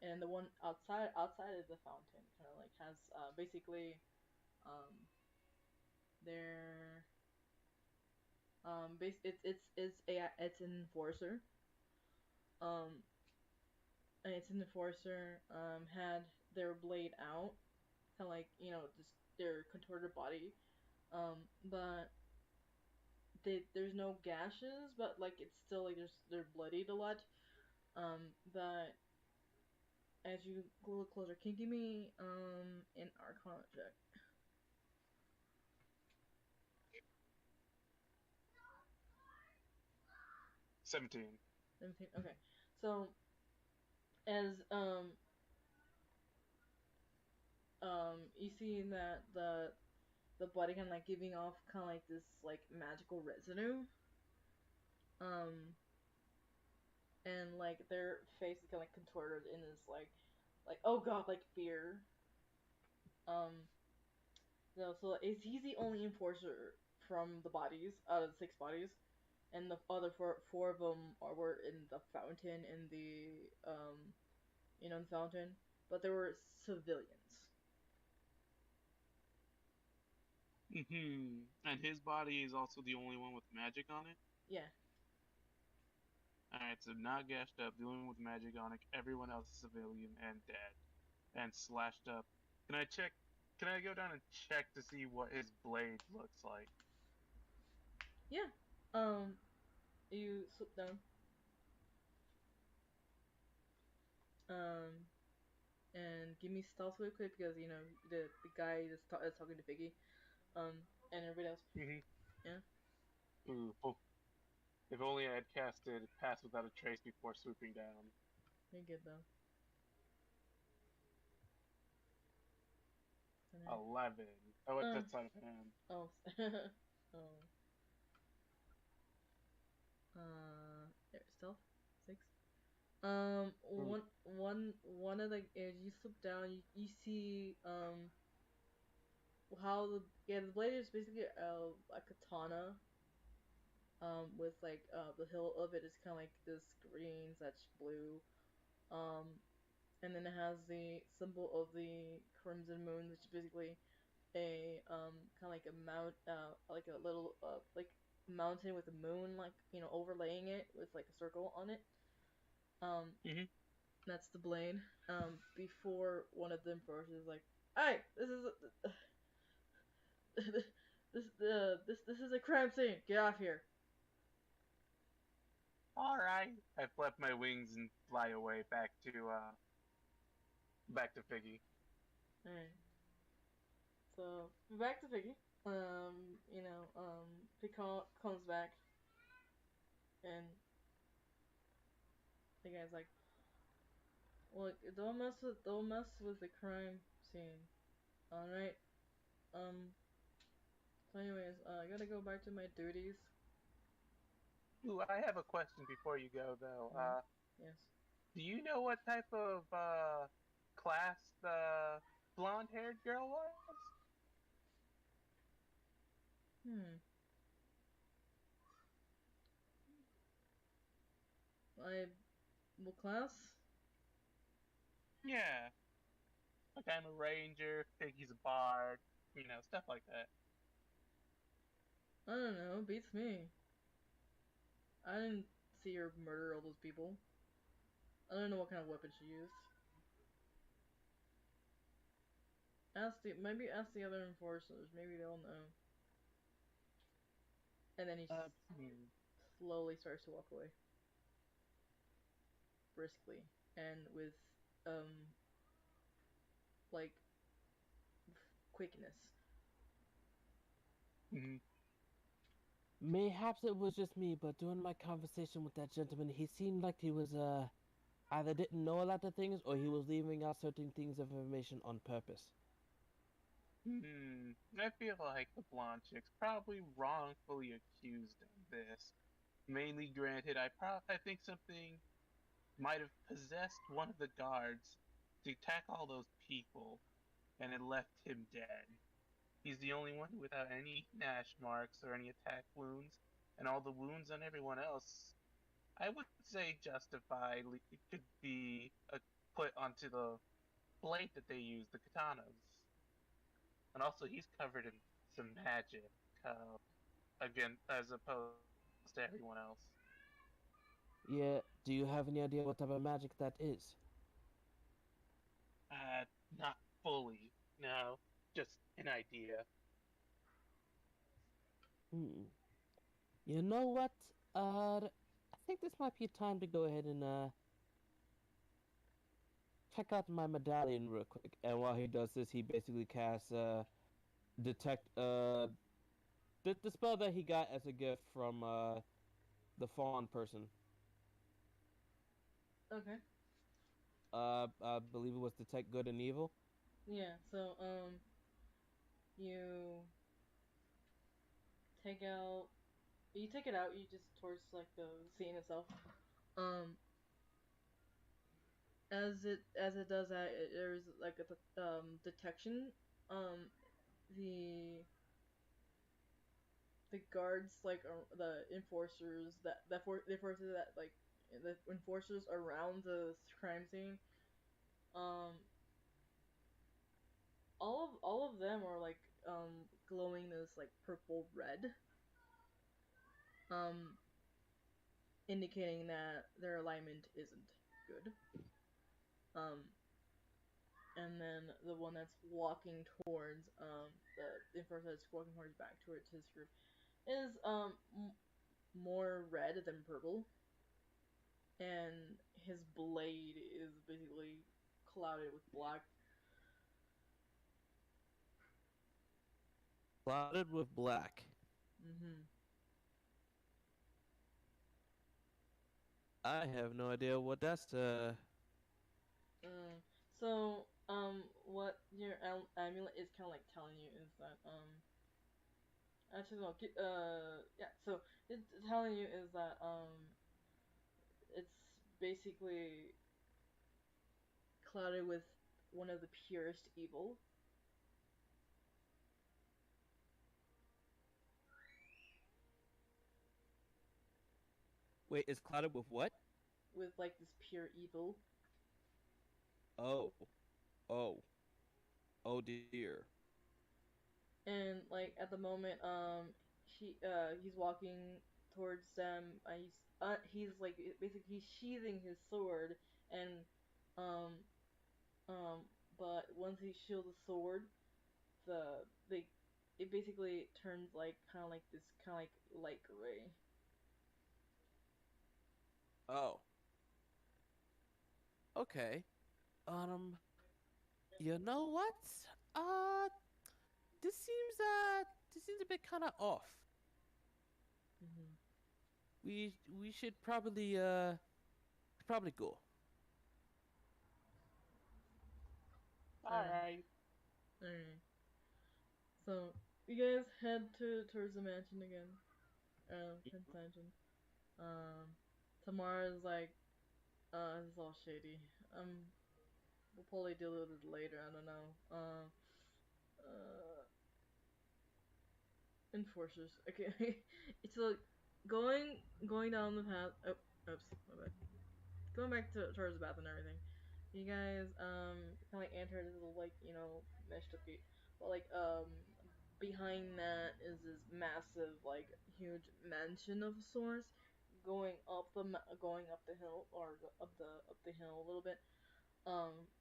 Speaker 1: and the one outside of the fountain kind of like has basically um their it's an enforcer, um and it's an enforcer had their blade out, kind of like just their contorted body, but there's no gashes, but like it's still like they're bloodied a lot, but as you look closer, can you give me an Arcana check?
Speaker 4: 17.
Speaker 1: 17. Okay, so as you see that the body kind of like giving off kind of like this like magical residue, um and like their face is kind of like contorted in this like oh god, like fear. No, so he's the only enforcer from the bodies out of the six bodies, and the other four of them were in the fountain, in the the fountain, but they were civilians.
Speaker 4: Mm-hmm. And his body is also the only one with magic on it?
Speaker 1: Yeah.
Speaker 4: Alright, so not gashed up, the only one with magic on it. Everyone else is civilian and dead. And slashed up
Speaker 3: Can I check? Can I go down and check to see what his blade looks like?
Speaker 1: Yeah. You swoop down. Um, and give me stealth real quick because you know the guy that's talking to Biggie. And everybody else.
Speaker 3: Mm-hmm.
Speaker 1: Yeah.
Speaker 3: Ooh, if only I had casted Pass Without a Trace before swooping down.
Speaker 1: You're good though.
Speaker 3: 11. Oh, what's
Speaker 1: Uh,
Speaker 3: that side of hand?
Speaker 1: oh. Oh. There, stealth 6.
Speaker 3: Ooh.
Speaker 1: One of the as you slip down, you see how the blade is basically a katana. With like the hilt of it is kind of like this green / blue. And then it has the symbol of the crimson moon, which is basically a kind of like a like a little like mountain with a moon, like overlaying it with like a circle on it. Um,
Speaker 3: Mm-hmm.
Speaker 1: that's the blade. Before one of them forces like, "Hey, this is this is a crime scene. Get off here."
Speaker 3: All right. I flap my wings and fly away back to Figgy.
Speaker 1: All right. So back to Vicky. Picard comes back, and the guy's like, "Look, don't mess with the crime scene. All right. Um. So, anyways, I gotta go back to my duties."
Speaker 3: Ooh, I have a question before you go though.
Speaker 1: Yes.
Speaker 3: Do you know what type of class the blonde-haired girl was?
Speaker 1: Hmm. I what class?
Speaker 3: Yeah, like I'm a ranger, Figgy's a bard, stuff like that.
Speaker 1: I don't know. Beats me. I didn't see her murder all those people. I don't know what kind of weapon she used. Maybe ask the other enforcers. Maybe they'll know. And then he
Speaker 3: Hmm.
Speaker 1: slowly starts to walk away, briskly, and with um like quickness.
Speaker 3: Hmm.
Speaker 2: Mayhaps it was just me, but during my conversation with that gentleman, he seemed like he was either didn't know a lot of things or he was leaving out certain things of information on purpose.
Speaker 3: I feel like the blonde chick's probably wrongfully accused of this. Mainly granted, I think something might have possessed one of the guards to attack all those people, and it left him dead. He's the only one without any gnash marks or any attack wounds, and all the wounds on everyone else, I would say justified, it could be put onto the blade that they use, the katanas. And also, he's covered in some magic, again, as opposed to everyone else.
Speaker 2: Yeah, do you have any idea what type of magic that is?
Speaker 3: Uh, Not fully, no, just an idea.
Speaker 2: Hmm. You know what? I think this might be a time to go ahead and check out my medallion real quick. And while he does this, he basically casts detect the spell that he got as a gift from the fawn person.
Speaker 1: Okay.
Speaker 2: I believe it was detect good and evil.
Speaker 1: Yeah. So you take out you take it out. You just towards like the scene itself. Um, as it does that, there's like a detection. Um, the the guards like the enforcers the enforcers that like the enforcers around the crime scene. Um, all of them are like glowing this like purple red. Um, indicating that their alignment isn't good. Um, and then the one that's walking towards the first that's walking towards back towards his group is more red than purple, and his blade is basically clouded with black.
Speaker 2: Clouded with black.
Speaker 1: Mm-hmm.
Speaker 2: I have no idea what that's.
Speaker 1: So what your amulet is kind of like telling you is that actually no, yeah. So it's telling you is that it's basically clouded with one of the purest evil.
Speaker 2: Wait, it's clouded with what?
Speaker 1: With like this pure evil.
Speaker 2: Oh, oh, oh dear.
Speaker 1: And like at the moment, he's walking towards them. He's like basically he's sheathing his sword, and um but once he shields the sword, the they it basically turns like kind of like this kind of like light gray.
Speaker 2: Oh, okay. Um, you know what? Uh, this seems this seems a bit kind of off.
Speaker 1: Mm-hmm.
Speaker 2: We should probably go.
Speaker 4: All right.
Speaker 1: Alright. So you guys head towards the mansion again. Prince Mansion. Um, Tamara's like, this is all shady. We'll probably deal with it later. I don't know. Uh, enforcers. Okay. It's like going down the path. Oh, oops, my bad. Going back towards the bath and everything. You guys kind of like enter this little like meshed up gate, but like behind that is this massive like huge mansion of sorts going up the hill or up the hill a little bit.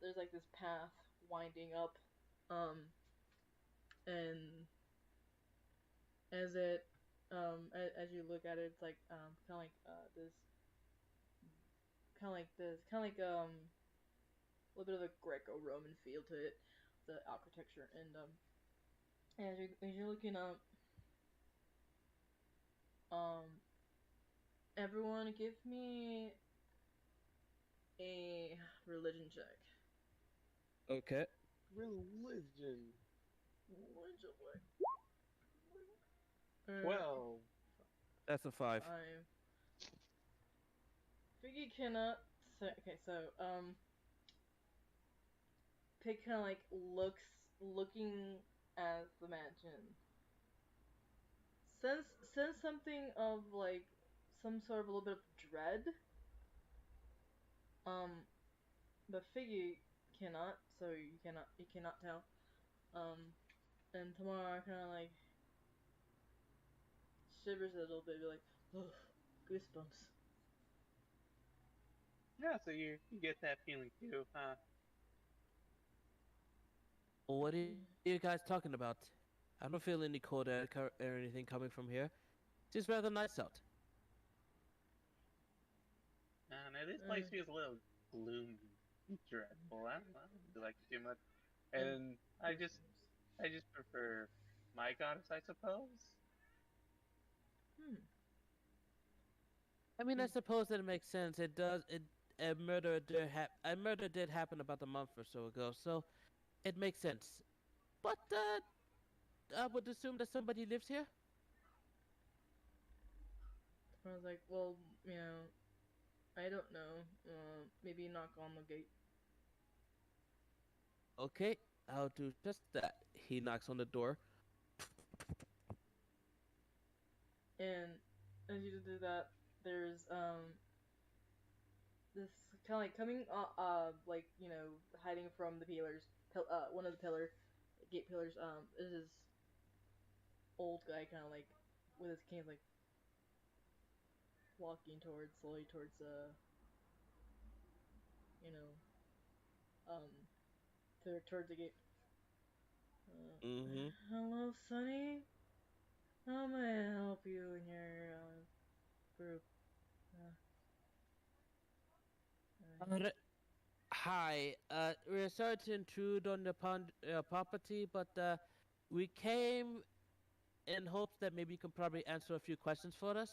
Speaker 1: There's like this path winding up, and as it as you look at it, it's like kind of like this kind of like a little bit of a Greco-Roman feel to it, the architecture, and as you're looking up, um, everyone give me a religion check.
Speaker 2: Okay,
Speaker 4: Religion.
Speaker 1: Religion check.
Speaker 4: 12.
Speaker 2: that's a 5.
Speaker 1: Five. Figgy cannot say. Okay, so Pig kind of like looking at the mansion. Sense something of like some sort of a little bit of dread. Um, but Figgy cannot, so you cannot tell. And Tamara kind of like shivers a little bit, be like, oh, goosebumps.
Speaker 3: Yeah, so you get that feeling too, huh?
Speaker 2: What are
Speaker 1: Yeah.
Speaker 2: you guys talking about? I don't feel any cold air or anything coming from here. It's rather nice out.
Speaker 3: Now this place feels a little gloomy, dreadful. I don't really like it too much,
Speaker 1: And
Speaker 3: and
Speaker 1: goosebumps.
Speaker 3: I just prefer my goddess, I suppose.
Speaker 1: Hmm.
Speaker 2: I mean, I
Speaker 1: Is
Speaker 2: suppose that it makes sense. It does. A murder did happen about a month or so ago, so it makes sense. But I would assume that somebody lives here.
Speaker 1: I was like, well, I don't know. Maybe knock on the gate.
Speaker 2: Okay, I'll do just that. He knocks on the door.
Speaker 1: And as you do that, there's this kind of like coming like hiding from the pillars. One of the gate pillars. Is this old guy kind of like with his cane like walking towards slowly towards you know um towards the gate.
Speaker 2: Mm-hmm.
Speaker 1: Hello, Sonny. How may I help you in your group?
Speaker 2: Hi. We're sorry to intrude on the property, but we came in hopes that maybe you can probably answer a few questions for us.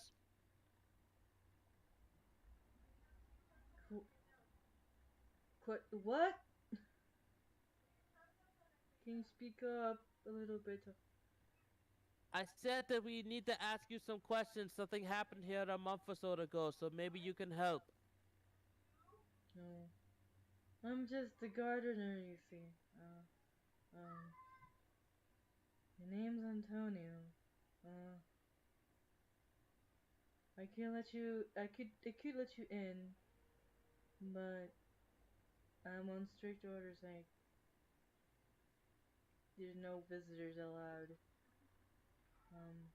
Speaker 1: What? Can you speak up a little bit?
Speaker 2: I said that we need to ask you some questions. Something happened here a month or so ago, so maybe you can help.
Speaker 1: No. I'm just a gardener, you see. My name's Antonio. I can't let you. I could let you in, but I'm on strict orders. Like, there's no visitors allowed. Um,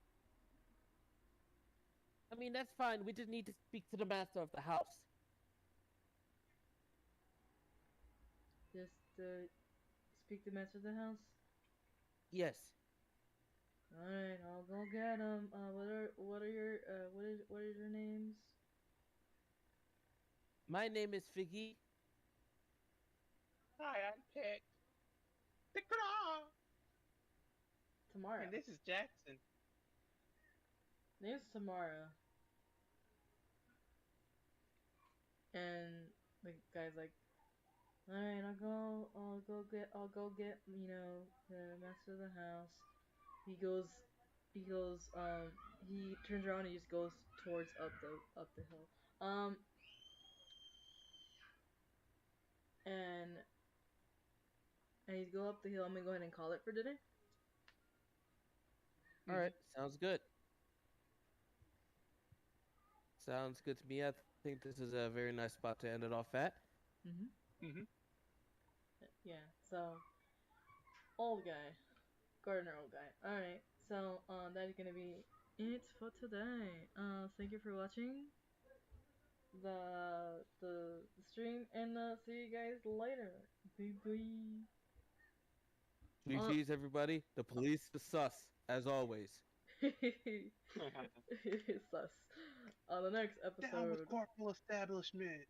Speaker 2: I mean, that's fine. We just need to speak to the master of the house.
Speaker 1: just speak to master of the house.
Speaker 2: Yes.
Speaker 1: All right, I'll go get them. What are your what are your names?
Speaker 2: My name is Figgy.
Speaker 4: Hi, I'm Pick. Ta-da!
Speaker 1: Tamara.
Speaker 4: And this is Jackson.
Speaker 1: Name's Tamara. And the guy's like, all right, I'll go get, the master of the house. He goes, he turns around and he just goes towards up the hill. And he's go up the hill. I'm gonna go ahead and call it for today.
Speaker 2: All right, sounds good. Sounds good to me. I think this is a very nice spot to end it off at.
Speaker 1: Yeah. So, old guy, gardener, old guy. All right. So, that is gonna be it for today. Thank you for watching the stream, and see you guys later. Bye bye.
Speaker 2: GG's, everybody. The police is sus, as always.
Speaker 1: Sus. On the next
Speaker 4: Down with
Speaker 1: episode.
Speaker 4: corporal establishment.